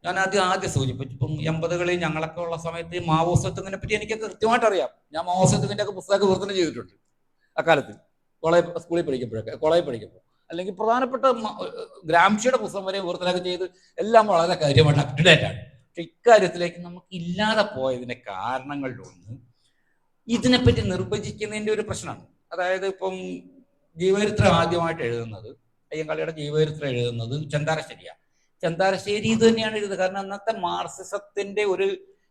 ഞാൻ ആദ്യം സൂചിപ്പിച്ചു, ഇപ്പം 80കളിൽ ഞങ്ങളൊക്കെ ഉള്ള സമയത്ത് മാവോസത്വത്തിനെ പറ്റി എനിക്ക് കൃത്യമായിട്ട് അറിയാം. ഞാൻ മാവോസത്വത്തിൻ്റെ ഒക്കെ പുസ്തകമൊക്കെ വിവർത്തനം ചെയ്തിട്ടുണ്ട് അക്കാലത്ത്, സ്കൂളിൽ പഠിക്കുമ്പോൾ. അല്ലെങ്കിൽ പ്രധാനപ്പെട്ട ഗ്രാംഷിയുടെ പുസ്തകം വരെ വിവർത്തനമൊക്കെ ചെയ്ത് എല്ലാം വളരെ കാര്യമായിട്ട് അപ് ടു ഡേറ്റ് ആണ്. പക്ഷെ ഇക്കാര്യത്തിലേക്ക് നമുക്ക് ഇല്ലാതെ പോയതിൻ്റെ കാരണങ്ങളിലൊന്ന് ഇതിനെപ്പറ്റി നിർവചിക്കുന്നതിൻ്റെ ഒരു പ്രശ്നമാണ്. അതായത് ഇപ്പം ജീവചരിത്രം ആദ്യമായിട്ട് എഴുതുന്നത്, അയ്യങ്കാളിയുടെ ജീവചരിത്രം എഴുതുന്നത് ചന്താരശ്ശേരി ഇത് തന്നെയാണ് എഴുതുന്നത്. കാരണം അന്നത്തെ മാർക്സിസത്തിന്റെ ഒരു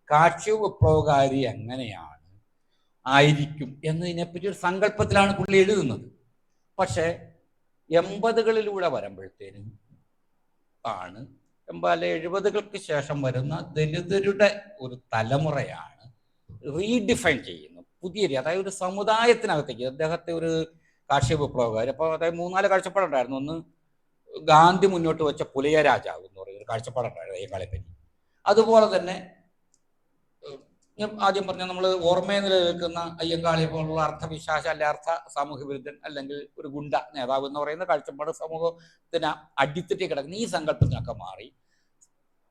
കാർഷിക വിപ്ലവകാരി എങ്ങനെയാണ് ആയിരിക്കും എന്നതിനെപ്പറ്റി ഒരു സങ്കല്പത്തിലാണ് പുള്ളി എഴുതുന്നത്. പക്ഷെ 80കളിലൂടെ വരുമ്പോഴത്തേനും ആണ് 70കൾക്ക് ശേഷം വരുന്ന ദലിതരുടെ ഒരു തലമുറയാണ് റീഡിഫൈൻ ചെയ്യുന്നത് പുതിയ, അതായത് ഒരു സമുദായത്തിനകത്തേക്ക്. അദ്ദേഹത്തെ ഒരു കാർഷിക വിപ്ലവകാരി, അപ്പോൾ അതായത് 3-4 കാഴ്ചപ്പാടുണ്ടായിരുന്നു. ഒന്ന് ഗാന്ധി മുന്നോട്ട് വെച്ച പുലയ രാജാവ് എന്ന് പറയുന്ന ഒരു കാഴ്ചപ്പാടുണ്ടായിരുന്നു അയ്യങ്കാളിയെ പറ്റി. അതുപോലെ തന്നെ ഞാൻ ആദ്യം പറഞ്ഞ നമ്മൾ ഓർമ്മയിൽ നിലനിൽക്കുന്ന അയ്യങ്കാളിയെ പോലുള്ള അർത്ഥവിശ്വാസ അല്ലെ അർത്ഥ സാമൂഹ്യ വിരുദ്ധൻ അല്ലെങ്കിൽ ഒരു ഗുണ്ട നേതാവ് എന്ന് പറയുന്ന കാഴ്ചപ്പാട് സമൂഹത്തിന് അടിത്തട്ടി കിടക്കുന്ന ഈ സങ്കല്പത്തിനൊക്കെ മാറി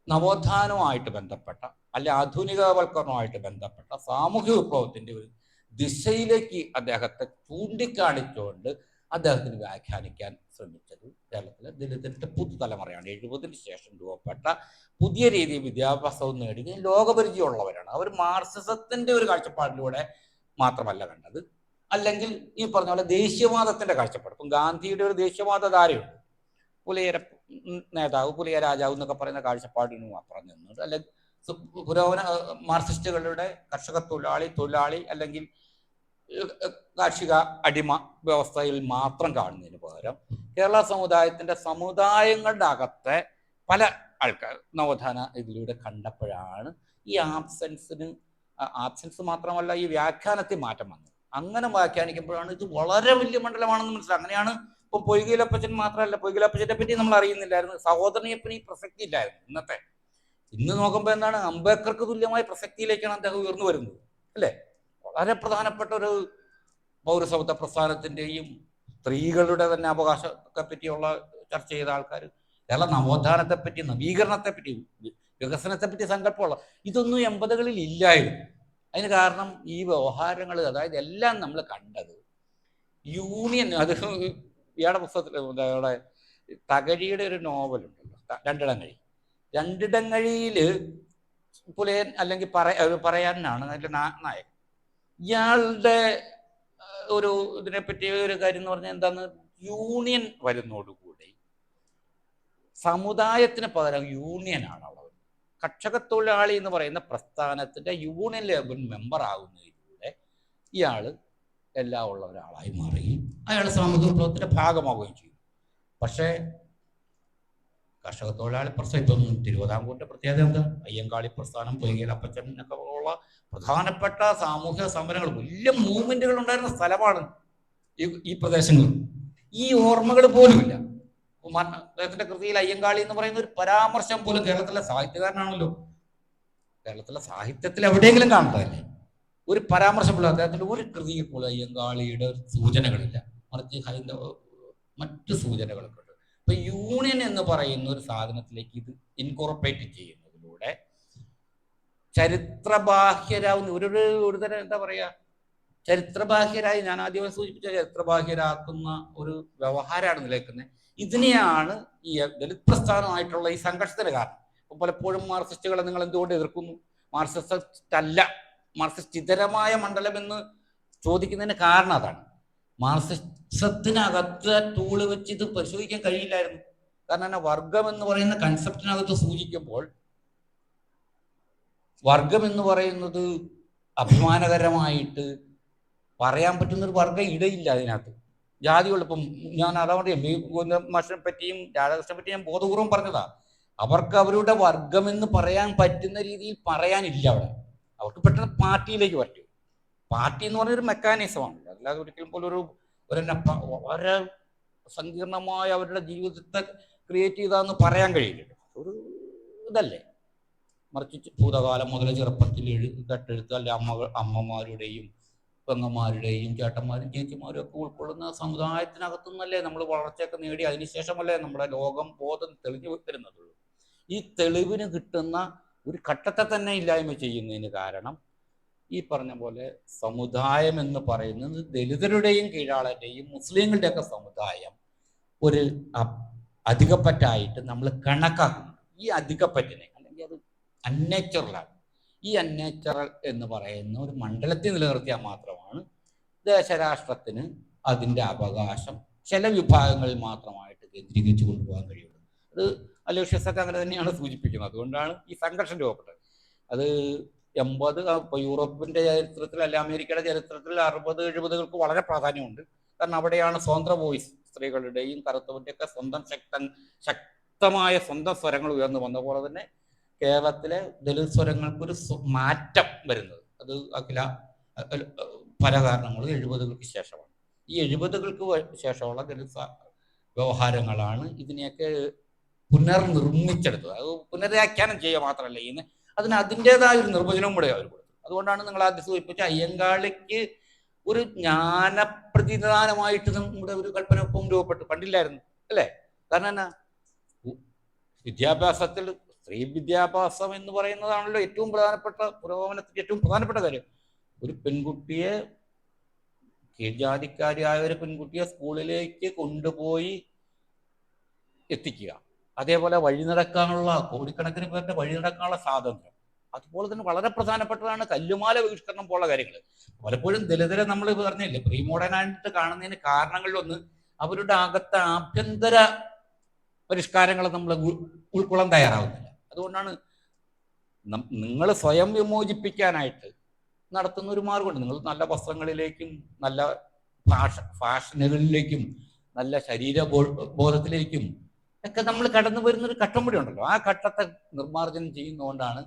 നവോത്ഥാനവുമായിട്ട് ബന്ധപ്പെട്ട അല്ലെ ആധുനികവൽക്കരണവുമായിട്ട് ബന്ധപ്പെട്ട സാമൂഹ്യ വിപ്ലവത്തിന്റെ ഒരു ദിശയിലേക്ക് അദ്ദേഹത്തെ ചൂണ്ടിക്കാണിച്ചുകൊണ്ട് അദ്ദേഹത്തിന് വ്യാഖ്യാനിക്കാൻ ശ്രമിച്ചത് കേരളത്തിലെ ദലിതരുടെ പുതുതലമുറയാണ്. 70-ന് ശേഷം രൂപപ്പെട്ട പുതിയ രീതിയിൽ വിദ്യാഭ്യാസവും നേടുകയും ലോകപരിചയമുള്ളവരാണ്. അവർ മാർക്സിസത്തിന്റെ ഒരു കാഴ്ചപ്പാടിലൂടെ മാത്രമല്ല കണ്ടത്, അല്ലെങ്കിൽ ഈ പറഞ്ഞ പോലെ ദേശീയവാദത്തിന്റെ കാഴ്ചപ്പാട്. ഇപ്പം ഗാന്ധിയുടെ ഒരു ദേശീയവാദ ധാരയുണ്ട്, പുലയര നേതാവ്, പുലയ രാജാവ് എന്നൊക്കെ പറയുന്ന കാഴ്ചപ്പാടിനും അപ്പുറം നിന്നത്, അല്ലെങ്കിൽ പുരോഗമന മാർക്സിസ്റ്റുകളുടെ കർഷക തൊഴിലാളി അല്ലെങ്കിൽ കാർഷിക അടിമ വ്യവസ്ഥയിൽ മാത്രം കാണുന്നതിന് പകരം കേരള സമുദായങ്ങളുടെ അകത്തെ പല ആൾക്കാർ നവോത്ഥാന ഇതിലൂടെ കണ്ടപ്പോഴാണ് ഈ ആബ്സെൻസ് മാത്രമല്ല ഈ വ്യാഖ്യാനത്തിൽ മാറ്റം വന്നത്. അങ്ങനെ വ്യാഖ്യാനിക്കുമ്പോഴാണ് ഇത് വളരെ വലിയ മണ്ഡലമാണെന്ന് മനസ്സിലാക്കുക. അങ്ങനെയാണ് ഇപ്പം പൊയ്കയിലപ്പച്ചൻ മാത്രമല്ല, പൊയ്കയിലപ്പച്ചനെ പറ്റി നമ്മൾ അറിയുന്നില്ലായിരുന്നു, സഹോദരനെപ്പറ്റി പ്രസക്തി ഇല്ലായിരുന്നു. ഇന്ന് നോക്കുമ്പോൾ എന്താണ്, അംബേദ്കർക്ക് തുല്യമായ പ്രസക്തിയിലേക്കാണ് അദ്ദേഹം ഉയർന്നു വരുന്നത്, അല്ലേ? വളരെ പ്രധാനപ്പെട്ട ഒരു പൗരസൗഹൃദ പ്രസ്ഥാനത്തിൻ്റെയും സ്ത്രീകളുടെ തന്നെ അവകാശത്തെ പറ്റിയുള്ള ചർച്ച ചെയ്ത ആൾക്കാർ, കേരള നവോത്ഥാനത്തെപ്പറ്റി, നവീകരണത്തെപ്പറ്റി, വികസനത്തെപ്പറ്റി സങ്കല്പമുള്ള ഇതൊന്നും 80കളിൽ ഇല്ലായിരുന്നു. അതിന് കാരണം ഈ വ്യവഹാരങ്ങൾ, അതായത് എല്ലാം നമ്മൾ കണ്ടത് യൂണിയൻ. അത് ഇയാളുടെ പുസ്തകത്തിൽ ഇവിടെ തകഴിയുടെ ഒരു നോവലുണ്ടല്ലോ, രണ്ടിടങ്ങഴിയിൽ പുലയൻ അല്ലെങ്കിൽ പറയാനാണ് അതിൻ്റെ നായകൻ. ഇയാളുടെ ഒരു ഇതിനെപ്പറ്റി ഒരു കാര്യം എന്ന് പറഞ്ഞാൽ എന്താന്ന്, യൂണിയൻ വരുന്നതോടുകൂടി സമുദായത്തിന് പകരം യൂണിയനാണ് അവിടെ. കർഷക തൊഴിലാളി എന്ന് പറയുന്ന പ്രസ്ഥാനത്തിന്റെ യൂണിയൻ ലെവൽ മെമ്പർ ആകുന്നതിലൂടെ ഇയാൾ എല്ലാം ഉള്ള ഒരാളായി മാറുകയും അയാൾ സാമൂഹിക വിപ്ലവത്തിന്റെ ഭാഗമാവുകയും ചെയ്യും. പക്ഷേ കർഷക തൊഴിലാളി പ്രസ്ഥാനം, ഇപ്പം തിരുവിതാംകൂറിന്റെ പ്രത്യേകത എന്താ, അയ്യങ്കാളി പ്രസ്ഥാനം, പൊയ്കയിലപ്പച്ചൻ ഒക്കെ ഉള്ള പ്രധാനപ്പെട്ട സാമൂഹിക സമരങ്ങൾ, വലിയ മൂവ്മെന്റുകൾ ഉണ്ടായിരുന്ന സ്ഥലമാണ് ഈ പ്രദേശങ്ങൾ. ഈ ഓർമ്മകൾ പോലുമില്ല. അദ്ദേഹത്തിന്റെ കൃതിയിൽ അയ്യങ്കാളി എന്ന് പറയുന്ന ഒരു പരാമർശം പോലും, കേരളത്തിലെ സാഹിത്യകാരനാണല്ലോ, കേരളത്തിലെ സാഹിത്യത്തിൽ എവിടെയെങ്കിലും കാണുന്നതല്ലേ, ഒരു പരാമർശം പോലും അദ്ദേഹത്തിന്റെ ഒരു കൃതിയിൽ പോലും അയ്യങ്കാളിയുടെ സൂചനകളില്ല. മറിച്ച് മറ്റു സൂചനകളൊക്കെ ഉണ്ട്. ഇപ്പൊ യൂണിയൻ എന്ന് പറയുന്ന ഒരു സാധനത്തിലേക്ക് ഇത് ഇൻകോർപ്പറേറ്റ് ചെയ്യുന്നതിലൂടെ ചരിത്രബാഹ്യരാവുന്ന ഒരു തരം എന്താ പറയാ, ചരിത്രബാഹ്യരായി, ഞാൻ ആദ്യമേ സൂചിപ്പിച്ച ചരിത്രബാഹ്യരാക്കുന്ന ഒരു വ്യവഹാരമാണ് നിലനിൽക്കുന്നത്. ഇതിനെയാണ് ഈ ദലിത് പ്രസ്ഥാനമായിട്ടുള്ള ഈ സംഘർഷത്തിന് കാരണം. അപ്പൊ പലപ്പോഴും മാർക്സിസ്റ്റുകളെ നിങ്ങൾ എന്തുകൊണ്ട് എതിർക്കുന്നു, മാർക്സിസ്റ്റ് അല്ല, മാർക്സിസ്റ്റ് ഇതരമായ മണ്ഡലം എന്ന് ചോദിക്കുന്നതിന് കാരണം അതാണ്. മാർക്സിസത്തിനകത്ത് ടൂള് വെച്ച് ഇത് പരിശോധിക്കാൻ കഴിയില്ലായിരുന്നു. കാരണം തന്നെ വർഗം എന്ന് പറയുന്ന കൺസെപ്റ്റിനകത്ത് സൂചിക്കുമ്പോൾ, വർഗം എന്ന് പറയുന്നത് അഭിമാനകരമായിട്ട് പറയാൻ പറ്റുന്നൊരു വർഗം ഇടയില്ല അതിനകത്ത്. ജാതികൾ, ഇപ്പം ഞാൻ അതാ പറയാം, മാഷിനെ പറ്റിയും രാധാകൃഷ്ണനെ പറ്റിയും ഞാൻ ബോധപൂർവം പറഞ്ഞതാ. അവർക്ക് അവരുടെ വർഗം എന്ന് പറയാൻ പറ്റുന്ന രീതിയിൽ പറയാനില്ല അവിടെ. അവർക്ക് പെട്ടെന്ന് പാർട്ടിയിലേക്ക് പറ്റും. പാർട്ടി എന്ന് പറഞ്ഞൊരു മെക്കാനിസമാണ്, അല്ലാതെ ഒരിക്കലും പോലും ഒരു വളരെ സങ്കീർണമായ അവരുടെ ജീവിതത്തെ ക്രിയേറ്റ് ചെയ്താന്ന് പറയാൻ കഴിയില്ല. ഒരു ഇതല്ലേ, മറിച്ച് ഭൂതകാലം മുതൽ ചെറുപ്പത്തിൽ തട്ടെഴുത്ത് അല്ലെ അമ്മമാരുടെയും പെങ്ങന്മാരുടെയും ചേട്ടന്മാരും ചേച്ചിമാരും ഒക്കെ ഉൾക്കൊള്ളുന്ന സമുദായത്തിനകത്തു നിന്നല്ലേ നമ്മൾ വളർച്ചയൊക്കെ നേടി അതിനുശേഷമല്ലേ നമ്മുടെ ലോകം ബോധം തെളിഞ്ഞു വരുന്നതുള്ളൂ. ഈ തെളിവിന് കിട്ടുന്ന ഒരു ഘട്ടത്തെ തന്നെ ഇല്ലായ്മ ചെയ്യുന്നതിന് കാരണം ഈ പറഞ്ഞ പോലെ സമുദായം എന്ന് പറയുന്നത് ദലിതരുടെയും കീഴാളരുടെയും മുസ്ലിങ്ങളുടെയൊക്കെ സമുദായം ഒരു അധികപ്പറ്റായിട്ട് നമ്മൾ കണക്കാക്കുന്നു. ഈ അധികപ്പറ്റിനെ അല്ലെങ്കിൽ അത് അൺനേച്ചുറലാണ്. ഈ അൺനേച്ചുറൽ എന്ന് പറയുന്ന ഒരു മണ്ഡലത്തിൽ നിലനിർത്തിയാൽ മാത്രമാണ് ദേശരാഷ്ട്രത്തിന് അതിൻ്റെ അവകാശം ചില വിഭാഗങ്ങളിൽ മാത്രമായിട്ട് കേന്ദ്രീകരിച്ച് കൊണ്ടുപോകാൻ കഴിയുള്ളൂ. അത് അലോഷ്യസൊക്കെ അങ്ങനെ തന്നെയാണ് സൂചിപ്പിക്കുന്നത്. അതുകൊണ്ടാണ് ഈ സംഘർഷം രൂപപ്പെട്ടത്. അത് 80 ഇപ്പോൾ യൂറോപ്പിൻ്റെ ചരിത്രത്തിൽ അല്ലെ അമേരിക്കയുടെ ചരിത്രത്തിൽ 60, 70കൾക്ക് വളരെ പ്രാധാന്യമുണ്ട്. കാരണം അവിടെയാണ് സ്വതന്ത്ര വോയിസ്, സ്ത്രീകളുടെയും കറുത്തവരുടെയൊക്കെ ശക്തമായ സ്വന്തം സ്വരങ്ങൾ ഉയർന്നു വന്ന പോലെ തന്നെ കേരളത്തിലെ ദലിത് സ്വരങ്ങൾക്കൊരു മാറ്റം വരുന്നത്. അത് പല കാരണങ്ങളും 70കൾക്ക് ശേഷമാണ്. ഈ 70കൾക്ക് ശേഷമുള്ള ദലിത് വ്യവഹാരങ്ങളാണ് ഇതിനെയൊക്കെ പുനർനിർമ്മിച്ചെടുത്തത്. അത് പുനരാഖ്യാനം ചെയ്യുക മാത്രമല്ല ചെയ്യുന്നത്, അതിന് അതിൻ്റെതായ ഒരു നിർവചനവും കൂടെ അവർ കൊടുത്തു. അതുകൊണ്ടാണ് നിങ്ങൾ ആദ്യം സൂചിപ്പിച്ച അയ്യങ്കാളിക്ക് ഒരു ജ്ഞാനപ്രതിദാനമായിട്ട് നമ്മുടെ ഒരു കൽപ്പന ഒപ്പം രൂപപ്പെട്ടു, പണ്ടില്ലായിരുന്നു അല്ലേ? കാരണം എന്നാ, വിദ്യാഭ്യാസത്തിൽ സ്ത്രീ വിദ്യാഭ്യാസം എന്ന് പറയുന്നതാണല്ലോ ഏറ്റവും പ്രധാനപ്പെട്ട പുരോഗമനത്തിന്റെ ഏറ്റവും പ്രധാനപ്പെട്ട കാര്യം. ഒരു പെൺകുട്ടിയെ, കീഴ്ജാതിക്കാരിയായ ഒരു പെൺകുട്ടിയെ സ്കൂളിലേക്ക് കൊണ്ടുപോയി എത്തിക്കുക, അതേപോലെ വഴി നടക്കാനുള്ള, കോടിക്കണക്കിന് പേരുടെ വഴി നടക്കാനുള്ള സ്വാതന്ത്ര്യം, അതുപോലെ തന്നെ വളരെ പ്രധാനപ്പെട്ടതാണ് കല്ലുമാല ബഹിഷ്കരണം പോലുള്ള കാര്യങ്ങൾ. പലപ്പോഴും ദലിതരെ നമ്മൾ പറഞ്ഞില്ലേ പ്രീ മോഡേണായിട്ട് കാണുന്നതിന് കാരണങ്ങളിലൊന്ന് അവരുടെ അകത്തെ ആഭ്യന്തര പരിഷ്കാരങ്ങൾ നമ്മൾ ഉൾക്കൊള്ളാൻ തയ്യാറാവുന്നില്ല. അതുകൊണ്ടാണ് നിങ്ങൾ സ്വയം വിമോചിപ്പിക്കാനായിട്ട് നടത്തുന്ന ഒരു മാർഗമുണ്ട്. നിങ്ങൾ നല്ല വസ്ത്രങ്ങളിലേക്കും നല്ല ഫാഷനുകളിലേക്കും നല്ല ശരീരബോധത്തിലേക്കും ഒക്കെ നമ്മൾ കടന്നു വരുന്നൊരു ഘട്ടം കൂടി ഉണ്ടല്ലോ. ആ ഘട്ടത്തെ നിർമ്മാർജ്ജനം ചെയ്യുന്നതുകൊണ്ടാണ്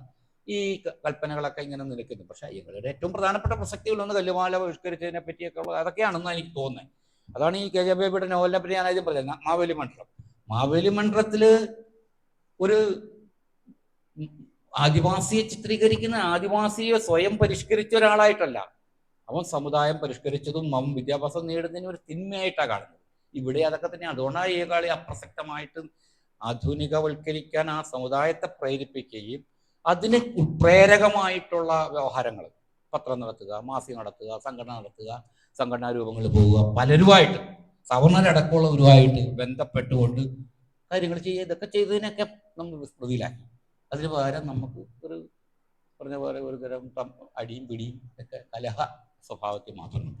ഈ കൽപ്പനകളൊക്കെ ഇങ്ങനെ നിൽക്കുന്നത്. പക്ഷെ ഇവരുടെ ഏറ്റവും പ്രധാനപ്പെട്ട പ്രസക്തികളൊന്ന് കല്ലുമാല ബഹിഷ്കരിച്ചതിനെ പറ്റിയൊക്കെ ഉള്ളത് അതൊക്കെയാണെന്ന് എനിക്ക് തോന്നുന്നത്. അതാണ് ഈ കെ ജെ ബേബിയുടെ നോവലിനെ പറ്റി ഞാൻ ആദ്യം പറഞ്ഞത്. മാവേലി മണ്ഡലം, മാവേലി മണ്ഡലത്തില് ഒരു ആദിവാസിയെ ചിത്രീകരിക്കുന്ന ആദിവാസിയെ സ്വയം പരിഷ്കരിച്ച ഒരാളായിട്ടല്ല, അവൻ സമുദായം പരിഷ്കരിച്ചതും അവൻ വിദ്യാഭ്യാസം നേടുന്നതിന് ഒരു തിന്മയായിട്ടാണ് കാണുന്നത്. ഇവിടെ അതൊക്കെ തന്നെ. അതുകൊണ്ടാണ് ഏകാളി അപ്രസക്തമായിട്ട് ആധുനികവൽക്കരിക്കാൻ ആ സമുദായത്തെ പ്രേരിപ്പിക്കുകയും അതിന് പ്രേരകമായിട്ടുള്ള വ്യവഹാരങ്ങൾ, പത്രം നടത്തുക, മാസിക നടത്തുക, സംഘടന നടത്തുക, സംഘടനാ രൂപങ്ങളിൽ പോവുക, പലരുമായിട്ട് സവർണരടക്കമുള്ളവരുമായിട്ട് ബന്ധപ്പെട്ടുകൊണ്ട് കാര്യങ്ങൾ ചെയ്യുക, ഇതൊക്കെ ചെയ്തതിനൊക്കെ നമ്മൾ വിസ്മൃതിയിലാക്കി. അതിന് പകരം നമുക്ക് ഒരു പറഞ്ഞ പോലെ ഒരു തരം അടിയും പിടിയും ഒക്കെ കലഹ സ്വഭാവത്തിൽ മാത്രമുണ്ട്.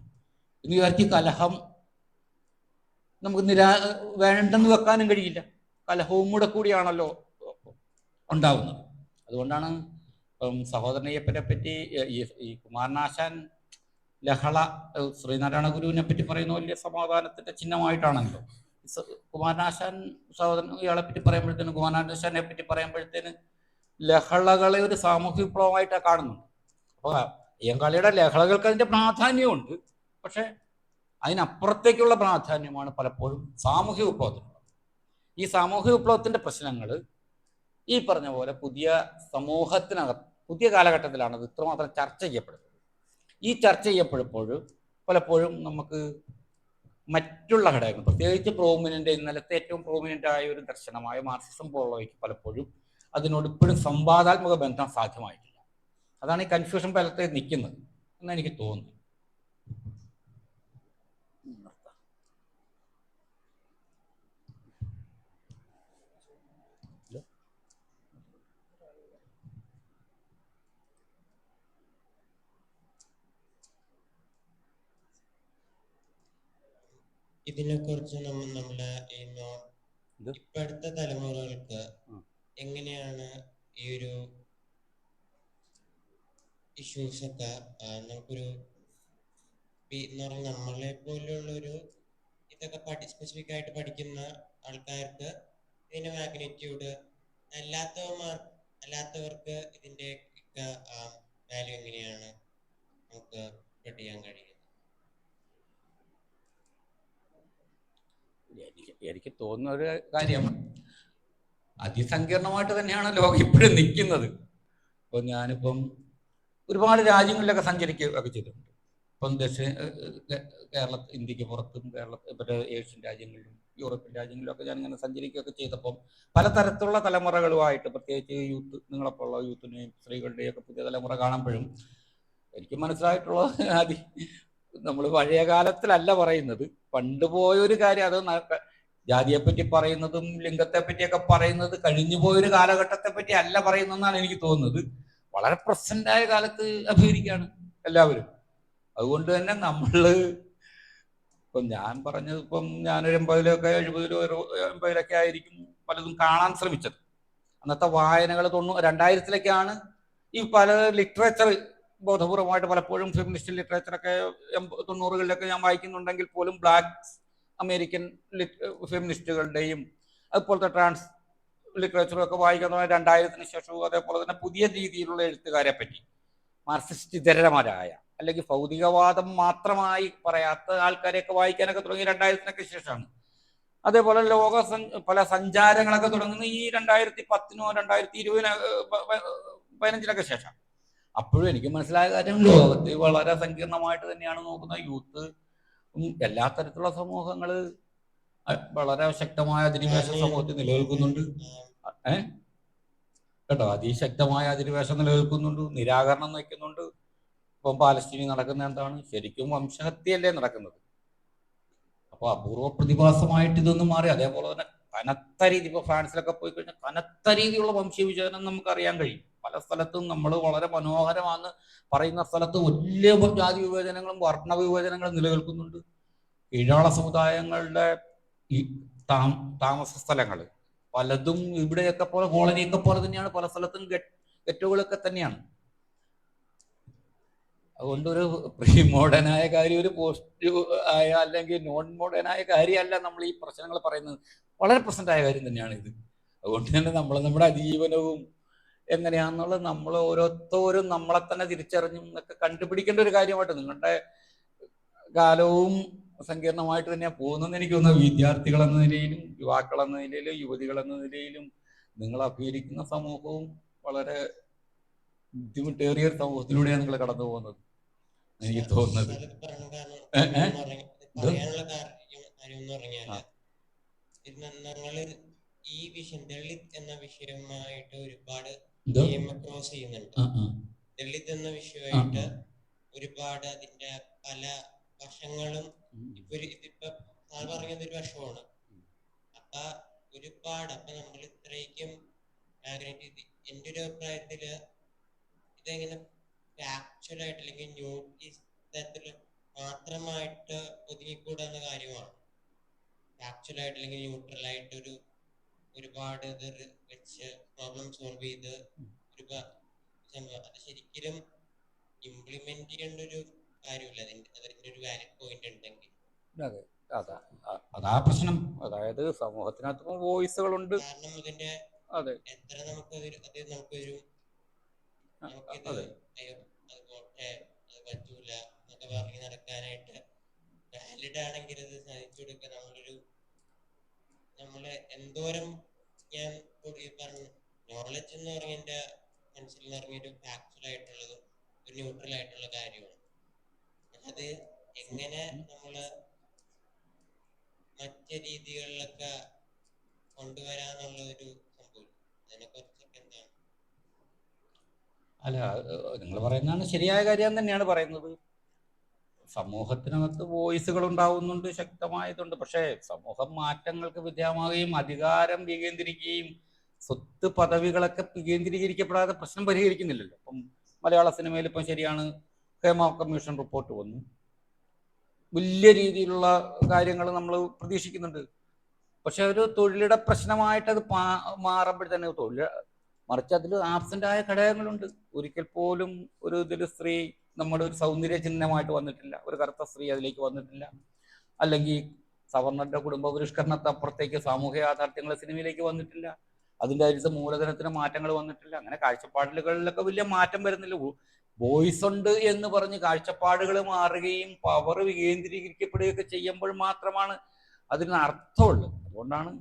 ഇന്ന് വിചാരിച്ച് കലഹം നമുക്ക് വേണ്ടെന്ന് വെക്കാനും കഴിയില്ല. കലഹവും കൂടെ കൂടിയാണല്ലോ ഉണ്ടാവുന്നത്. അതുകൊണ്ടാണ് സഹോദരനയ്യപ്പനെ പറ്റി ഈ കുമാരനാശാൻ ലഹള ശ്രീനാരായണ ഗുരുവിനെ പറ്റി പറയുന്ന വലിയ സമാധാനത്തിന്റെ ചിഹ്നമായിട്ടാണല്ലോ. കുമാരനാശാൻ സഹോദരൻ ഇയാളെ പറ്റി പറയുമ്പോഴത്തേന്, കുമാരനാശാനെ പറ്റി പറയുമ്പോഴത്തേന് ലഹളകളെ ഒരു സാമൂഹ്യ വിപ്ലവമായിട്ടാണ് കാണുന്നുണ്ട്. അപ്പോൾ അയ്യങ്കാളിയുടെ ലഹളകൾക്ക് അതിൻ്റെ പ്രാധാന്യമുണ്ട്. പക്ഷെ അതിനപ്പുറത്തേക്കുള്ള പ്രാധാന്യമാണ് പലപ്പോഴും സാമൂഹ്യ വിപ്ലവത്തിനുള്ളത്. ഈ സാമൂഹ്യ വിപ്ലവത്തിന്റെ പ്രശ്നങ്ങൾ ഈ പറഞ്ഞ പോലെ പുതിയ സമൂഹത്തിനകത്ത് പുതിയ കാലഘട്ടത്തിലാണ് അത് ഇത്രമാത്രം ചർച്ച ചെയ്യപ്പെടുന്നത്. ഈ ചർച്ച ചെയ്യപ്പെടുമ്പോഴും പലപ്പോഴും നമുക്ക് മറ്റുള്ള ഘടകങ്ങൾ, പ്രത്യേകിച്ച് പ്രോമിനൻ്റ്, ഇന്നലത്തെ ഏറ്റവും പ്രോമിനൻ്റ് ആയ ഒരു ദർശനമായ മാർക്സിസം പോലുള്ളവയ്ക്ക് പലപ്പോഴും അതിനോട് ഇപ്പോഴും സംവാദാത്മക ബന്ധം സാധ്യമായിട്ടില്ല. അതാണ് ഈ കൺഫ്യൂഷൻ പലർക്കും നിൽക്കുന്നത് എന്ന് എനിക്ക് തോന്നുന്നു. ഇതിനെ കുറിച്ച് നമ്മളെ ഇപ്പോഴത്തെ തലമുറകൾക്ക് എങ്ങനെയാണ് ഈ ഒരു ഇഷ്യൂസ് ഒക്കെ നമുക്കൊരു നമ്മളെ പോലെയുള്ളൊരു ഇതൊക്കെ സ്പെസിഫിക് ആയിട്ട് പഠിക്കുന്ന ആൾക്കാർക്ക് ഇതിന്റെ മാഗ്നിറ്റ്യൂഡ്, അല്ലാത്തവർക്ക് ഇതിന്റെ വാല്യൂ എങ്ങനെയാണ് നമുക്ക് പഠിക്കാൻ കഴിയുന്നത്? എനിക്ക് തോന്നുന്ന ഒരു കാര്യം, അതിസങ്കീർണമായിട്ട് തന്നെയാണ് ലോകം ഇപ്പോഴും നിൽക്കുന്നത്. ഇപ്പം ഞാനിപ്പം ഒരുപാട് രാജ്യങ്ങളിലൊക്കെ സഞ്ചരിക്കുകയൊക്കെ ചെയ്തിട്ടുണ്ട്. ഇപ്പം ഇന്ത്യക്ക് പുറത്തും മറ്റേ ഏഷ്യൻ രാജ്യങ്ങളിലും യൂറോപ്യൻ രാജ്യങ്ങളിലൊക്കെ ഞാനിങ്ങനെ സഞ്ചരിക്കുകയൊക്കെ ചെയ്തപ്പം പലതരത്തിലുള്ള തലമുറകളുമായിട്ട്, പ്രത്യേകിച്ച് നിങ്ങളെപ്പോലുള്ള യൂത്തിനെയും സ്ത്രീകളുടെയും ഒക്കെ പുതിയ തലമുറ കാണുമ്പോഴും എനിക്ക് മനസ്സിലായിട്ടുള്ള നമ്മൾ പഴയ കാലത്തിലല്ല പറയുന്നത്, പണ്ട് പോയൊരു കാര്യം. അത് ജാതിയെപ്പറ്റി പറയുന്നതും ലിംഗത്തെ പറ്റിയൊക്കെ പറയുന്നത് കഴിഞ്ഞു പോയൊരു കാലഘട്ടത്തെ പറ്റി അല്ല പറയുന്നതെന്നാണ് എനിക്ക് തോന്നുന്നത്. വളരെ പ്രസന്റായ കാലത്ത് അഭിമുഖീകരിക്കുകയാണ് എല്ലാവരും. അതുകൊണ്ട് തന്നെ ഇപ്പം ഞാൻ പറഞ്ഞത്, ഇപ്പം ഞാനൊരു 80-ലൊക്കെ 70-80-ലൊക്കെ ആയിരിക്കും പലതും കാണാൻ ശ്രമിച്ചത്. അന്നത്തെ വായനകൾ 2000-ലേക്കാണ് ഈ പല ലിറ്ററേച്ചർ ബോധപൂർവമായിട്ട് പലപ്പോഴും ഫെമിനിസ്റ്റ് ലിറ്ററേച്ചറൊക്കെ 90-കളിലൊക്കെ ഞാൻ വായിക്കുന്നുണ്ടെങ്കിൽ പോലും ബ്ലാക്ക് അമേരിക്കൻ ഫെമിനിസ്റ്റുകളുടെയും അതുപോലത്തെ ട്രാൻസ് ലിറ്ററേച്ചറും ഒക്കെ വായിക്കാൻ 2000-ന് ശേഷവും, അതേപോലെ തന്നെ പുതിയ രീതിയിലുള്ള എഴുത്തുകാരെ പറ്റി മാർക്സിസ്റ്റ് ഇതരമാരായ അല്ലെങ്കിൽ ഭൗതികവാദം മാത്രമായി പറയാത്ത ആൾക്കാരെയൊക്കെ വായിക്കാനൊക്കെ തുടങ്ങി 2000-നൊക്കെ ശേഷമാണ്. അതേപോലെ പല സഞ്ചാരങ്ങളൊക്കെ തുടങ്ങുന്നത് ഈ 2010-നോ 2020-നോ 15-നൊക്കെ ശേഷം. അപ്പോഴും എനിക്ക് മനസ്സിലായ കാര്യം, ലോകത്ത് വളരെ സങ്കീർണമായിട്ട് തന്നെയാണ് നോക്കുന്ന യൂത്ത്. എല്ലാ തരത്തിലുള്ള സമൂഹങ്ങൾ വളരെ ശക്തമായ അധിനിവേശ സമൂഹത്തിൽ നിലനിൽക്കുന്നുണ്ട്. കേട്ടോ, അതിശക്തമായ അധിനിവേശം നിലനിൽക്കുന്നുണ്ട്, നിരാകരണം നയിക്കുന്നുണ്ട്. ഇപ്പം പാലസ്തീനിൽ നടക്കുന്ന എന്താണ്? ശരിക്കും വംശഹത്യയല്ലേ നടക്കുന്നത്? അപ്പോൾ അപൂർവ പ്രതിഭാസമായിട്ട് ഇതൊന്നും മാറി. അതേപോലെ തന്നെ കനത്ത രീതി, ഇപ്പോൾ ഫ്രാൻസിലൊക്കെ പോയി കഴിഞ്ഞാൽ കനത്ത രീതിയിലുള്ള വംശീയ വിചാരണം നമുക്ക് അറിയാൻ കഴിയും. പല സ്ഥലത്തും നമ്മൾ വളരെ മനോഹരമാണെന്ന് പറയുന്ന സ്ഥലത്ത് വലിയ ജാതി വിവേചനങ്ങളും വർണ്ണ വിവേചനങ്ങളും നിലനിൽക്കുന്നുണ്ട്. കീഴാള സമുദായങ്ങളുടെ ഈ താമസ സ്ഥലങ്ങൾ പലതും ഇവിടെയൊക്കെ പോലെ കോളനിയൊക്കെ പോലെ തന്നെയാണ്. പല സ്ഥലത്തും ഗെറ്റുകളൊക്കെ തന്നെയാണ്. അതുകൊണ്ടൊരു പ്രീ മോഡേണായ കാര്യം ഒരു പോസ്റ്റ് ആയ അല്ലെങ്കിൽ നോൺ മോഡേണായ കാര്യമല്ല നമ്മൾ ഈ പ്രശ്നങ്ങൾ പറയുന്നത്. വളരെ പ്രസന്റായ കാര്യം തന്നെയാണ് ഇത്. അതുകൊണ്ട് തന്നെ നമ്മുടെ അതിജീവനവും എങ്ങനെയാണെന്നുള്ളത് നമ്മൾ ഓരോരുത്തരും നമ്മളെ തന്നെ തിരിച്ചറിഞ്ഞും എന്നൊക്കെ കണ്ടുപിടിക്കേണ്ട ഒരു കാര്യമായിട്ട്, നിങ്ങളുടെ കാലവും സങ്കീർണമായിട്ട് തന്നെയാണ് പോകുന്നതെന്ന് എനിക്ക് തോന്നുന്നു. വിദ്യാർത്ഥികൾ എന്ന നിലയിലും യുവാക്കൾ എന്ന നിലയിലും യുവതികൾ എന്ന നിലയിലും നിങ്ങൾ അഭിമുഖീകരിക്കുന്ന സമൂഹവും വളരെ ബുദ്ധിമുട്ടേറിയ ഒരു സമൂഹത്തിലൂടെയാണ് നിങ്ങൾ കടന്നു പോകുന്നത് എനിക്ക് തോന്നുന്നത്. പറയാനുള്ള കാര്യം എന്ന് പറഞ്ഞാല് ഞങ്ങള് ഈ വിഷയം ദളിത് എന്ന വിഷയമായിട്ട് ഒരുപാട് ക്രോസ് ചെയ്യുന്നുണ്ട്. ദളിത് എന്ന വിഷയമായിട്ട് ഒരുപാട് അതിന്റെ പല വശങ്ങളും ഇതിപ്പോ സാർ പറഞ്ഞത് ഒരു വശമാണ്. അപ്പൊ ഒരുപാട് നമ്മൾ ഇത്രയ്ക്കും എന്റെ ഒരു അഭിപ്രായത്തില് ഇതെങ്ങനെ ഫാക്ച്വലായിട്ട് അല്ലെങ്കിൽ നോട്ടീസ് തരത്തില് മാത്രമായിട്ട് ഒതുങ്ങിക്കൂടാന്ന കാര്യമാണ്. ഫാക്ച്വലായിട്ട് അല്ലെങ്കിൽ ന്യൂട്രലായിട്ട് ഒരുപാട് ഇത് വെച്ച് പ്രോബ്ലം സോൾവ് ചെയ്ത് അത് ശരിക്കും ഇംപ്ലിമെന്റ് ചെയ്യേണ്ട ഒരു കാര്യമില്ല. അതിന്റെ ഒരു വാലിഡ് പോയിന്റ് ഉണ്ടെങ്കിൽ അതാ പ്രശ്നം. അതായത് സമൂഹത്തിനകത്ത് വോയിസുകളുണ്ട്. കാരണം ഇതിന്റെ എത്ര നമുക്കൊരു അത് പറ്റൂല എന്നൊക്കെ പറഞ്ഞ് നടക്കാനായിട്ട് വാലിഡ് ആണെങ്കിൽ അത് സാധിച്ചു കൊടുക്കാൻ നമ്മള് എന്തോരം ഞാൻ പറഞ്ഞു നോളജ് എന്ന് പറഞ്ഞ എന്റെ മനസ്സിൽ നിന്ന് പറഞ്ഞൊരു ഫാക്ച്വൽ ആയിട്ടുള്ളതും ഒരു ന്യൂട്രൽ ആയിട്ടുള്ള കാര്യമാണ്. അത് എങ്ങനെ നമ്മള് മറ്റ് രീതികളിലൊക്കെ കൊണ്ടുവരാന്നുള്ള ഒരു സംഭവം അതിനെ കുറിച്ചൊക്കെ എന്താണ്? അല്ല, നിങ്ങൾ പറയുന്നതാണ് ശരിയായ കാര്യം തന്നെയാണ് പറയുന്നത്. സമൂഹത്തിനകത്ത് വോയിസുകൾ ഉണ്ടാവുന്നുണ്ട്, ശക്തമായതുണ്ട്. പക്ഷേ സമൂഹം മാറ്റങ്ങൾക്ക് വിധേയമാവുകയും അധികാരം വികേന്ദ്രീകരിക്കുകയും സ്വത്ത് പദവികളൊക്കെ വികേന്ദ്രീകരിക്കപ്പെടാതെ പ്രശ്നം പരിഹരിക്കുന്നില്ലല്ലോ. ഇപ്പം മലയാള സിനിമയിൽ ഇപ്പം ശരിയാണ്, ഹേമ കമ്മീഷൻ റിപ്പോർട്ട് വന്നു, വലിയ രീതിയിലുള്ള കാര്യങ്ങൾ നമ്മൾ പ്രതീക്ഷിക്കുന്നുണ്ട്. പക്ഷെ ഒരു തൊഴിലിട പ്രശ്നമായിട്ട് അത് മാറുമ്പോഴത്തന്നെ മറിച്ച് അതിൽ ആബ്സെന്റ് ആയ ഘടകങ്ങളുണ്ട്. ഒരിക്കൽ പോലും ഇതിൽ സ്ത്രീ നമ്മുടെ ഒരു സൗന്ദര്യ ചിഹ്നമായിട്ട് വന്നിട്ടില്ല. ഒരു കറുത്ത സ്ത്രീ അതിലേക്ക് വന്നിട്ടില്ല. അല്ലെങ്കിൽ സവർണന്റെ കുടുംബ പരിഷ്കരണത്തപ്പുറത്തേക്ക് സാമൂഹ്യ യാഥാർത്ഥ്യങ്ങൾ സിനിമയിലേക്ക് വന്നിട്ടില്ല. അതിൻ്റെ അരിച്ച മൂലധനത്തിന് മാറ്റങ്ങൾ വന്നിട്ടില്ല. അങ്ങനെ കാഴ്ചപ്പാടുകളിലൊക്കെ വലിയ മാറ്റം വരുന്നില്ല. വോയിസ് ഉണ്ട് എന്ന് പറഞ്ഞ് കാഴ്ചപ്പാടുകൾ മാറുകയും പവർ വികേന്ദ്രീകരിക്കപ്പെടുകയൊക്കെ ചെയ്യുമ്പോൾ മാത്രമാണ് അതിന് അർത്ഥമുള്ളൂ. അതുകൊണ്ടാണ്.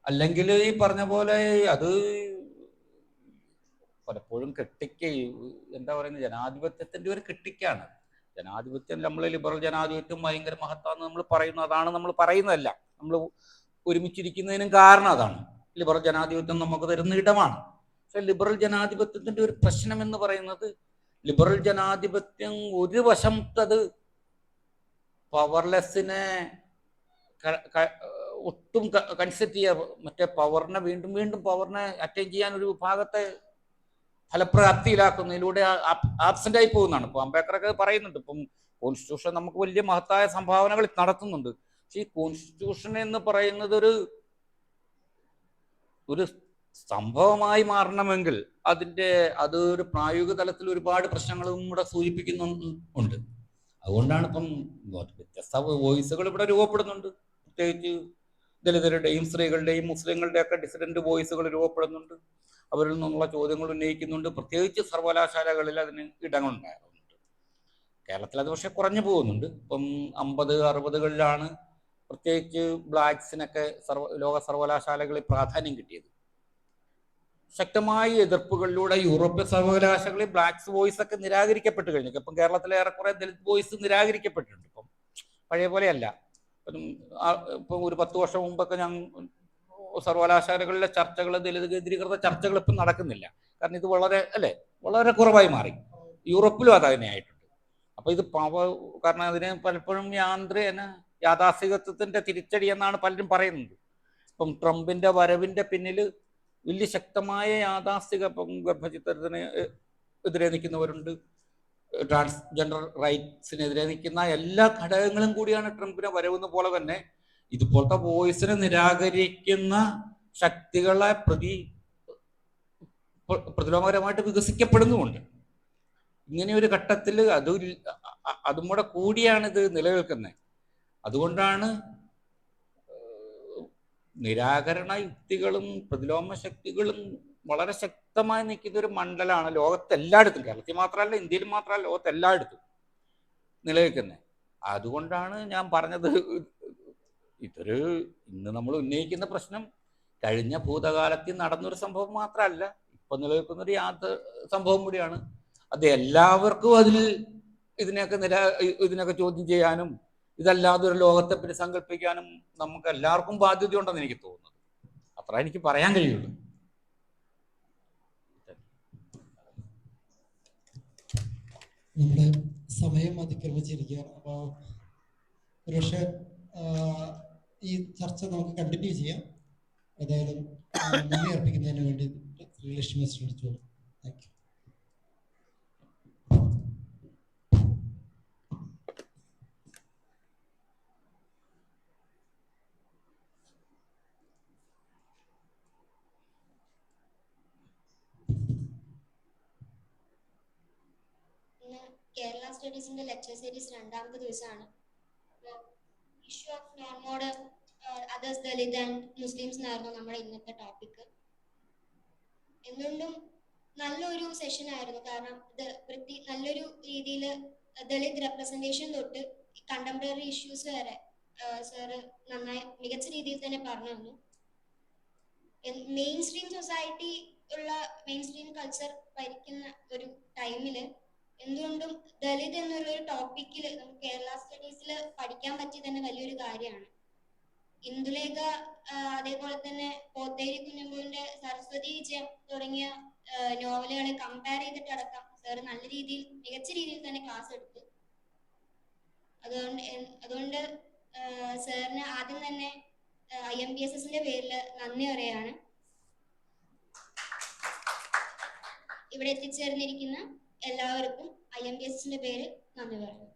അല്ലെങ്കിൽ ഈ പറഞ്ഞ പോലെ അത് പലപ്പോഴും എന്താ പറയുന്നത്, ജനാധിപത്യത്തിന്റെ ഒരു കെട്ടിക്കാണ്. ജനാധിപത്യം, നമ്മൾ ലിബറൽ ജനാധിപത്യം ഭയങ്കര മഹത്താന്ന് നമ്മൾ പറയുന്നു. അതാണ് നമ്മൾ പറയുന്നതല്ല, നമ്മൾ ഒരുമിച്ചിരിക്കുന്നതിനും കാരണം അതാണ്. ലിബറൽ ജനാധിപത്യം നമുക്ക് തരുന്ന ഇടമാണ്. പക്ഷെ ലിബറൽ ജനാധിപത്യത്തിന്റെ ഒരു പ്രശ്നം എന്ന് പറയുന്നത്, ലിബറൽ ജനാധിപത്യം ഒരു വശത്തത് പവർലെസ്സിനെ ഒട്ടും കൺസെപ്റ്റ് ചെയ്യുക, മറ്റേ പവറിനെ വീണ്ടും വീണ്ടും പവറിനെ അറ്റൈൻ ചെയ്യാൻ ഒരു വിഭാഗത്തെ ഫലപ്രാപ്തിയിലാക്കുന്നതിലൂടെ ആബ്സെന്റ് ആയി പോകുന്നതാണ്. ഇപ്പൊ അംബേദ്കറൊക്കെ പറയുന്നുണ്ട്, ഇപ്പം കോൺസ്റ്റിറ്റ്യൂഷൻ നമുക്ക് വലിയ മഹത്തായ സംഭാവനകൾ നടത്തുന്നുണ്ട്. പക്ഷെ ഈ കോൺസ്റ്റിറ്റ്യൂഷൻ എന്ന് പറയുന്നത് ഒരു സംഭവമായി മാറണമെങ്കിൽ അതൊരു പ്രായോഗിക തലത്തിൽ ഒരുപാട് പ്രശ്നങ്ങളും കൂടെ സൂചിപ്പിക്കുന്നുണ്ട്. അതുകൊണ്ടാണ് ഇപ്പം വ്യത്യസ്ത വോയിസുകൾ ഇവിടെ രൂപപ്പെടുന്നുണ്ട്. പ്രത്യേകിച്ച് ദലിതരുടെയും സ്ത്രീകളുടെയും മുസ്ലിങ്ങളുടെയും ഒക്കെ ഡിസിഡന്റ് വോയിസുകൾ രൂപപ്പെടുന്നുണ്ട്. അവരിൽ നിന്നുള്ള ചോദ്യങ്ങൾ ഉന്നയിക്കുന്നുണ്ട്. പ്രത്യേകിച്ച് സർവകലാശാലകളിൽ അതിന് ഇടങ്ങളുണ്ടാകുന്നുണ്ട്. കേരളത്തിൽ അത് പക്ഷെ കുറഞ്ഞു പോകുന്നുണ്ട്. ഇപ്പം 50-60കളിലാണ് പ്രത്യേകിച്ച് ബ്ലാക്സിനൊക്കെ ലോക സർവകലാശാലകളിൽ പ്രാധാന്യം കിട്ടിയത്. ശക്തമായ എതിർപ്പുകളിലൂടെ യൂറോപ്യൻ സർവകലാശാലകളിൽ ബ്ലാക്സ് വോയിസ് ഒക്കെ നിരാകരിക്കപ്പെട്ട് കഴിഞ്ഞു. ഇപ്പം കേരളത്തിലെ ഏറെക്കുറെ ദലിത് വോയിസ് നിരാകരിക്കപ്പെട്ടിട്ടുണ്ട്. ഇപ്പം പഴയ പോലെയല്ല. ഇപ്പം ഒരു 10 വർഷം മുമ്പൊക്കെ സർവകലാശാലകളിലെ ചർച്ചകൾ, ദലിത് കേന്ദ്രീകൃത ചർച്ചകൾ ഇപ്പം നടക്കുന്നില്ല. കാരണം ഇത് വളരെ കുറവായി മാറി. യൂറോപ്പിലും അത് തന്നെയായിട്ടുണ്ട്. അപ്പൊ ഇത് കാരണം അതിന് പലപ്പോഴും യാഥാസ്ഥികത്വത്തിന്റെ തിരിച്ചടി എന്നാണ് പലരും പറയുന്നത്. ഇപ്പം ട്രംപിന്റെ വരവിന്റെ പിന്നിൽ വലിയ ശക്തമായ യാഥാസ്ഥിക, ഗർഭചിത്രത്തിന് എതിരെ നിൽക്കുന്നവരുണ്ട്, ട്രാൻസ്ജെൻഡർ റൈറ്റ്സിനെതിരെ നിൽക്കുന്ന എല്ലാ ഘടകങ്ങളും കൂടിയാണ് ട്രംപിനെ വരവുന്ന പോലെ തന്നെ ഇതുപോലത്തെ വോയിസിനെ നിരാകരിക്കുന്ന ശക്തികളെ പ്രതിലോമകരമായിട്ട് വികസിക്കപ്പെടുന്നുമുണ്ട്. ഇങ്ങനെ ഒരു ഘട്ടത്തിൽ അതും കൂടെ കൂടിയാണ് ഇത് നിലനിൽക്കുന്നത്. അതുകൊണ്ടാണ് നിരാകരണ യുക്തികളും പ്രതിലോമ ശക്തികളും വളരെ ശക്തമായി നിൽക്കുന്ന ഒരു മണ്ഡലമാണ് ലോകത്തെല്ലായിടത്തും. കേരളത്തിൽ മാത്രമല്ല, ഇന്ത്യയിൽ മാത്രമല്ല, ലോകത്തെല്ലായിടത്തും നിലനിൽക്കുന്നത്. അതുകൊണ്ടാണ് ഞാൻ പറഞ്ഞത്, ഇന്ന് നമ്മൾ ഉന്നയിക്കുന്ന പ്രശ്നം കഴിഞ്ഞ ഭൂതകാലത്തിൽ നടന്നൊരു സംഭവം മാത്രമല്ല, ഇപ്പൊ നിലനിൽക്കുന്നൊരു സംഭവം കൂടിയാണ്. അത് എല്ലാവർക്കും ഇതിനൊക്കെ ചോദ്യം ചെയ്യാനും ഇതല്ലാതെ ഒരു ലോകത്തെ പറ്റി സങ്കല്പിക്കാനും നമുക്ക് എല്ലാവർക്കും ബാധ്യതയുണ്ടെന്ന് എനിക്ക് തോന്നുന്നത്. അത്ര എനിക്ക് പറയാൻ കഴിയുള്ളൂ. നമ്മുടെ സമയം അതിക്രമിച്ചിരിക്കുകയാണ്. അപ്പോൾ ഒരുപക്ഷെ ഈ ചർച്ച നമുക്ക് കണ്ടിന്യൂ ചെയ്യാം. ഏതായാലും നന്ദി അർപ്പിക്കുന്നതിന് വേണ്ടി ശ്രീലക്ഷ്മി ശ്രമിച്ചോളൂ. Thank you. കേരള സ്റ്റഡീസിന്റെ ലെക്ചർ സീരീസ് 2ാമത്തെ ദിവസമാണ്. Issue of non modern others, Dalit and Muslims എന്നായിരുന്നു നമ്മുടെ ഇന്നത്തെ ടോപ്പിക്. എന്തുകൊണ്ടും നല്ലൊരു സെഷൻ ആയിരുന്നു. കാരണം ഇത് നല്ലൊരു രീതിയിൽ ദലിത് റെപ്രസെന്റേഷൻ തൊട്ട് കണ്ടംപററി ഇഷ്യൂസ് വരെ സാറ് നന്നായി മികച്ച രീതിയിൽ തന്നെ പറഞ്ഞു തന്നു. Main stream society main stream culture ഭരിക്കുന്ന ഒരു ടൈമില് എന്തുകൊണ്ടും ദലിത് എന്നുള്ള ടോപ്പിക്കിൽ നമുക്ക് കേരള സ്റ്റഡീസിൽ പഠിക്കാൻ പറ്റിയ തന്നെ വലിയൊരു കാര്യമാണ്. ഇന്ദുലേഖ, അതേപോലെ തന്നെ പോത്തേരി കുഞ്ഞമ്പുവിന്റെ സരസ്വതി വിജയം തുടങ്ങിയ നോവലുകളെ കമ്പയർ ചെയ്തിട്ടടക്കം സാറ് നല്ല രീതിയിൽ, മികച്ച രീതിയിൽ തന്നെ ക്ലാസ് എടുത്തു. അതുകൊണ്ട് സാറിന് ആദ്യം തന്നെ IMPSSന്റെ പേരിൽ നന്ദി പറയാണ്. ഇവിടെ എത്തിച്ചേർന്നിരിക്കുന്ന എല്ലാവർക്കും IMPSSന്റെ പേര് നന്ദി പറയുന്നു.